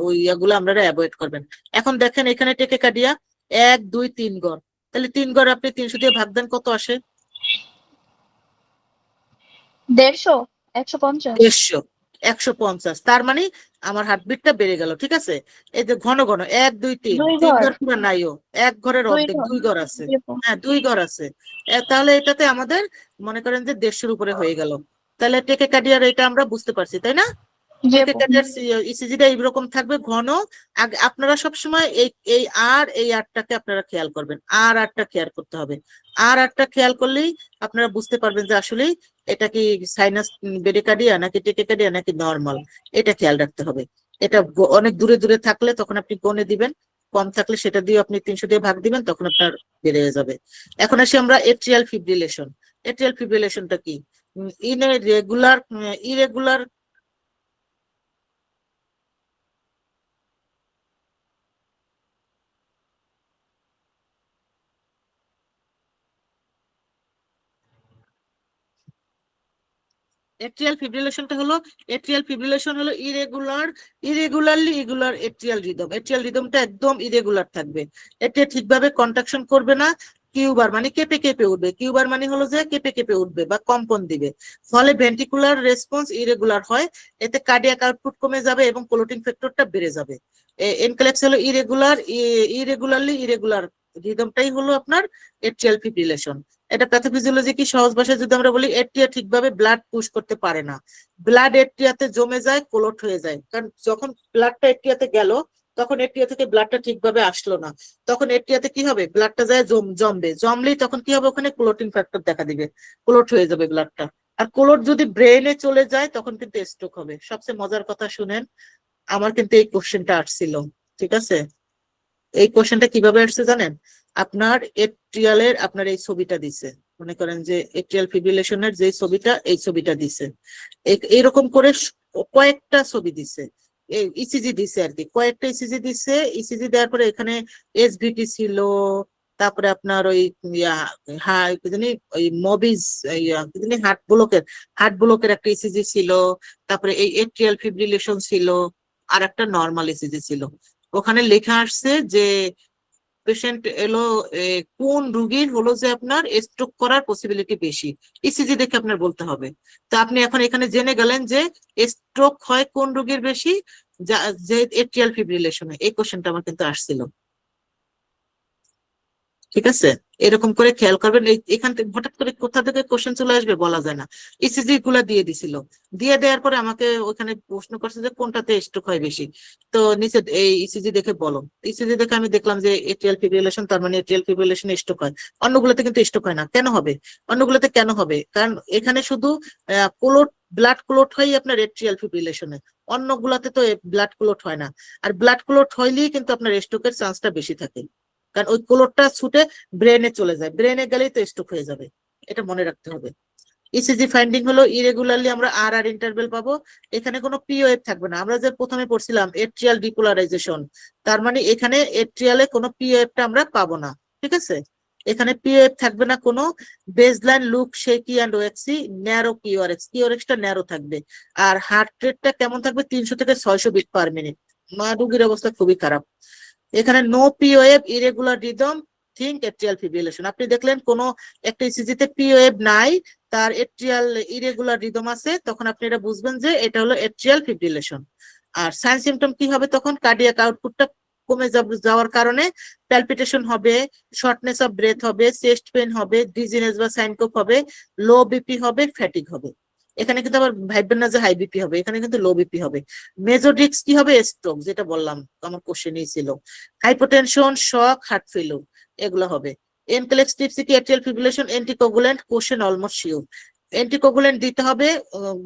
ওই ইয়াগুলো আপনারা অ্যাভয়েড করবেন। এখন দেখেন এখানে টেকিকার্ডিয়া 1 2 3 গড়, তাহলে 3 গড় আপনি 300 দিয়ে ভাগ দেন, কত আসে? 150 150 150 150। তার মানে আমার হার্টবিটটা বেড়ে গেল, ঠিক আছে। এই যে ঘন ঘন 1 2 3 2 3 ঘর ঘর পুরো নাইও, এক ঘরের 2 অর্ধেক, ঘর 2 ঘর আছে। জি আপু। হ্যাঁ 2 ঘর আছে। তাহলে এটাতে আমাদের মনে করেন যে 150-এর উপরে হয়ে গেল। তাহলে টেকিকার্ডিয়ার এটা আমরা বুঝতে পারছি, তাই না? জি আপু। টেকিকার্ডিয়ার ইসিজিটা এইরকম থাকবে ঘন। আপনারা সবসময় এই এই আরটাকে আপনারা খেয়াল করবেন, আরটা খেয়াল করতে হবে। আরটা খেয়াল করলেই আপনারা বুঝতে পারবেন যে আসলে এটা কি সাইনাস ব্রেডিকার্ডিয়া নাকি টেকিকার্ডিয়া নাকি নরমাল, এটা খেয়াল রাখতে হবে। এটা অনেক দূরে দূরে থাকলে তখন আপনি গণে দিবেন, কম থাকলে সেটা দিয়ে আপনি 300 দিয়ে ভাগ দিবেন, তখন আপনার বেড়ে যাবে। এখন আসি আমরা এট্রিয়াল ফিব্রিলেশন। এট্রিয়াল ফিব্রিলেশনটা কি? ইন এ ইরেগুলার এট্রিয়াল ফিব্রিলেশনটা হলো irregularly irregular atrial rhythm. Atrial রিদমটা একদম ইরেগুলার থাকবে, এটা ঠিকভাবে কন্ট্রাকশন করবে না, কিউবার মানে কেঁপে কেঁপে উঠবে, কিউবার মানে হলো যে কেঁপে কেঁপে উঠবে বা কম্পন দিবে, ফলে ভেন্ট্রিকুলার রেসপন্স ইরেগুলার হয়, এতে কার্ডিয়াক আউটপুট কমে যাবে এবং ক্লোটিং ফ্যাক্টরটা বেড়ে যাবে। এনক্লেক্স হলো ইরেগুলারলি ইরেগুলার রিদমটাই হলো আপনার এট্রিয়াল ফিব্রিলেশন। এটা প্যাথোফিজিওলজি কি সহজ ভাষায় যদি আমরা বলি, এট্রিয়া ঠিকভাবে ব্লাড পুশ করতে পারে না, ব্লাড এট্রিয়াতে জমে যায়, ক্লোট হয়ে যায়। কারণ যখন ব্লাডটা এট্রিয়াতে গেল তখন এট্রিয়া থেকে ব্লাডটা ঠিকভাবে আসলো না, তখন এট্রিয়াতে কি হবে? ব্লাডটা যায় জমবে, জমলেই তখন কি হবে? ওখানে ক্লোটিং ফ্যাক্টর দেখা দিবে, ক্লোট হয়ে যাবে ব্লাডটা। আর ক্লোট যদি ব্রেনে চলে যায় তখন কিন্তু স্ট্রোক হবে। সবচেয়ে মজার কথা শুনেন, আমার কিন্তু এই কোশ্চেনটা আসছিল, ঠিক আছে। এই কোশ্চেনটা কিভাবে আসছে জানেন? আপনার এট্রিয়ালের আপনার এই ছবিটা দিছে, মনে করেন যে এট্রিয়াল ফিব্রিলেশনের যে ছবিটা, এই ছবিটা দিছে, এইরকম করে কয়েকটা ছবি দিছে, ইসিজি দিছে আর কি, কয়েকটা ইসিজি দিছে। ইসিজি দেওয়ার পরে এখানে এসভিটি ছিল, তারপরে আপনার ওই ওই মবিজ হার্ট ব্লকের একটা ইসিজি ছিল, তারপরে এই এট্রিয়াল ফিব্রিলেশন ছিল, আর একটা নর্মাল ইসিজি ছিল। ওখানে লেখা আসছে যে পেশেন্ট এলো কোন রুগীর হলো যে আপনার স্ট্রোক করার পসিবিলিটি বেশি, ইসিজি দেখে আপনার বলতে হবে। তো আপনি এখন এখানে জেনে গেলেন যে স্ট্রোক হয় কোন রোগীর বেশি, যে এট্রিয়াল ফিব্রিলেশনে। এই কোশ্চেনটা আমার কিন্তু আসছিল, ঠিক আছে। এরকম করে খেয়াল করবেন, এখান থেকে হঠাৎ করে কোথা থেকে কোশ্চেন চলে আসবে বলা যায় না। ইসিজি গুলা দিয়ে দিছিল, দিয়ে দেওয়ার পরে আমাকে ওখানে প্রশ্ন করছে যে কোনটাতে স্ট্রোক হয় বেশি, তো নিচে এই ইসিজি দেখে বলো। ইসিজি দেখে আমি দেখলাম যে এট্রিয়াল ফিব্রিলেশন, তার মানে এট্রিয়াল ফিব্রিলেশনে স্ট্রোক হয়, অন্যগুলোতে কিন্তু স্ট্রোক হয় না। কেন হবে? অন্যগুলোতে কেন হবে? কারণ এখানে শুধু ব্লাড ক্লোট হয় আপনার এট্রিয়াল ফিব্রিলেশনে, অন্যগুলাতে তো ব্লাড ক্লোট হয় না। আর ব্লাড ক্লোট হইলেই কিন্তু আপনার স্ট্রোকের চান্সটা বেশি থাকে, কারণ ওই ক্লোটটা ছুটে ব্রেনে চলে যায়, ব্রেনে গেলেই তো স্ট্রোক হয়ে যাবে, এটা মনে রাখতে হবে। ইসিজি ফাইন্ডিং হলো ইরেগুলারলি আমরা আর ইন্টারভেল পাবো, এখানে কোনো পিওএফ থাকবে না। আমরা যে প্রথমে পড়ছিলাম এট্রিয়াল ডিপোলারাইজেশন, তার মানে এখানে এট্রিয়ালে কোনো পিওএফটা আমরা পাবো না, ঠিক আছে। এখানে পিওএফ থাকবে না কোনো। Baseline look shaky and oxy, narrow কিউআরএক্সটা ন্যারো থাকবে। আর হার্ট রেটটা কেমন থাকবে? 300 থেকে 600 বিট পার মিনিট। রুগীর অবস্থা খুবই খারাপ। এখানে no POF, irregular rhythm, think atrial fibrillation. আপনি দেখলেন কোনো একটা ইসিজিতে পিওএফ নাই, তার এট্রিয়াল ইরেগুলার রিদম আছে, তখন আপনি এটা বুঝবেন যে এটা হলো এট্রিয়াল ফিব্রিলেশন। আর সাইন সিমটম কি হবে তখন? কার্ডিয়াক আউটপুটটা কমে যাওয়ার কারণে প্যালপিটেশন হবে, শর্টনেস অফ ব্রেথ হবে, চেস্ট পেন হবে, ডিজিনেস বা সাইনকোপ হবে, লো বিপি হবে, ফ্যাটিক হবে। এখানে কিন্তু আবার ভাববেন না যে হাই বিপি হবে, এখানে কিন্তু লো বিপি হবে। মেজর রিস্ক কি হবে? স্ট্রোক, যেটা বললাম আমার কোশ্চেনই ছিল। হাইপোটেনশন, শক, হার্ট ফেলিউর, এগুলো হবে। এনকেলেক্স টিপসি কি atrial fibrillation, anticoagulant, question almost sure. Anticoagulant দিতে হবে।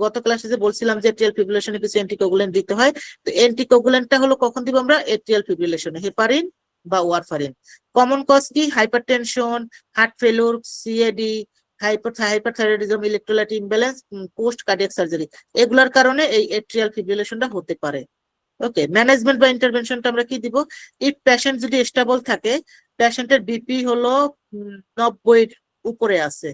গত ক্লাসে যে বলছিলাম যে এট্রিয়াল ফিব্রিলেশনে কিছু অ্যান্টিকোগুলেন্ট দিতে হয়, তো অ্যান্টিকোগুলেন্টটা হলো কখন দিব আমরা? এট্রিয়াল ফিব্রিলেশনে, হেপারিন বা ওয়ারফারিন। কমন কজ কি? Hypertension, heart failure, CAD, hyperthyroidism, electrolyte imbalance, post cardiac surgery, এগুলোর কারণে এই এট্রিয়াল ফিব্রিলেশনটা হতে পারে। ওকে, ম্যানেজমেন্ট বা ইন্টারভেনশনটা আমরা কি দিব? ইফ পেশেন্ট যদি স্টেবল থাকে, পেশেন্টের বিপি হলো 90 উপরে আছে,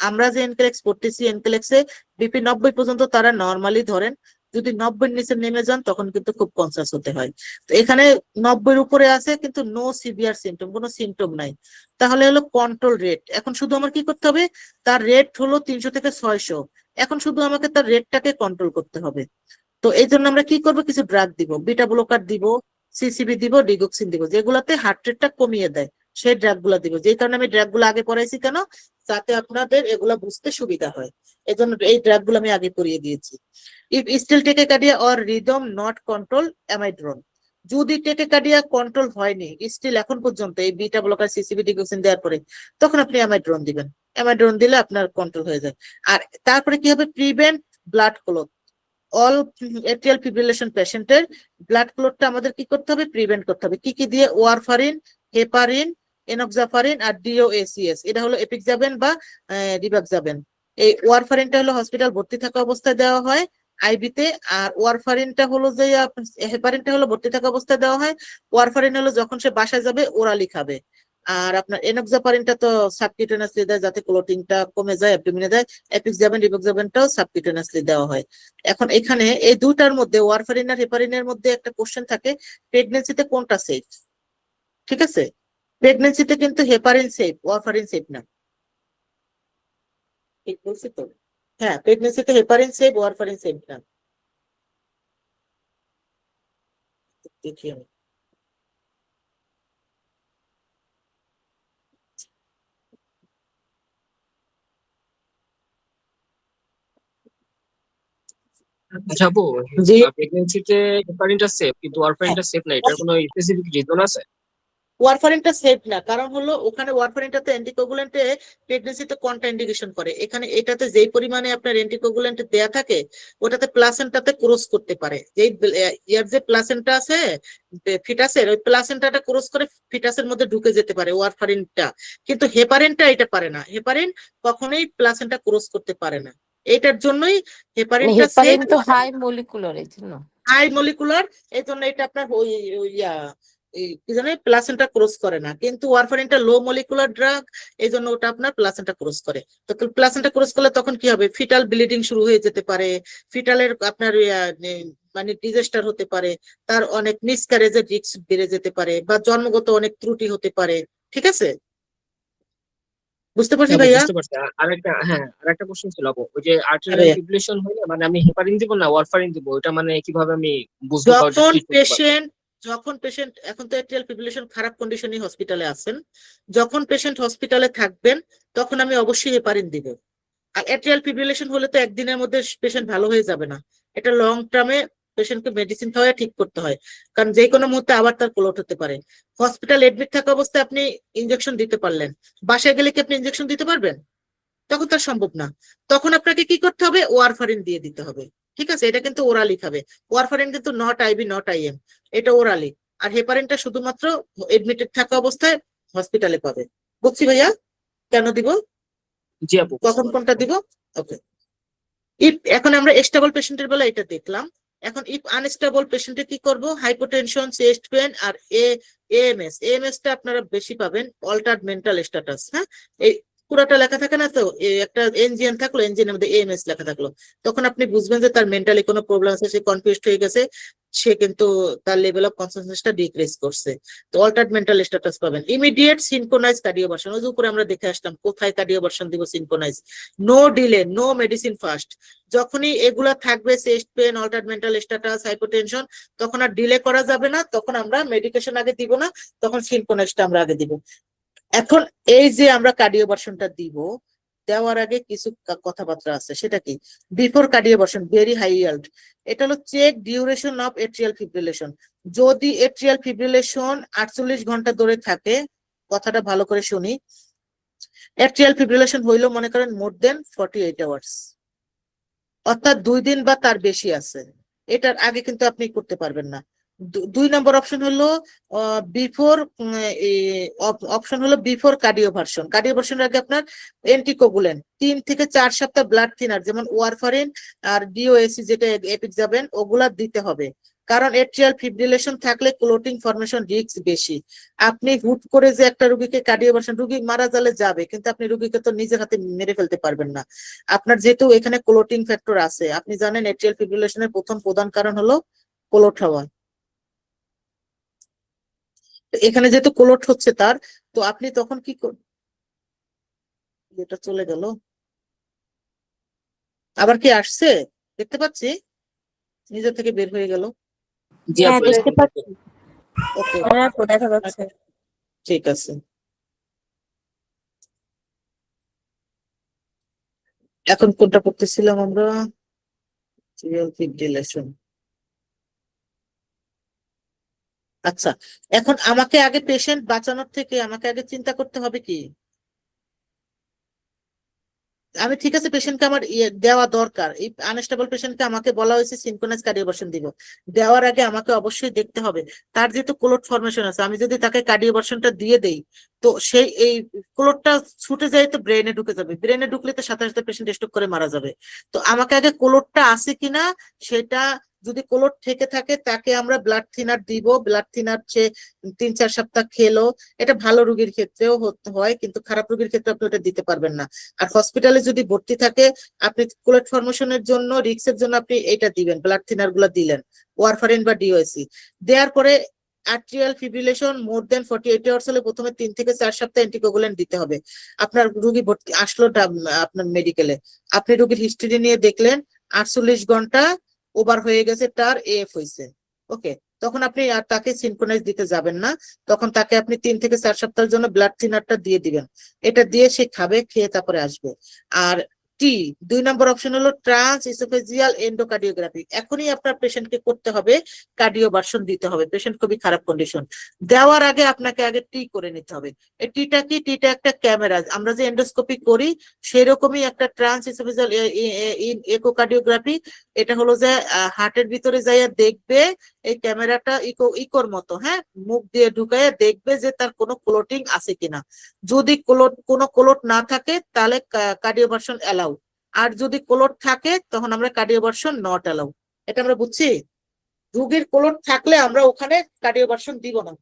আমরা যে এনকেলেক্স করতেছি, এনকেলেক্সে বিপি 90 পর্যন্ত তারা নর্মালি ধরেন। যদি 90 নিচে নেমে যান তখন কিন্তু খুব কনসাস হতে হয়। তো এখানে 90 উপরে আছে কিন্তু নো সিভিয়ার সিমটম, কোনো সিমটম নাই, তাহলে হলো কন্ট্রোল রেট। এখন শুধু আমার কি করতে হবে? তার রেট হলো 300 থেকে 600, এখন শুধু আমাকে তার রেটটাকে কন্ট্রোল করতে হবে। তো এই জন্য আমরা কি করবো? কিছু ড্রাগ দিব, বিটা ব্লকার দিব, সিসিবি দিব, ডিগক্সিন দিব, যেগুলাতে হার্ট রেটটা কমিয়ে দেয়, সেই ড্রাগ গুলা দিব। যে কারণে আমি ড্রাগ গুলো আগে পড়াইছি কেন? যাতে আপনাদের এগুলা বুঝতে সুবিধা হয়, এই জন্য এই ড্রাগ গুলো আমি আগে পড়িয়ে দিয়েছি। If still tachycardia or rhythm not control, amiodarone. যদি টেকেকার্ডিয়া কন্ট্রোল হয়নি স্টিল এখন পর্যন্ত এই বিটা ব্লকার, সিসিবি, ডিগক্সিন দেওয়ার পরে, তখন আপনি অ্যামাইড্রোন দিবেন। অ্যামাইড্রোন দিলে আপনার কন্ট্রোল হয়ে যায়। আর তারপরে কি হবে? Prevent blood clot. All atrial fibrillation পেশেন্টের ব্লাড ক্লটটা আমাদের কি করতে হবে? প্রিভেন্ট করতে হবে। কি কি দিয়ে? ওয়ারফারিন, হেপারিন, এনক্সাফারিন আর ডিওএসিএস, এটা হলো এপিক্সাবেন বা রিবাক্সাবেন। এই ওয়ারফারিনটা হলো হসপিটাল ভর্তি থাকা অবস্থায় দেওয়া হয় আইবিতে, আর ওয়ারফারিনটা হলো যে হেপারিনটা হলো ভর্তি থাকা অবস্থায় দেওয়া হয়। ওয়ারফারিন হলো যখন সে বাসায় যাবে ওরালি খাবে। আর আপনার এনক্সাফারিনটা তো সাবকিউটেনাসলি দেয় যাতে ক্লটিংটা কমে যায়, অ্যাবডোমিনে দেয়। এপিক্সাবেন, রিবাক্সাবেনটাও সাবকিউটেনাসলি দেওয়া হয়। এখন এখানে এই দুটার মধ্যে, ওয়ারফারিন আর হেপারিনের মধ্যে একটা কোশ্চেন থাকে, প্রেগনেন্সিতে কোনটা সেফ? ঠিক আছে, প্রেগনেন্সিতে কিন্তু হেপারিন সেফ, ওয়ারফারিন সেফ না। ঠিক বলছি তো? হ্যাঁ, প্রেগনেন্সিতে হেপারিন সেফ, ওয়ারফারিন সেফ না। দেখি আমি। আচ্ছা আপু, জি, প্রেগনেন্সিতে হেপারিনটা সেফ কিন্তু ওয়ারফারিনটা সেফ না, এটার কোনো স্পেসিফিক রিজন আছে? ওয়ারফারিনটা সেফ না, কারণ হলো ওখানে ওয়ারফারিনটাতে অ্যান্টিকোগুলেন্টে প্রেগনেন্সিতে কোনটা ইন্ডিকেশন করে, এখানে এটাতে যেই পরিমাণে আপনার অ্যান্টিকোগুলেন্ট দেয়া থাকে ওটাতে প্লাসেন্টাতে ক্রস করতে পারে। যেই ইয়ার যে প্লাসেন্টা আছে ফিটাসের, ওই প্লাসেন্টাটা ক্রস করে ফিটাসের মধ্যে ঢুকে যেতে পারে ওয়ারফারিনটা, কিন্তু হেপারিনটা এটা পারে না। হেপারিন কখনোই প্লাসেন্টা ক্রস করতে পারে না, এটার জন্যই হেপারিনটা সেফ। হেপারিন তো হাই মলিকুলার, এই জন্য। হাই মলিকুলার, এই জন্য এটা আপনার ওই ওই ইয়া, কি জানে, প্লাসেন্টা ক্রস করে না। কিন্তু ওয়ারফারিনটা লো মলিকুলার ড্রাগ, এই জন্য ওটা আপনার প্লাসেন্টা ক্রস করে। তো প্লাসেন্টা ক্রস করলে তখন কি হবে? ফিটাল ব্লিডিং শুরু হয়ে যেতে পারে, ফিটালের আপনার মানে ডিজাস্টার হতে পারে, তার অনেক মিসক্যারেজের রিস্ক বেড়ে যেতে পারে, বা জন্মগত অনেক ত্রুটি হতে পারে। ঠিক আছে, বুঝতে পারছি হ্যাঁ আপু, ভাইয়া? বুঝতে পারছি। আরেকটা কোশ্চেন ছিল আপু, ওই যে হ্যাঁ আর্টেরিয়াল ভাইয়া, ফিব্রিলেশন হলে মানে আমি হেপারিন দিব না ওয়ারফারিন দিব, ওটা মানে কিভাবে আমি বুঝবো বা ওটা যখন ট্রিট করতে পারবো? পেশেন্ট যখন পেশেন্ট এখন তো এট্রিয়াল ফিব্রিলেশন খারাপ কন্ডিশনে হসপিটালে আছেন, যখন পেশেন্ট হসপিটালে থাকবেন তখন আমি অবশ্যই হেপারিন দিব। আর এট্রিয়াল ফিব্রিলেশন হলে তো একদিনের মধ্যে পেশেন্ট ভালো হয়ে যাবে না, এটা লং টার্মে পেশেন্টকে মেডিসিন খাওয়ায় ঠিক করতে হয়, কারণ যে কোনো মুহূর্তে আবার তার ক্লট হতে পারে। হসপিটাল এডমিট থাকা অবস্থায় আপনি ইনজেকশন দিতে পারলেন, বাসায় গেলে কি আপনি ইনজেকশন দিতে পারবেন? তখন তার সম্ভব না, তখন আপনাকে কি করতে হবে? ওয়ারফারিন দিয়ে দিতে হবে। ঠিক আছে, এটা কিন্তু ওরালি খাবে। ওয়ারফারিন কিন্তু নট আইবি, নট আইএম, এটা ওরালি। আর হেপারিনটা শুধুমাত্র এডমিটেড থাকা অবস্থায় হসপিটালে পাবে। বুঝছি ভাইয়া কেন দিব, জি আপু, বুঝতে কখন কোনটা পারছি। দিব। ওকে, ইফ এখন আমরা স্টেবল পেশেন্টের বেলা এটা দেখলাম। এখন ইফ আনস্টেবল পেশেন্টে কি করব? হাইপোটেনশন, চেস্ট পেন আর এএমএস। এএমএস টা আপনারা বেশি পাবেন, অল্টারড মেন্টাল স্ট্যাটাস। হ্যাঁ, এই পুরাটা লেখা থাকে না তো, একটা এনজিএন থাকলো, এনজিএন এর মধ্যে এএমএস লেখা থাকলো, তখন আপনি বুঝবেন যে তার মেন্টালি কোনো প্রবলেম আছে, সে কনফিউজড হয়ে গেছে, সে কিন্তু তার লেভেল অফ কনসেন্ট্রেশনটা ডিক্রিজ করছে। তো অল্টারড মেন্টাল স্ট্যাটাস পাবেন। ইমিডিয়েট সিনক্রোনাইজ কার্ডিওভার্সন, ওই যে উপরে আমরা দেখে আসলাম কোথায় কার্ডিওভার্সন দিব, synchronize. No delay, no medicine first. যখনই এগুলা থাকবে, chest pain, altered mental status, hypotension, তখন আর ডিলে করা যাবে না, তখন আমরা মেডিকেশন আগে দিব না, তখন সিনক্রোনাইজটা আমরা আগে দিব। এখন এই যে আমরা কার্ডিওভার্সনটা দিব, দেওয়ার আগে কিছু কথাবার্তা আছে, সেটা কি? Before cardioversion very high yield, এটা হলো check duration of atrial fibrillation. যদি এট্রিয়াল ফিব্রিলেশন 48 ঘন্টা ধরে থাকে, কথাটা ভালো করে শুনি, অ্যাট্রিয়াল ফিব্রিলেশন হইলো মনে করেন মোর দেন 48 আওয়ার্স, অর্থাৎ 2 দিন বা তার বেশি আছে, এটার আগে কিন্তু আপনি করতে পারবেন না। 2 নম্বর অপশন হলো বিফোর, অপশন হলো বিফোর কার্ডিওভার্সন। কার্ডিওভার্সনের আগে আপনার অ্যান্টিকোগুলেন্ট 3 থেকে 4 সপ্তাহ ব্লাড থিনার যেমন ওয়ারফারিন আর ডিওএসি যেটা এপিক যাবেন ওগুলা দিতে হবে, কারণ এট্রিয়াল ফিব্রিলেশন থাকলে ক্লোটিং ফরমেশন রিস্ক বেশি। আপনি হুট করে যে একটা রুগীকে কার্ডিওভার্সন, রুগী মারা গেলে যাবে, কিন্তু আপনি রুগীকে তো নিজের হাতে মেরে ফেলতে পারবেন না। আপনার যেহেতু এখানে ক্লোটিং ফ্যাক্টর আছে, আপনি জানেন এট্রিয়াল ফিব্রিলেশনের প্রথম প্রধান কারণ হলো ক্লোট হওয়া। এখানে যেহেতু ক্লোট হচ্ছে তার, তো আপনি তখন কি এটা চলে গেল, আবার কি আসছে দেখতে পাচ্ছি, নিজে থেকে বের হয়ে গেল। জি হ্যাঁ আপু, দেখতে পাচ্ছি। ওকে, হ্যাঁ আপু দেখা যাচ্ছে। ঠিক আছে। এখন কোনটা করতেছিলাম আমরা? ফিব্রিলেশন। আচ্ছা, এখন আমাকে আগে পেশেন্ট বাঁচানোর থেকে আমাকে আগে চিন্তা করতে হবে কি, আমি ঠিক আছে পেশেন্টকে আমার দেওয়া দরকার, এই আনস্টেবল পেশেন্টকে আমাকে বলা হয়েছে সিনক্রোনাইজ কার্ডিওভার্সন দিব, দেওয়ার আগে আমাকে অবশ্যই দেখতে হবে তার যেহেতু ক্লোট ফরমেশন আছে, আমি যদি তাকে কার্ডিওভার্সনটা দিয়ে দেই তো সেই এই ক্লোটটা ছুটে যায় তো ব্রেনে ঢুকে যাবে, ব্রেনে ঢুকলে তো সাথে সাথে পেশেন্ট স্ট্রোক করে মারা যাবে। তো আমাকে আগে ক্লোটটা আছে কিনা সেটা, যদি ক্লোট থেকে থাকে তাকে আমরা ব্লাড থিনার দিব, ব্লাড থিনার 3-4 সপ্তাহ খেলো, এটা ভালো রোগীর ক্ষেত্রেও হয়, কিন্তু খারাপ রোগীর ক্ষেত্রে আপনি ওটা দিতে পারবেন না। আর হসপিটালে যদি ভর্তি থাকে আপনি ক্লোট ফরমেশনের জন্য রিক্সের জন্য আপনি এটা দিবেন, ব্লাড থিনার গুলা দিলেন, ওয়ারফারিন বা ডিওএসি দেওয়ার পরে আর্টেরিয়াল ফিব্রিলেশন মোর দেন 48 আওয়ার্স হলে প্রথমে 3 থেকে 4 সপ্তাহ অ্যান্টিকোগুলেন্ট দিতে হবে। আপনার রোগী ভর্তি আসলো আপনার মেডিকেলে, আপনি রোগীর হিস্ট্রি নিয়ে দেখলেন 48 ঘন্টা ওভার হয়ে গেছে, তার এফ হয়েছে, ওকে, তখন আপনি আর তাকে সিনক্রোনাইজ দিতে যাবেন না, তখন তাকে আপনি 3 থেকে 4 সপ্তাহের জন্য ব্লাড থিনারটা দিয়ে দিবেন, এটা দিয়ে সে খাবে, খেয়ে তারপরে আসবে। আর 2 নম্বর অপশন হলো ট্রান্স ইসোফেজিয়াল এন্ডোকার্ডিওগ্রাফি, এখনই আপনার পেশেন্টকে করতে হবে, কার্ডিওভার্সন দিতে হবে, পেশেন্ট খুবই খারাপ কন্ডিশন, দেওয়ার আগে আপনাকে আগে টি করে নিতে হবে। এই টিটা কি, টিটা একটা ক্যামেরা, আমরা যে এন্ডোস্কোপি করি সেরকমই একটা ট্রান্স ইসোফেজিয়াল ইকোকার্ডিওগ্রাফি, এটা হলো যে হার্টের ভিতরে যাইয়া দেখবে, এই ক্যামেরাটা ইকোর মতো, হ্যাঁ, মুখ দিয়ে ঢুকাইয়া দেখবে যে তার কোনো ক্লোটিং আছে কিনা, যদি কোনো ক্লোট না থাকে তাহলে কার্ডিওভার্সন অ্যালাউ, আর যদি ক্লোট থাকে তখন আমরা কার্ডিওভার্সন নট অ্যালাউ। এটা আমরা বুঝছি, রোগীর ক্লোট থাকলে আমরা ওখানে কার্ডিওভার্সন দিব না,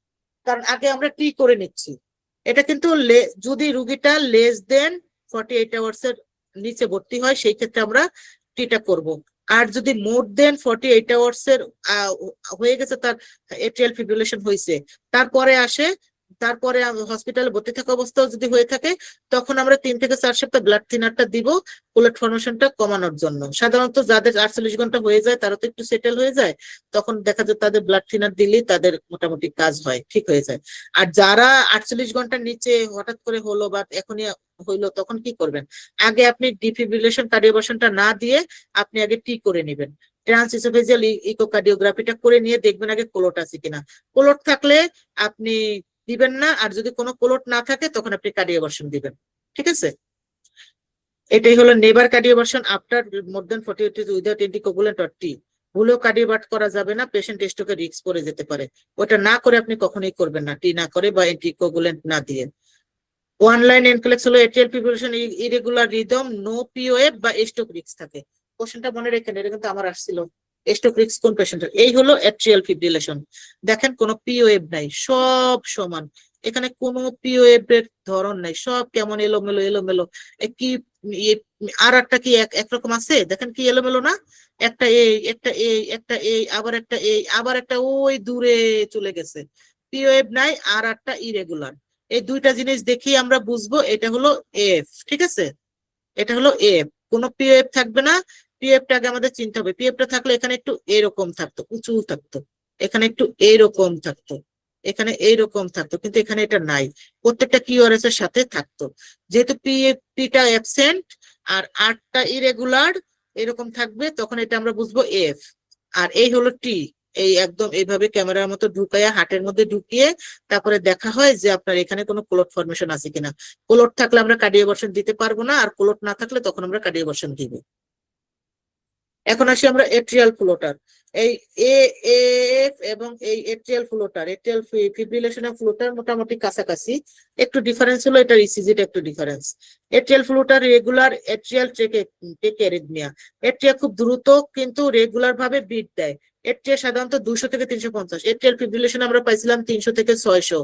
কারণ আগে আমরা টি করে নিচ্ছি। এটা কিন্তু যদি রুগীটা লেস দেন 48 আওয়ার্স এর নিচে ভর্তি হয় সেই ক্ষেত্রে আমরা টিটা করব। আর যদি মোর দেন 48 আওয়ার্স এর হয়ে গেছে, তার এট্রিয়াল ফিব্রিলেশন হয়েছে, তারপরে হসপিটালে ভর্তি থাকা অবস্থাও যদি হয়ে থাকে, তখন আমরা 3 থেকে 4 সপ্তাহ ব্লাড থিনারটা দিব ক্লোট ফর্মেশনটা কমানোর জন্য। সাধারণত যাদের 48 ঘন্টা হয়ে যায় তারা তো একটু সেটেল হয়ে যায়, তখন দেখা যায় তাদের ব্লাড থিনার দিলেই তাদের মোটামুটি কাজ হয়, ঠিক হয়ে যায়। আর যারা 48 ঘন্টার নিচে হঠাৎ করে হলো বা এখনই হইলো, তখন কি করবেন, আগে আপনি ডিফিব্রিলেশন কার্ডিওভার্সনটা না দিয়ে আপনি আগে টি করে নেবেন, ট্রান্স ইসোফেজিয়াল ইকোকার্ডিওগ্রাফিটা করে নিয়ে দেখবেন আগে ক্লোট আছে কিনা, ক্লোট থাকলে আপনি দিবেন না, আর যদি কোনো ক্লোট না থাকে তখন আপনি কার্ডিওভার্সন দিবেন, ঠিক আছে। এটাই হলো never cardioversion after more than 48 without anticoagulant or TEE, ভুলেও কার্ডিওভার্ট করা যাবে না, পেশেন্ট স্ট্রোকের রিস্ক পড়ে যেতে পারে, ওটা না করে আপনি কখনোই করবেন না, টি না করে বা অ্যান্টিকোগুলেন্ট না দিয়ে। ওয়ান লাইন এনক্লেক্স হলো atrial fibrillation irregular rhythm, no POF বা স্ট্রোক রিস্ক থাকে। কোশ্চেনটা মনে রেখেন, এটা কিন্তু আমার আসছিল, স্ট্রোক রিস্ক কোন পেশেন্টের, এই হলো এট্রিয়াল ফিব্রিলেশন। দেখেন কোনো পিওএফ নাই, সব সমান, এখানে কোনো পিওএফ এর ধরন নাই, সব কেমন এলোমেলো এলোমেলো, কি আর একটা কি একরকম আছে, দেখেন কি এলোমেলো না, একটা এই একটা এই একটা এই আবার একটা এই আবার একটা ওই দূরে চলে গেছে, পিওএফ নাই, আর একটা ইরেগুলার, এই দুইটা জিনিস দেখেই আমরা বুঝবো এটা হলো এফ, ঠিক আছে, এটা হলো এফ, কোনো পিএফ থাকবে না, পিএফটা আগে আমাদের চিনতে হবে, পিএফটা থাকলে এখানে একটু এরকম থাকতো, উঁচু থাকতো, এখানে একটু এইরকম থাকতো, এখানে এইরকম থাকতো, কিন্তু এখানে এটা নাই, প্রত্যেকটা কিউআরএস এর সাথে থাকতো, যেহেতু পিটা অ্যাবসেন্ট আর 8টা ইরেগুলার এরকম থাকবে, তখন এটা আমরা বুঝবো এফ। আর এই হলো টি, এই একদম এইভাবে ক্যামেরার মতো ঢুকাইয়া হার্টের মধ্যে ঢুকিয়ে তারপরে দেখা হয় যে আপনার এখানে কোনো ক্লোট ফরমেশন আছে কিনা। ক্লোট থাকলে আমরা কার্ডিওভার্সন দিতে পারবো না, আর ক্লোট না থাকলে তখন আমরা কার্ডিওভার্সন দিব। এখন আসি আমরা এট্রিয়াল ফ্লোটার। এই এএফ এবং এই atrial flutter, atrial fibrillation flutter মোটামুটি কাছাকাছি, একটু ডিফারেন্স হলো এটার ইসিজিটা একটু difference. Atrial flutter regular atrial tachyarrhythmia, atria খুব দ্রুত কিন্তু রেগুলার ভাবে বিট দেয়। এট্রিয়া সাধারণত 200 থেকে 350, এট্রিয়াল ফিব্রিলেশন আমরা পাইছিলাম 300 থেকে 600,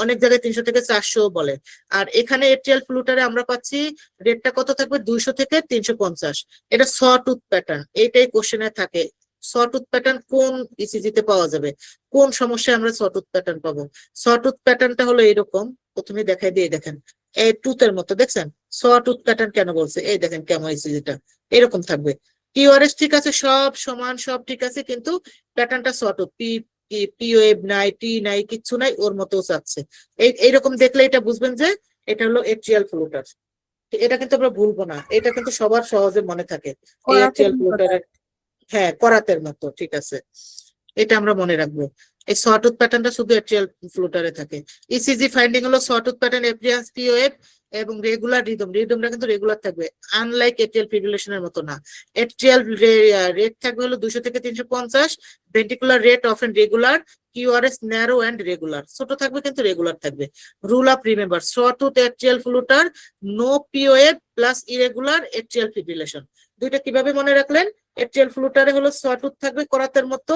অনেক জায়গায় 300 থেকে 400 বলে। আর এখানে এট্রিয়াল ফ্লোটারে আমরা পাচ্ছি রেটটা কত থাকবে, 200 থেকে 350। এটা সটুথ প্যাটার্ন, এইটাই কোশ্চেনে থাকে। সটুথ প্যাটার্ন কোন ইসিজিতে পাওয়া যাবে, কোন সমস্যায় আমরা সটুথ প্যাটার্ন পাবো? সটুথ প্যাটার্নটা হলো এরকম, প্রথমে দেখাই দিয়ে দেখেন এই টুথের মতো, দেখছেন সটুথ প্যাটার্ন কেন বলছে, এই দেখেন কেমন ইসিজিটা এরকম থাকবে। কিউআরএস ঠিক আছে, সব সমান, সব ঠিক আছে, কিন্তু প্যাটার্নটা সটুথ, পিওএব নাই, টি নাই, কিচ্ছু নাই, ওর মতো চাচ্ছে। এইরকম দেখলে এটা বুঝবেন যে এটা হলো এট্রিয়াল ফ্লোটার। এটা কিন্তু আমরা ভুলবো না, এটা কিন্তু সবার সহজে মনে থাকে। এই এট্রিয়াল ফ্লোটারের, হ্যাঁ করাতের মতো, ঠিক আছে, এটা আমরা মনে রাখবো। এই সটুথ প্যাটার্নটা শুধু এট্রিয়াল ফ্লোটারে থাকে। ইসিজি ফাইন্ডিং হলো সটুথ প্যাটার্ন, এপিয়ান্স, পিওএফ এবং রেগুলার রিদম। রিদমটা কিন্তু রেগুলার থাকবে, আনলাইক এট্রিয়াল ফিব্রিলেশনের মতো না। এট্রিয়াল রেট থাকবে হলো 200 থেকে 350, ventricular rate often regular, QRS narrow and regular, ছোট থাকবে কিন্তু রেগুলার থাকবে। Rule of remember, sawtooth atrial flutter, no POF plus irregular atrial fibrillation. দুইটা কিভাবে মনে রাখলেন? এট্রিয়াল ফ্লুটারে হলো সটুথ থাকবে করাতের মতো,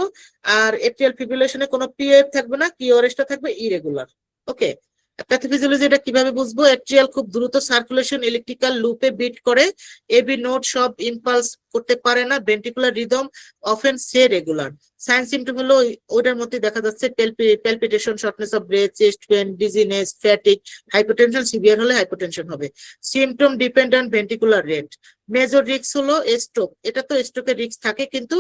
আর এট্রিয়াল ফিব্রিলেশনে কোনো পিওএফ থাকবে না, কিউআরএসটা থাকবে ইরেগুলার। ওকে, প্যাথোফিজিওলজি এটা কিভাবে বুঝবো? এট্রিয়াল খুব দ্রুত সার্কুলেশন ইলেকট্রিক্যাল লুপে বিট করে, এবি নোড সব ইম্পালস করতে পারে না, ভেন্ট্রিকুলার রিদম অফেন সে রেগুলার। সাইন সিমটম হলো ওইটার মধ্যে দেখা যাচ্ছে palpitation, shortness of breadth, chest pain, dizziness, fatigue, hypotension, severe হলে হাইপোটেনশন হবে। Symptom dependent ventricular rate. Major risk হলো স্ট্রোক, এটা তো স্ট্রোকের রিস্ক থাকে কিন্তু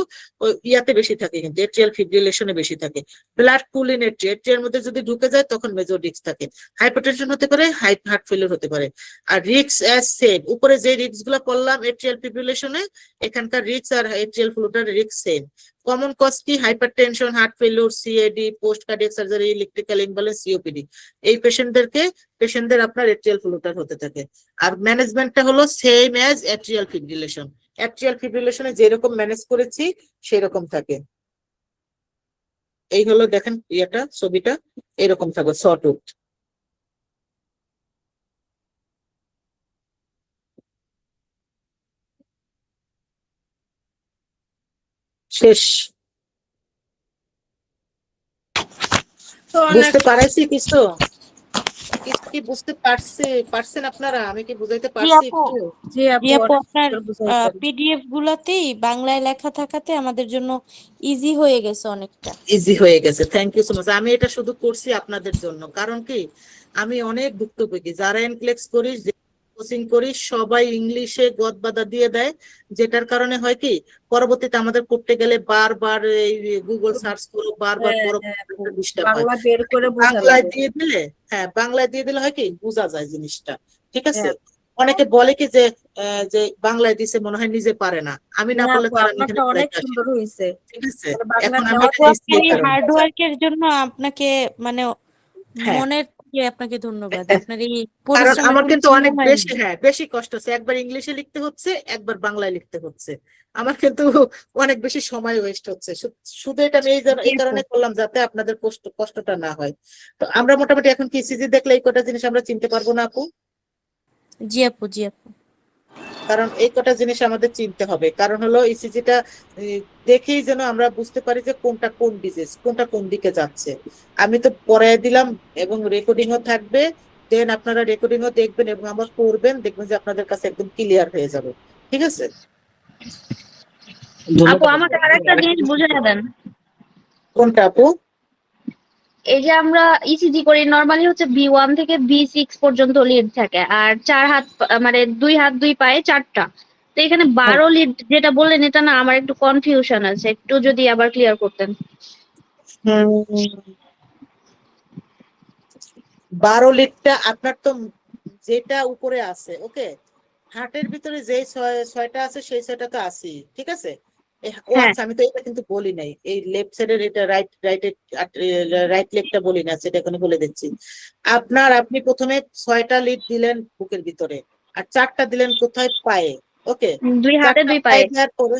ইয়াতে বেশি থাকে, কিন্তু এট্রিয়াল ফিব্রিলেশনে বেশি থাকে। ব্লাড পুল ইন এট্রিয়ার মধ্যে যদি ঢুকে যায় তখন মেজর রিস্ক থাকে। হাইপারটেনশন হতে পারে, হার্ট ফেলিওর হতে পারে। আর রিস্ক অ্যাজ সেম, উপরে যে রিস্ক গুলো পড়লাম এট্রিয়াল ফিব্রিলেশনে, এখানকার রিস্ক আর atrial flutter risk same. Common cause কি? Hypertension, heart failure, CAD, post cardiac surgery, electrical imbalance, COPD, এই পেশেন্টদের আপনার এট্রিয়াল ফ্লুটার হতে থাকে। আর ম্যানেজমেন্টটা হলো same as atrial fibrillation. Atrial ফিব্রিলেশনে যেরকম ম্যানেজ করেছি সেরকম থাকে। এই হলো দেখেন ইয়েটা, ছবিটা এরকম থাকবে সটুথ। শেষ। তো বুঝতে পারছি কিছু? কিছু কি বুঝতে পারছেন আপনারা? আমি কি বুঝাইতে পারছি আপু। একটু? জি জি আপু, আপু, অনেক আপনার সুন্দর বুঝাইছেন। পিডিএফ গুলাতেই বাংলায় লেখা থাকাতে আমাদের জন্য ইজি হয়ে গেছে অনেকটা। ইজি হয়ে গেছে, থ্যাংক ইউ সো মাচ। আমি এটা শুধু করছি আপনাদের জন্য, কারণ কি আমি অনেক ভুক্তভোগী, যারা এনক্লেক্স করিস, কোচিং করিস, সবাই ইংলিশে গদবাদা দিয়ে দেয়, যেটার কারণে হয় কি পরবর্তীতে আমাদের পড়তে গেলে বারবার এই গুগল সার্চ করো, বারবার হ্যাঁ, পড়ো, হ্যাঁ আপু, ডিস্টার্ব হয়। বাংলা বের করে বোঝা বাংলায় লাগে। দিয়ে দিলে, হ্যাঁ বাংলায় দিয়ে দিলে হয় কি বোঝা যায় জিনিসটা, ঠিক আছে। হ্যাঁ। অনেকে বলে কি যে বাংলায় দিছে মনে হয় নিজে পারে না, আমি না না পারলে আপু, তারা আমি এখানে আপনারটা অনেক পড়াইতে আসি, সুন্দর হয়েছে। ঠিক আছে। মানে বাংলা এখন আমি দেওয়ার এটা পর দিচ্ছি এই এই কারণে। হার্ড ওয়ার্কের জন্য আপনাকে মানে হ্যাঁ, মনের থেকে আপনাকে ধন্যবাদ। আপনার এই কারণ পরিশ্রমের আমার কোনো কিন্তু মূল্য অনেক হয়নি। বেশি, হ্যাঁ বেশি কষ্ট হচ্ছে, একবার ইংলিশে লিখতে হচ্ছে, একবার বাংলায় লিখতে হচ্ছে, আমার কিন্তু অনেক বেশি সময় ওয়েস্ট হচ্ছে। শুধু এটা আমি এই কারণে করলাম যাতে আপনাদের কষ্টটা না হয়। তো আমরা মোটামুটি এখন কি সিজি দেখলে এই কটা জিনিস আমরা চিনতে পারবো না আপু? জি আপু, জি আপু। কারণ এই কটা জিনিস আমাদের চিনতে হবে, কারণ হলো ইসিজিটা দেখেই যেন আমরা বুঝতে পারি যে কোনটা কোন ডিজিজ, কোনটা কোন দিকে যাচ্ছে। আমি তো পড়ায় দিলাম এবং রেকর্ডিংও থাকবে, দেন আপনারা রেকর্ডিংও দেখবেন এবং আবার পড়বেন, দেখবেন যে আপনাদের কাছে একদম ক্লিয়ার হয়ে যাবে, ঠিক আছে। আপু ধন্যবাদ আমাকে আপু। আরেকটা আরেকটা জিনিস জিনিস বুঝিয়ে দেন। কোনটা আপু? এই যে আমরা ইসিজি করি নরমালি হচ্ছে B1 থেকে B6 পর্যন্ত লিড থাকে, আর 4 হাত মানে 2 হাত 2 পায়ে 4টা। তো এখানে 12 লিড যেটা বললেন, এটা না আমার একটু কনফিউশন আছে, একটু যদি আবার ক্লিয়ার করতেন। 12 লিডটা আপনার তো যেটা উপরে আছে, ওকে, হার্টের ভিতরে যে ছয়টা আছে সেই ছয়টা তো আছেই, ঠিক আছে। ও হ্যাঁ। আচ্ছা, আমি তো এটা কিন্তু বলি নাই, এই লেফট সাইডের এটা রাইট লেগটা বলি না, সেটা এখন বলে দিচ্ছি। আপনি প্রথমে 6টা লিড দিলেন বুকের ভিতরে, আর 4টা দিলেন কোথায়? পায়ে। ওকে, 2 হাতে 4টা 2 পায়ে পায়ে। দেওয়ার পরে,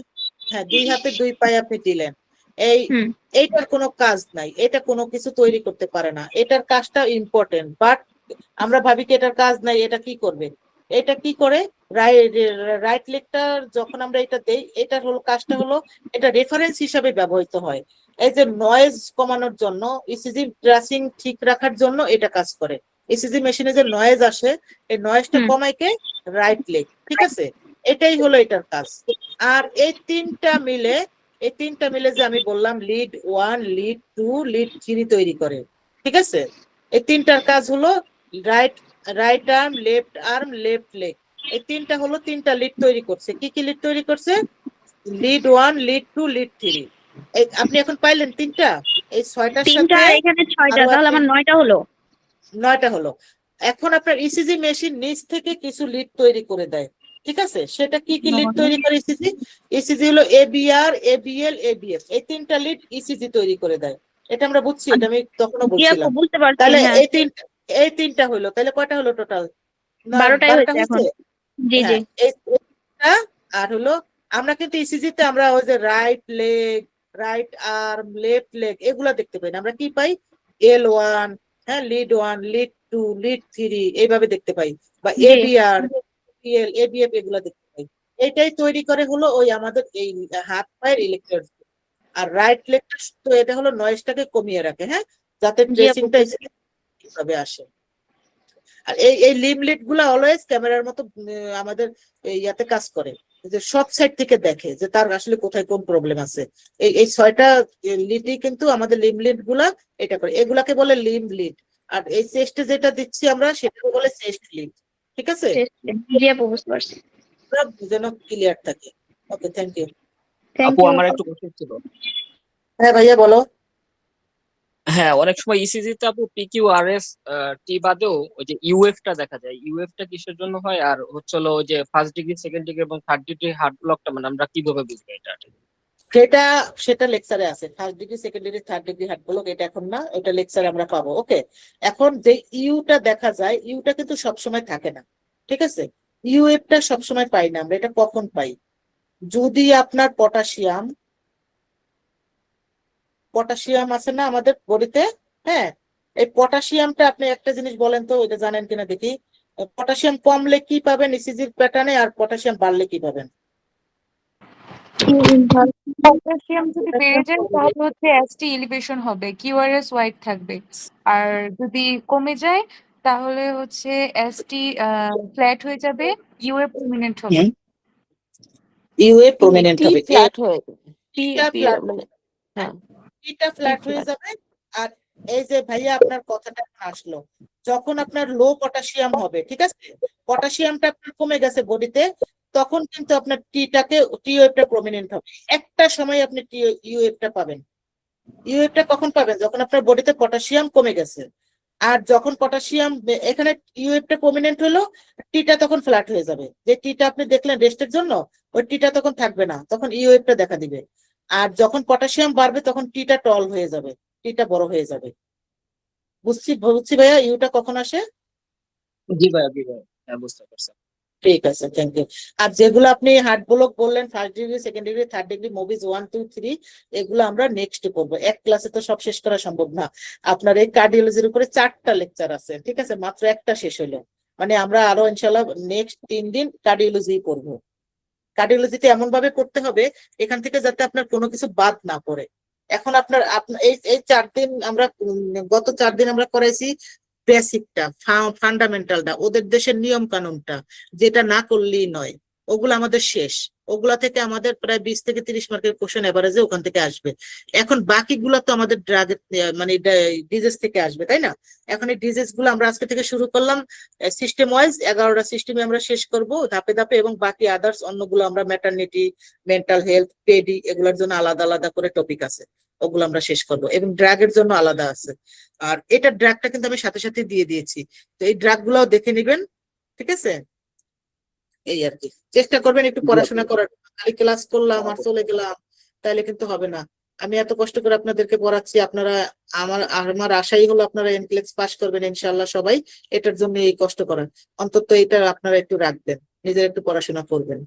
হ্যাঁ 2 হাতে 2 পায়ে আপনি দিলেন। এই হুম। এইটার কোনো কাজ নাই, এটা কোনো কিছু তৈরি করতে পারে না, এটার কাজটা ইম্পর্টেন্ট, বাট আমরা ভাবি কি এটার কাজ নাই, এটা কি করবে? এটা কি করে? রাইট লেগটা যখন আমরা এটা দেই, এটার হলো কাজটা হলো, এটা রেফারেন্স হিসাবে ব্যবহৃত হয়। এই যে নয়েজ কমানোর জন্য, ইসিজি ট্রেসিং ঠিক রাখার জন্য এটা কাজ করে। ইসিজি মেশিনে যে নয়েজ আসে, এই নয়েজটা হুম। কমায় কে? রাইট লেগ, ঠিক আছে? এটাই হলো এটার কাজ। আর এই তিনটা মিলে যে আমি বললাম লিড 1, লিড 2, লিড 3 তৈরি করে, ঠিক আছে? এই তিনটার কাজ হলো রাইট আর্ম, লেফট লেগ, এই তিনটা হলো 3টা লিড তৈরি করছে। কি কি লিড তৈরি করছে? Lead 1, lead 2, lead 3। আপনি এখন পাইলেন 3টা, এই 6টার 3টা সাথে আর এখানে 6টা, আরো তাহলে আপনি আমার 9টা হলো। 9টা হলো। এখন আপনার ইসিজি মেশিন নিচ থেকে কিছু লিড তৈরি করে দেয়, ঠিক আছে? সেটা কি কি লিড তৈরি করে ইসিজি? ইসিজি হলো এবিআর, এবিএল, এবিএফ, এই 3টা লিড ইসিজি তৈরি করে দেয়। এটা আমরা বুঝছি, এটা আমি তখনও জি আপু, বলছিলাম। বুঝতে পারছি। তাহলে হ্যাঁ, এই তিনটা হলো, তাহলে কয়টা হলো টোটাল? 12টাই 12টা হয়েছে এখন। হয়েছে। জি জি। হ্যাঁ, এইটা। আর হলো আমরা কিন্তু ইসিজিতে আমরা ওই যে right leg, right arm, left leg এগুলা দেখতে পাই না, আমরা কি পাই? L1, হ্যাঁ লিড 1, লিড 2, লিড 3 এইভাবে দেখতে পাই, বা জি। এবিআর, এবিএল, এবিএফ এগুলা দেখতে পাই। এটাই তৈরি করে হলো ওই আমাদের এই হাত পায়ের ইলেকট্রোড। আর রাইট লেগটা তো এটা হলো নয়েজটাকে কমিয়ে রাখে, হ্যাঁ, যাতে জি আপু। ড্রেসিংটা ঠিকভাবে আসে। আর এই লিমলিট গুলা অলওয়েজ ক্যামেরার মতো আমাদের ইয়াতে কাজ করে, যে সব সাইড থেকে দেখে যে তার আসলে কোথায় কোন প্রবলেম আছে। এই 6টা লিডই কিন্তু আমাদের লিমলিট গুলা এটা করে, এগুলাকে বলে লিমলিট। আর এই চেস্টে যেটা দিচ্ছি আমরা, সেটাকে বলে চেস্ট লিড, ঠিক আছে? জি আপু, বুঝতে পারছি। সব যেন ক্লিয়ার থাকে। ওকে, থ্যাংক ইউ। থ্যাংক আপু ইউ। আমার একটু কোশ্চেন ছিল। হ্যাঁ ভাইয়া বলো। হ্যাঁ, অনেক সময় ইসিজি তে আপু পিকিউআরএস টি বাদেও ওই যে ইউএফ টা দেখা যায়, ইউএফ টা কিসের জন্য হয়? আর হচ্ছে হলো ওই যে ফার্স্ট ডিগ্রি, সেকেন্ড ডিগ্রি এবং থার্ড ডিগ্রি হার্ট ব্লকটা মানে আমরা কিভাবে বুঝবো এটা? সেটা লেকচারে আছে, first degree, second degree, third degree heart block, এটা এখন না, এটা লেকচারে আমরা পাবো। ওকে, এখন যে ইউটা দেখা যায়, ইউটা কিন্তু সবসময় থাকে না, ঠিক আছে? ইউএফটা সবসময় পাই না আমরা, এটা কখন পাই? যদি আপনার পটাশিয়াম আছে না আমাদের বডিতে, হ্যাঁ, এই পটাশিয়ামটা, আপনি একটা জিনিস বলেন তো, এটা জানেন কিনা দেখি। পটাশিয়াম কমলে কি পাবেন ইসিজির প্যাটার্নে, আর পটাশিয়াম বাড়লে কি পাবেন? পটাশিয়াম যদি বেড়ে যায় তাহলে হচ্ছে এসটি এলিভেশন হবে, কিউআরএস হোয়াইট থাকবে। আর যদি কমে যায় তাহলে হচ্ছে এসটি ফ্ল্যাট হয়ে যাবে, ইউএ প্রমিনেন্ট হবে। ইউএ প্রমিনেন্ট টি হবে, ফ্ল্যাট হয়ে টি এটা ফ্ল্যাট, মানে হ্যাঁ এটা ফ্ল্যাট হয়ে যাবে। আর এই যে ভাইয়া আপনার কথাটা এখন আসলো, যখন আপনার লো পটাশিয়াম হবে, ঠিক আছে, পটাশিয়ামটা আপনার কমে গেছে বডিতে, তখন কিন্তু আপনার টিওএফটা প্রমিনেন্ট হবে। একটা সময় আপনি ইউএফটা পাবেন। ইউএফটা কখন পাবেন? যখন আপনার বডিতে পটাশিয়াম কমে গেছে। আর যখন পটাশিয়াম এখানে ইউএফটা প্রমিনেন্ট হলো, টিটা তখন ফ্ল্যাট হয়ে যাবে। যে টিটা আপনি দেখলেন রেস্টের জন্য, ওই টিটা তখন থাকবে না, তখন ইউএফটা দেখা দিবে। আর যখন পটাশিয়াম বাড়বে তখন টিটা টল হয়ে যাবে, টিটা বড় হয়ে যাবে। বুঝছি ভাইয়া, ইউটা কখন আসে? জি ভাইয়া, জি ভাইয়া, হ্যাঁ বুঝতে পারছি। ঠিক আছে, থ্যাংক ইউ। আর যেগুলো আপনি হার্ট ব্লক বললেন, first degree, second degree, third degree, movies 1, 2, 3, এগুলো আমরা নেক্সট করবো, এক ক্লাসে তো সব শেষ করা সম্ভব না। আপনার এই কার্ডিওলজির উপরে 4টা লেকচার আছে, ঠিক আছে, মাত্র একটা শেষ হলো, মানে আমরা আরো ইনশাল্লাহ নেক্সট 3 দিন কার্ডিওলজি করবো। কার্ডিওলজিতে এমন ভাবে করতে হবে এখান থেকে যাতে আপনার কোনো কিছু বাদ না পড়ে। এখন এই 4 দিন আমরা গত 4 দিন আমরা করাইছি বেসিকটা, ফান্ডামেন্টালটা, ওদের দেশের নিয়ম কানুনটা, যেটা না করলেই নয়, ওগুলো আমাদের শেষ। ওগুলা থেকে আমাদের প্রায় 20 থেকে 30 মার্কের কোশ্চেন এভারেজে ওখান থেকে আসবে। এখন বাকিগুলা তো আমাদের ড্রাগের মানে ডিজিজ থেকে আসবে, তাই না? এখন এই ডিজিজ গুলো আমরা আজকে থেকে শুরু করলাম সিস্টেম ওয়াইজ, 11টা সিস্টেমে আমরা শেষ করব ধাপে ধাপে, এবং বাকি আদার্স অন্যগুলো আমরা ম্যাটারনিটি, মেন্টাল হেলথ, পেডি, এগুলোর জন্য আলাদা আলাদা করে টপিক আছে, ওগুলো আমরা শেষ করব, এবং ড্রাগের জন্য আলাদা আছে। আর এটা ড্রাগটা কিন্তু আমি সাথে সাথে দিয়ে দিয়েছি, তো এই ড্রাগ গুলাও দেখে নিবেন, ঠিক আছে? এই আর কি, চেষ্টা করবেন একটু জি আপু। পড়াশোনা করার। খালি ক্লাস করলাম আর চলে গেলাম, তাহলে কিন্তু হবে না। আমি এত কষ্ট করে আপনাদেরকে পড়াচ্ছি, আপনারা আমার আশাই হলো আপনারা এনক্লেক্স পাস করবেন ইনশাআল্লাহ সবাই। এটার জন্য এই কষ্ট করেন, অন্তত এটা আপনারা একটু রাখবেন, নিজের একটু পড়াশোনা করবেন।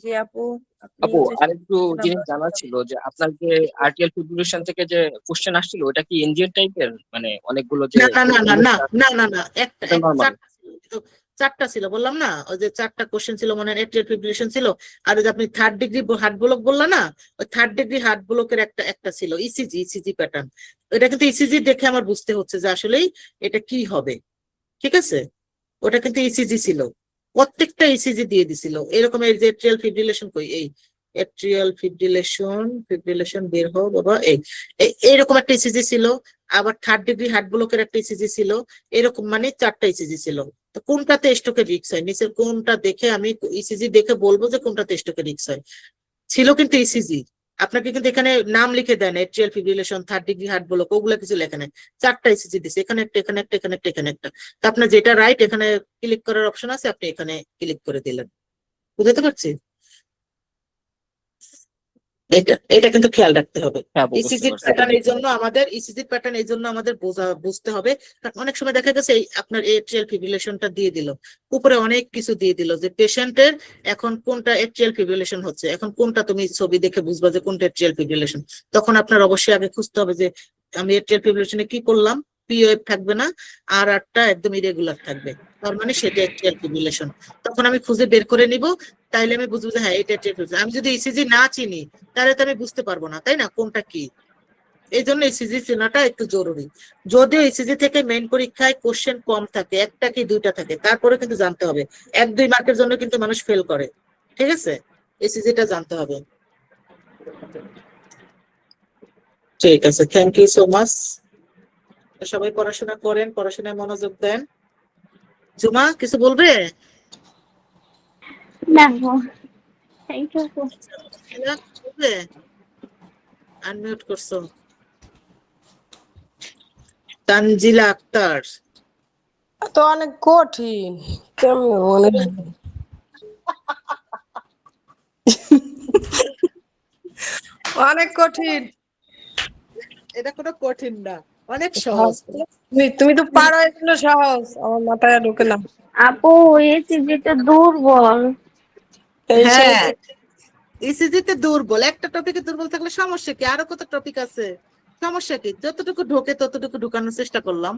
জি আপু, আপনি আপু হচ্ছে আরেকটু শিখছেন জিনিস আমরা জানার ছিল যে আপনার যে আরটিএল ফিব্রিলেশন থেকে যে কোশ্চেন আসছিল ওটা কি এনজিএন টাইপের, মানে অনেকগুলো যে না না না না না UF না না না একটা এটা নরমাল? চারটা ছিল, কিন্তু চারটা ছিল বললাম না, ওই যে চারটা কোশ্চেন ছিল মনে হয়, এট্রিয়াল ফিব্রিলেশন ছিল, আর ওই যে আপনি থার্ড ডিগ্রি হার্ট ব্লক বললেন না, ওই থার্ড ডিগ্রি হার্ট ব্লকের একটা ছিল ইসিজি প্যাটার্ন। এটা কিন্তু ইসিজি দেখে আমার বুঝতে হচ্ছে যে আসলেই এটা কি হবে, ঠিক আছে? ওটা কিন্তু ইসিজি ছিল, প্রত্যেকটা ইসিজি দিয়ে দিছিল এরকম। এই যে এট্রিয়াল ফিব্রিলেশন কই, এই এট্রিয়াল ফিব্রিলেশন বের হও বাবা, এইরকম একটা ইসিজি ছিল, আবার থার্ড ডিগ্রি হার্ট ব্লকের একটা ইসিজি ছিল, এরকম মানে চারটা ইসিজি ছিল। তো কোনটাতে স্ট্রোকের রিস্ক হয়, নিচের কোনটা দেখে আমি ইসিজি দেখে বলবো যে কোনটাতে স্ট্রোকের রিস্ক হয়? ছিল কিন্তু ইসিজি, আপনাকে কিন্তু এখানে নাম লিখে দেন, atrial fibrillation, third degree heart block, ওগুলা কিছু লেখা নেই। চারটা ইসিজি দিছে, এখানে একটা, এখানে একটা, এখানে একটা, এখানে একটা। তো আপনার যেটা রাইট, এখানে ক্লিক করার অপশন আছে, আপনি এখানে ক্লিক করে দিলেন। বুঝতে পারছি? এটা কিন্তু খেয়াল রাখতে হবে। হ্যাঁ আপু, বুঝতে ইসিজি পারছি। প্যাটার্ন এই জন্য আমাদের বুঝতে হবে, কারণ অনেক সময় দেখা গেছে এই আপনার এট্রিয়াল ফিব্রিলেশনটা দিয়ে দিল, উপরে অনেক কিছু দিয়ে দিল যে পেশেন্টের এখন কোনটা এট্রিয়াল ফিব্রিলেশন হচ্ছে, এখন কোনটা তুমি ছবি দেখে বুঝবা যে কোনটা এট্রিয়াল ফিব্রিলেশন। তখন আপনার অবশ্যই আগে খুঁজতে হবে যে আমি এট্রিয়াল ফিব্রিলেশনে কি করলাম, পিওএফ থাকবে না, আর আরটা একদম ইরেগুলার থাকবে, তার মানে সেটা এট্রিয়াল ফিব্রিলেশন। তখন আমি খুঁজে বের করে নিব, তাইলে আমি বুঝবো যে হ্যাঁ এটা এট্রিয়াল ফিব্রিলেশন। আমি যদি ইসিজি না চিনি তাহলে তো আমি বুঝতে পারবো না, তাই না, কোনটা কি। এই জন্য ইসিজি চেনাটা একটু জরুরি। যদিও ইসিজি থেকে মেইন পরীক্ষায় কোশ্চেন কম থাকে, একটা কি দুইটা থাকে, তারপরে কিন্তু জানতে হবে। 1-2 মার্কের জন্য কিন্তু মানুষ ফেল করে, ঠিক আছে? ইসিজিটা জানতে হবে। ঠিক আছে, থ্যাংক ইউ সো মাচ। সবাই পড়াশোনা করেন, পড়াশোনায় মনোযোগ দেন। জুমা কিছু বলবে? না থ্যাংক ইউ। বলবে? আনমিউট করছো। তানজিলা আক্তার। তো অনেক কঠিন, কেমন মনে হয়? অনেক কঠিন। এটা কোনো কঠিন না, অনেক সহজ। তুমি তো পারো, এগুলো সহজ, আমার মাথায় ঢোকে না। আপু ইসিজি তো দুর্বল। এই সেই হ্যাঁ, ইসিজি তে দুর্বল, একটা টপিকে দুর্বল থাকলে সমস্যা কি, আরো কত টপিক আছে, সমস্যা কি? যতটুকু ঢোকে ততটুকু ঢুকানোর চেষ্টা করলাম,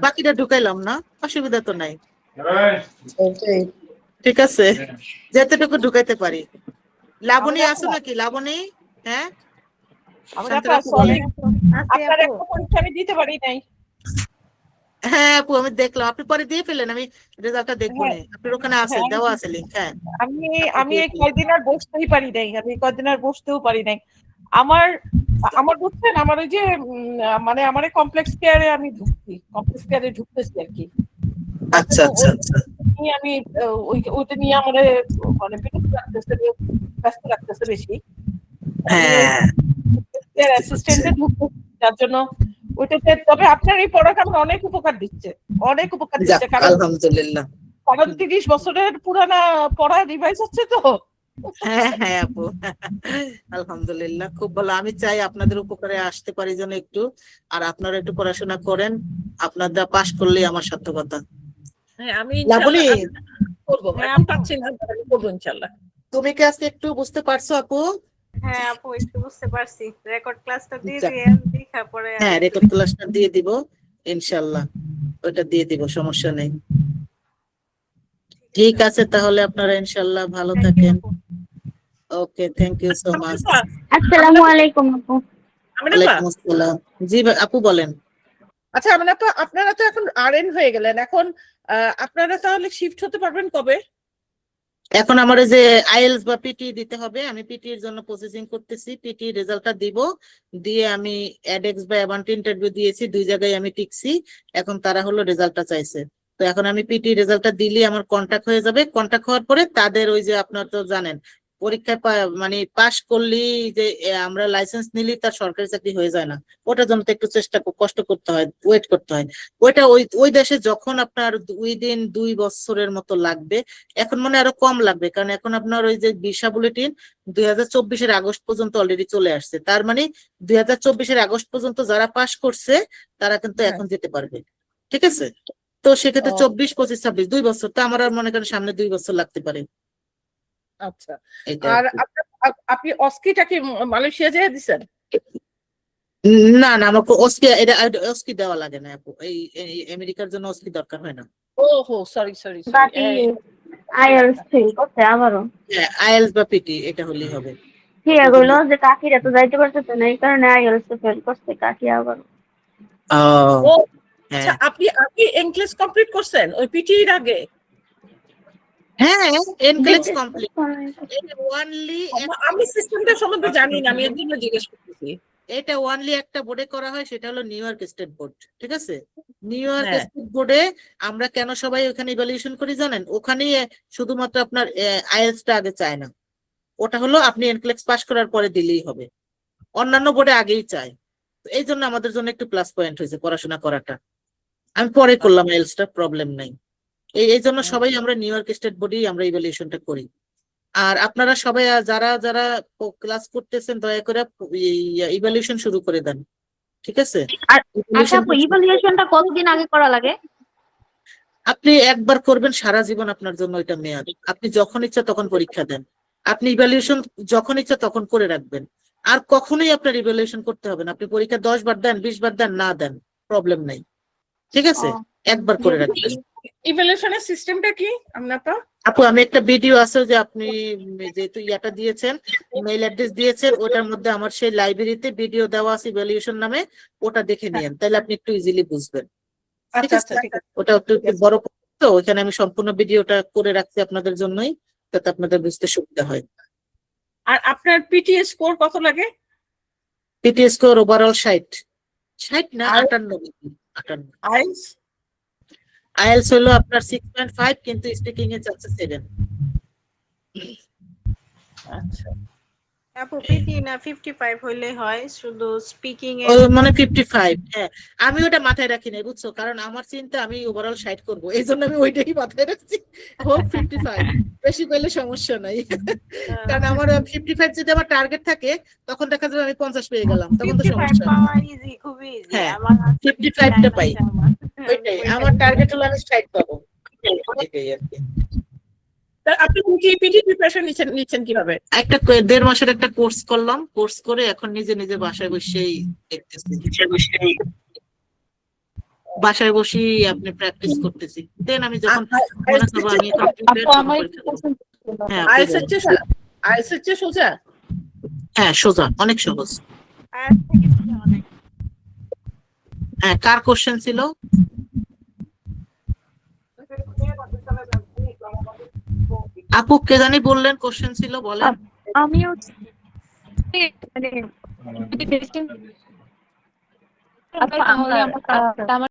বাকিটা ঢুকাইলাম না, অসুবিধা তো নাই, সেই। ঠিক আছে? যতটুকু ঢুকাইতে পারি। লাবণী আছো নাকি? লাবণী? হ্যাঁ, শান্তরা আপু বলেন। আপনার একটা পরীক্ষা আমি দিতে পারি নাই। হ্যাঁ আপু, আমি দেখলাম আপনি পরে দিয়ে ফেলেন, আমি রেজাল্টটা দেখবো না, হ্যাঁ, আপনার ওখানে আছে, হ্যাঁ, দেওয়া আছে লিঙ্ক। হ্যাঁ, আমি আপনি আমি দিয়ে এই ফেলেন। কয়দিন আর বসতেই পারি নাই, আমি কয়দিন আর বসতেও পারি নাই। আমার আমার বুঝছেন, আমার ওই যে মানে আমার কমপ্লেক্স কেয়ারে আমি ঢুকতেছি আর কি। আচ্ছা আচ্ছা আচ্ছা। নিয়ে আমি ওইটা নিয়ে আমার মানে ব্যস্ত রাখতেছে বেশি। হ্যাঁ, অ্যাসিস্ট্যান্টে ঢুকতেছি, যার জন্য ওইটাতে। তবে আপনার এই পড়াটা আমার অনেক উপকার দিচ্ছে, যাক কারণ আলহামদুলিল্লাহ। 30 বছরের পুরানা পড়া রিভাইজ হচ্ছে তো। হ্যাঁ হ্যাঁ আপু, আলহামদুলিল্লাহ, খুব ভালো। আমি চাই আপনাদের উপকারে আসতে পারি যেন একটু, আর আপনারা একটু পড়াশোনা করেন, আপনারা পাশ করলেই আমার সার্থকতা। হ্যাঁ, আমি লাবণী, করবো, এখন পাচ্ছি না, করবো ইনশাল্লাহ। তুমি কি আজকে একটু বুঝতে পারছো আপু? হ্যাঁ আপু, একটু বুঝতে পারছি। রেকর্ড ক্লাসটা দিয়ে যাক, দিয়ে দেখা পরে হ্যাঁ রেকর্ড ক্লাসটা দিয়ে দিব ইনশাল্লাহ, ওইটা দিয়ে দিব, সমস্যা নেই। ঠিক আছে, তাহলে আপনারা ইনশাল্লাহ ভালো থাকেন। ওকে, থ্যাংক ইউ সো মাচ। আসসালামু আলাইকুম আপু। ওয়ালাইকুম আসসালাম। জি আপু বলেন। আচ্ছা, আপনারা তো এখন আরএন হয়ে গেলেন, এখন আপনারা তাহলে শিফট হতে পারবেন কবে? এখন আমার এই যে আইএলস বা পিটি দিতে হবে, আমি পিটি এর জন্য প্রসেসিং করতেছি, পিটি রেজাল্টটা দিব, দিয়ে আমি অ্যাডেক্স বা অ্যাভান্টি ইন্টারভিউ দিয়েছি, 2 জায়গায় আমি টিকছি, এখন তারা হলো রেজাল্টটা চাইছে। তো এখন আমি পিটি রেজাল্টটা দিলে আমার কন্টাক্ট হয়ে যাবে, কন্টাক্ট হওয়ার পরে তাদের ওই যে আপনার তো জানেন পরীক্ষায় মানে পাশ করলেই যে আমরা লাইসেন্স নিলেই তার সরকারি চাকরি হয়ে যায় না। ওটার জন্য তো একটু কষ্ট করতে হয়, ওয়েট করতে হয়। ওইটা ওই দেশে যখন আপনার 2 বছরের মতো লাগবে, এখন মনে হয় আরো কম লাগবে, কারণ এখন আপনার ওই যে ভিসা বুলেটিন 2024-এর আগস্ট পর্যন্ত অলরেডি চলে আসছে। তার মানে 2024-এর আগস্ট পর্যন্ত যারা পাশ করছে তারা কিন্তু এখন যেতে পারবে। ঠিক আছে, তো সেক্ষেত্রে ও। 24, 25, 26 2 বছর, তো আমার আর মনে করেন সামনে 2 বছর লাগতে পারে। আচ্ছা, এটা আর আর কি। আপনি অস্কিটা কি মালয়েশিয়া যেয়ে দিছেন? না না, আমাকে অস্কি দেওয়া লাগে না আপু, এই আমেরিকার জন্য অস্কি দরকার হয় না। ওহো, সরি সরি সরি। বাকি আইএলস ফেল করছে আবারও। হ্যাঁ, আইএলস বা পিটি এটা হলেই হবে। ঠিক হইলো যে কাকিরা তো যাইতে পারতেছে না, এই কারণে আইএলস ফেল করছে কাকি আবারও। ও হ্যাঁ আচ্ছা, আপনি ইংলিশ কমপ্লিট করছেন ওই পিটির আগে? হ্যাঁ, এনক্লেক্স কমপ্লিট। এটা ওয়ানলি আমি সিস্টেমটা সম্বন্ধে জানি না, আমি এর জন্য জিজ্ঞেস করতেছি। এটা ওয়ানলি একটা বোর্ডে করা হয়, সেটা হলো নিউ ইয়র্ক স্টেট বোর্ড। ঠিক আছে, নিউ ইয়র্ক হ্যাঁ। স্টেট বোর্ডে আমরা কেন সবাই ওখানে ইভ্যালুয়েশন করি জানেন? ওখানে শুধুমাত্র আপনার আইএলটিএস আগে চায় না, ওটা হলো আপনি এনক্লেক্স পাস করার পরে দিলেই হবে। অন্যান্য বোর্ডে আগেই চায়, তো এই জন্য আমাদের জন্য একটু প্লাস পয়েন্ট হয়েছে পড়াশোনা করাটা। আমি পরে করলাম আইএলটিএসটা, প্রবলেম নাই। এই জন্য সবাই আমরা নিউ ইয়র্ক স্টেট বোর্ডেই আমরা ইভ্যালুয়েশনটা করি। আর আপনারা সবাই যারা যারা ক্লাস করতেছেন দয়া করে ইভ্যালুয়েশন শুরু করে দেন। ঠিক আছে, আর আচ্ছা আপু, ইভালুয়েশনটা কতদিন আগে করা লাগে? আপনি একবার করবেন, সারা জীবন আপনার জন্য এটা মেয়াদ। আপনি যখন ইচ্ছা তখন পরীক্ষা দেন, আপনি ইভ্যালুয়েশন যখন ইচ্ছা তখন করে রাখবেন। আর কখনোই আপনার ইভ্যালুয়েশন করতে হবে না, আপনি পরীক্ষা 10 বার দেন, 20 বার দেন, না দেন, প্রবলেম নাই। ঠিক আছে, একবার করে রাখবেন। ইভ্যালুয়েশনের সিস্টেমটা কি আপনার? আপু আমি একটা ভিডিও আছে যে আপনি যেহেতু ইয়াটা দিয়েছেন, মেইল অ্যাড্রেস দিয়েছেন, ওটার মধ্যে আমার সেই লাইব্রেরিতে ভিডিও দেওয়া আছে ইভ্যালুয়েশন নামে, ওটা দেখে নিয়েন, তাহলে আপনি একটু ইজিলি বুঝবেন। ঠিক আচ্ছা আছে, আচ্ছা, ঠিক আছে। ওটা একটু বড়, তো ওখানে আমি সম্পূর্ণ ভিডিওটা করে রাখছি আপনাদের জন্যই, যাতে আপনাদের বুঝতে সুবিধা হয়। আর আপনার পিটিএ স্কোর কত লাগে? পিটি স্কোর ওভারঅল 60 না আর 58। আইএলস? আইএলস হলো আপনার 6.5, কিন্তু স্পিকিং এ চাচ্ছে 7। আচ্ছা, আপু পিটি না 55 হইলে হয়, শুধু স্পিকিং এ। মানে 55। হ্যাঁ, আমি ওটা মাথায় রাখি নাই বুঝছো, কারণ আমার চিন্তা আমি ওভারঅল 60 করবো, এই জন্য আমি ওইটাই মাথায় রাখছি। হোক 55, বেশি পেলে সমস্যা নাই। কারণ আমার 55 যদি আমার টার্গেট থাকে, তখন দেখা যাবে আমি 50 পেয়ে গেলাম, তখন তো 55 সমস্যা নেই। পাওয়া ইজি, খুবই ইজি। হ্যাঁ, আমার 55টা পাই, ওইটাই ওইটাই। আমার টার্গেট হলো আমি 60 পাবো, এটাই আর কি। তা আপনি পিটি প্রিপারেশন নিচ্ছেন কিভাবে? একটা 1.5 মাসের একটা কোর্স করলাম, কোর্স করে এখন নিজে নিজে বাসায় বসেই দেখতেছি, বাসায় বসেই আপনি প্র্যাকটিস করতেছি। দেন আমি যখন মনে করবো আমি এখন prepared, তখন পরীক্ষা দেবো। হ্যাঁ আপনি আইএলস বলুন। এর চেয়ে সোজা? হ্যাঁ সোজা, অনেক সহজ। আর থেকে ছিল অনেক। হ্যাঁ, কার কোশ্চেন ছিল? আপু কে জানি বললেন কোশ্চেন ছিল, বলেন। আমিও মানে আচ্ছা, তাহলে আমার